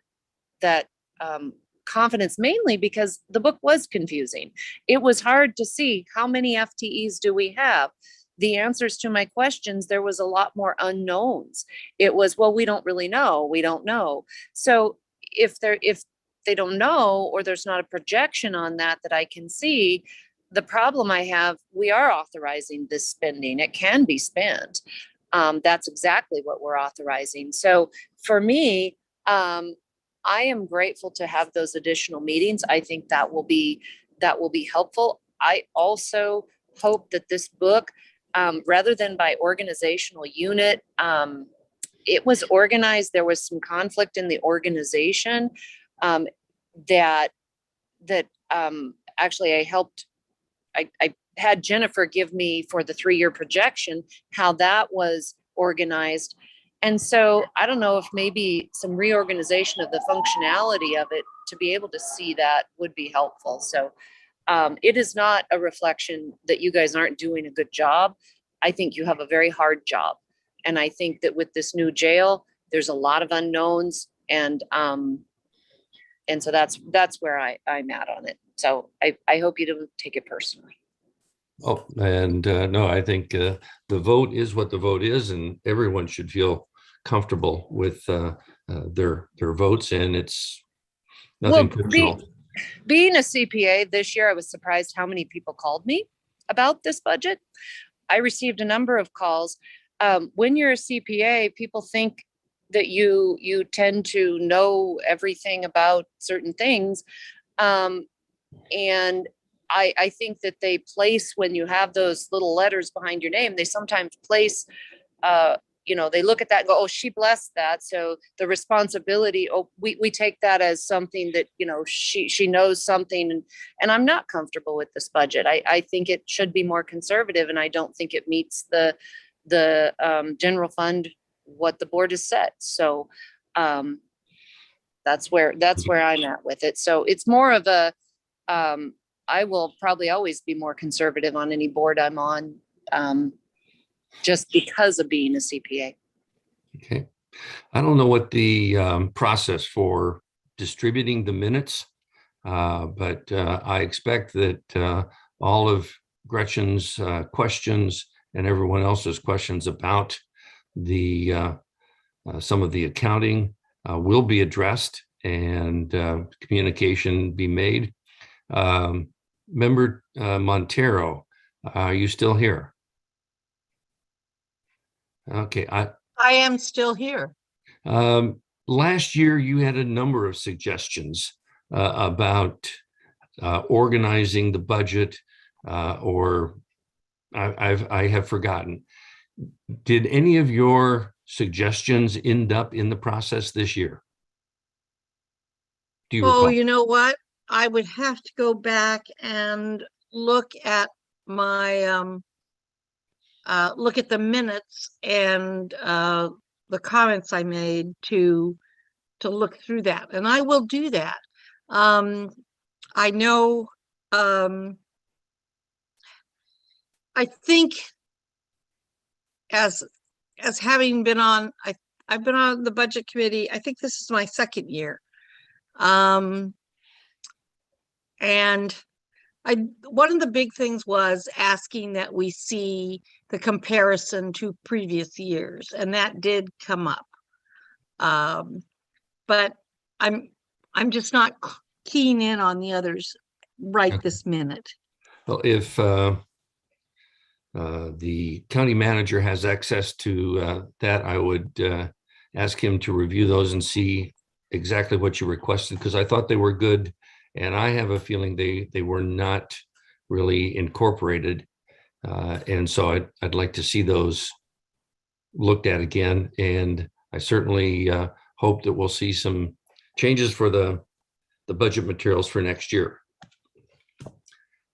Speaker 16: confidence, mainly because the book was confusing. It was hard to see how many FTEs do we have. The answers to my questions, there was a lot more unknowns. It was, well, we don't really know. We don't know. So if they don't know, or there's not a projection on that I can see, the problem I have, we are authorizing this spending. It can be spent. That's exactly what we're authorizing. So for me, I am grateful to have those additional meetings. I think that will be helpful. I also hope that this book, rather than by organizational unit, it was organized. There was some conflict in the organization that actually I had Jennifer give me for the 3-year projection, how that was organized. And so I don't know if maybe some reorganization of the functionality of it to be able to see that would be helpful. So it is not a reflection that you guys aren't doing a good job. I think you have a very hard job. And I think that with this new jail, there's a lot of unknowns, and so that's where I'm at on it. So I hope you don't take it personally.
Speaker 7: Oh, and no, I think the vote is what the vote is, and everyone should feel comfortable with their votes, and it's nothing personal.
Speaker 16: Being a CPA this year, I was surprised how many people called me about this budget. I received a number of calls. When you're a CPA, people think that you tend to know everything about certain things. And I think that they place, when you have those little letters behind your name, they sometimes place, they look at that and go, oh, she blessed that. So the responsibility, we take that as something that, she knows something. And I'm not comfortable with this budget. I think it should be more conservative, and I don't think it meets the general fund, what the board has set. So that's where I'm at with it. So it's more of a, I will probably always be more conservative on any board I'm on, just because of being a CPA.
Speaker 7: Okay. I don't know what the process for distributing the minutes, but I expect that all of Gretchen's questions and everyone else's questions about the some of the accounting will be addressed, and communication be made. Member Montero, are you still here? Okay.
Speaker 11: I am still here.
Speaker 7: Last year, you had a number of suggestions about organizing the budget, or I have forgotten. Did any of your suggestions end up in the process this year? Do you recall?
Speaker 11: Oh, you know what? I would have to go back and look at my look at the minutes and the comments I made to look through that, and I will do that. I know, I think as having been on, I've been on the budget committee, I think this is my 2nd year. And one of the big things was asking that we see the comparison to previous years, and that did come up. But I'm just not keen in on the others right this minute.
Speaker 7: Well, if the county manager has access to that, I would ask him to review those and see exactly what you requested, because I thought they were good. And I have a feeling they were not really incorporated. And so I'd like to see those looked at again. And I certainly hope that we'll see some changes for the budget materials for next year.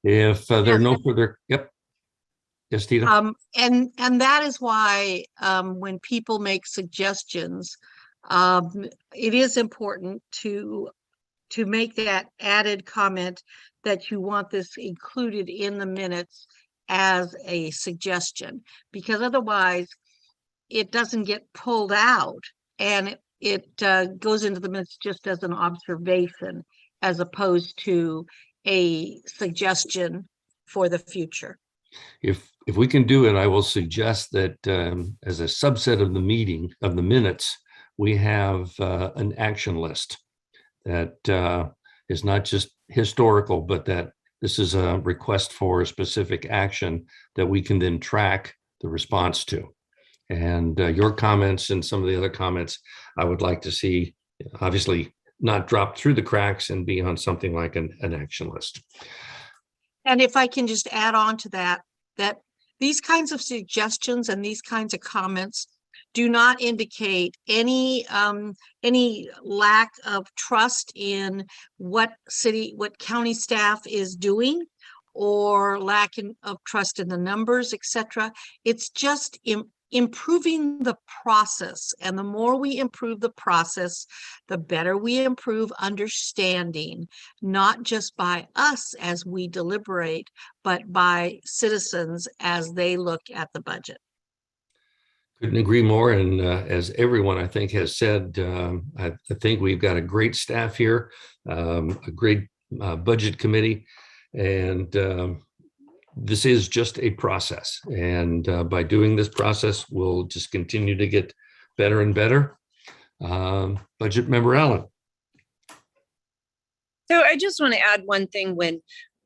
Speaker 7: If there are no further, yep. Yes, Tita.
Speaker 11: And that is why when people make suggestions, it is important to make that added comment that you want this included in the minutes as a suggestion, because otherwise it doesn't get pulled out and it goes into the minutes just as an observation. as opposed to a suggestion for the future.
Speaker 7: If we can do it, I will suggest that as a subset of the meeting, of the minutes, we have an action list that is not just historical, but that this is a request for a specific action that we can then track the response to. And your comments and some of the other comments, I would like to see, obviously, not drop through the cracks and be on something like an action list.
Speaker 11: And if I can just add on to that, that these kinds of suggestions and these kinds of comments do not indicate any lack of trust in what county staff is doing, or lack of trust in the numbers, etc. It's just improving the process. And the more we improve the process, the better we improve understanding, not just by us as we deliberate, but by citizens as they look at the budget.
Speaker 7: Couldn't agree more. And as everyone, I think, has said, I think we've got a great staff here, a great budget committee. And this is just a process. And by doing this process, we'll just continue to get better and better. Budget Member Allen.
Speaker 16: So I just want to add one thing.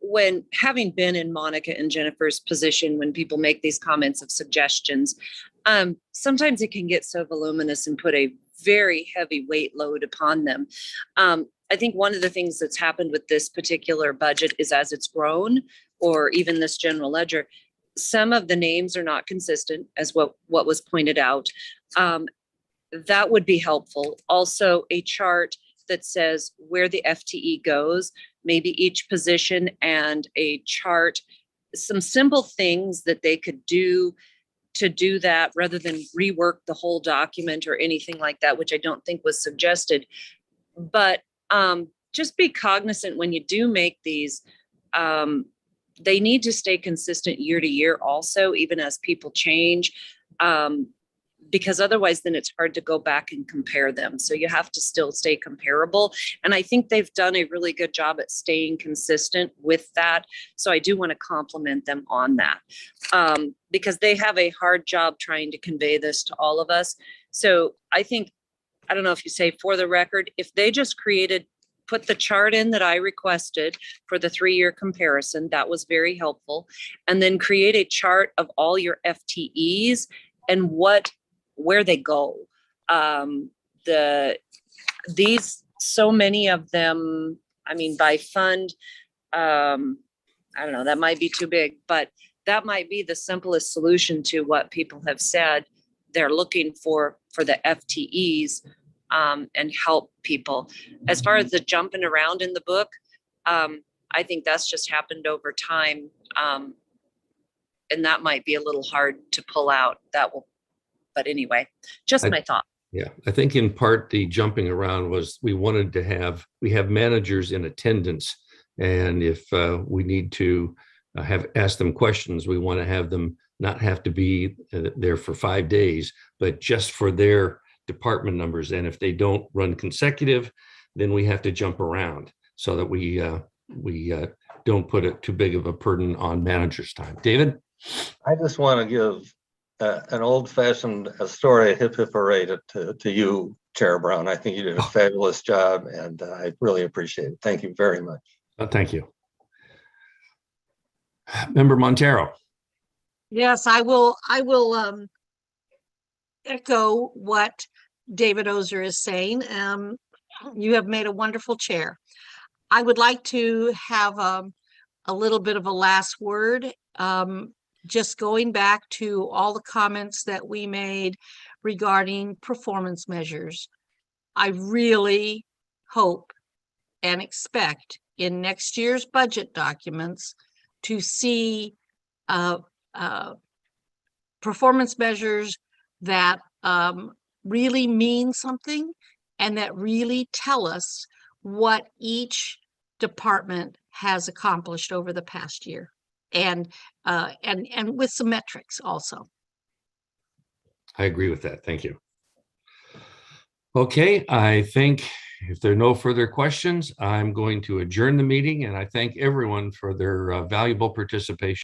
Speaker 16: When having been in Monica and Jennifer's position, when people make these comments of suggestions, sometimes it can get so voluminous and put a very heavy weight load upon them. I think one of the things that's happened with this particular budget is as it's grown, or even this general ledger, some of the names are not consistent, as what was pointed out. That would be helpful. Also, a chart that says where the FTE goes, maybe each position, and a chart, some simple things that they could do to do that rather than rework the whole document or anything like that, which I don't think was suggested. But just be cognizant when you do make these, they need to stay consistent year to year also, even as people change, because otherwise then it's hard to go back and compare them. So you have to still stay comparable. And I think they've done a really good job at staying consistent with that. So I do want to compliment them on that, because they have a hard job trying to convey this to all of us. So I think, I don't know if you say for the record, if they just put the chart in that I requested for the 3-year comparison, that was very helpful. And then create a chart of all your FTEs and where they go. These, so many of them, I mean, by fund, I don't know, that might be too big, but that might be the simplest solution to what people have said they're looking for the FTEs, and help people. As far as the jumping around in the book, I think that's just happened over time. And that might be a little hard to pull out. But anyway, just my thought.
Speaker 7: Yeah, I think in part the jumping around was we have managers in attendance. And if we need to ask them questions, we want to have them not have to be there for 5 days, but just for their department numbers. And if they don't run consecutive, then we have to jump around so that we don't put it too big of a burden on managers' time. David?
Speaker 6: I just want to give an old-fashioned story, hip hip hooray to you, Chair Brown. I think you did a fabulous job, and I really appreciate it. Thank you very much.
Speaker 7: Thank you. Member Montero.
Speaker 11: Yes, I will echo what David Ozer is saying. You have made a wonderful chair. I would like to have a little bit of a last word. Just going back to all the comments that we made regarding performance measures. I really hope and expect in next year's budget documents to see performance measures that really mean something and that really tell us what each department has accomplished over the past year, and with some metrics also.
Speaker 7: I agree with that. Thank you. Okay, I think if there are no further questions, I'm going to adjourn the meeting, and I thank everyone for their valuable participation.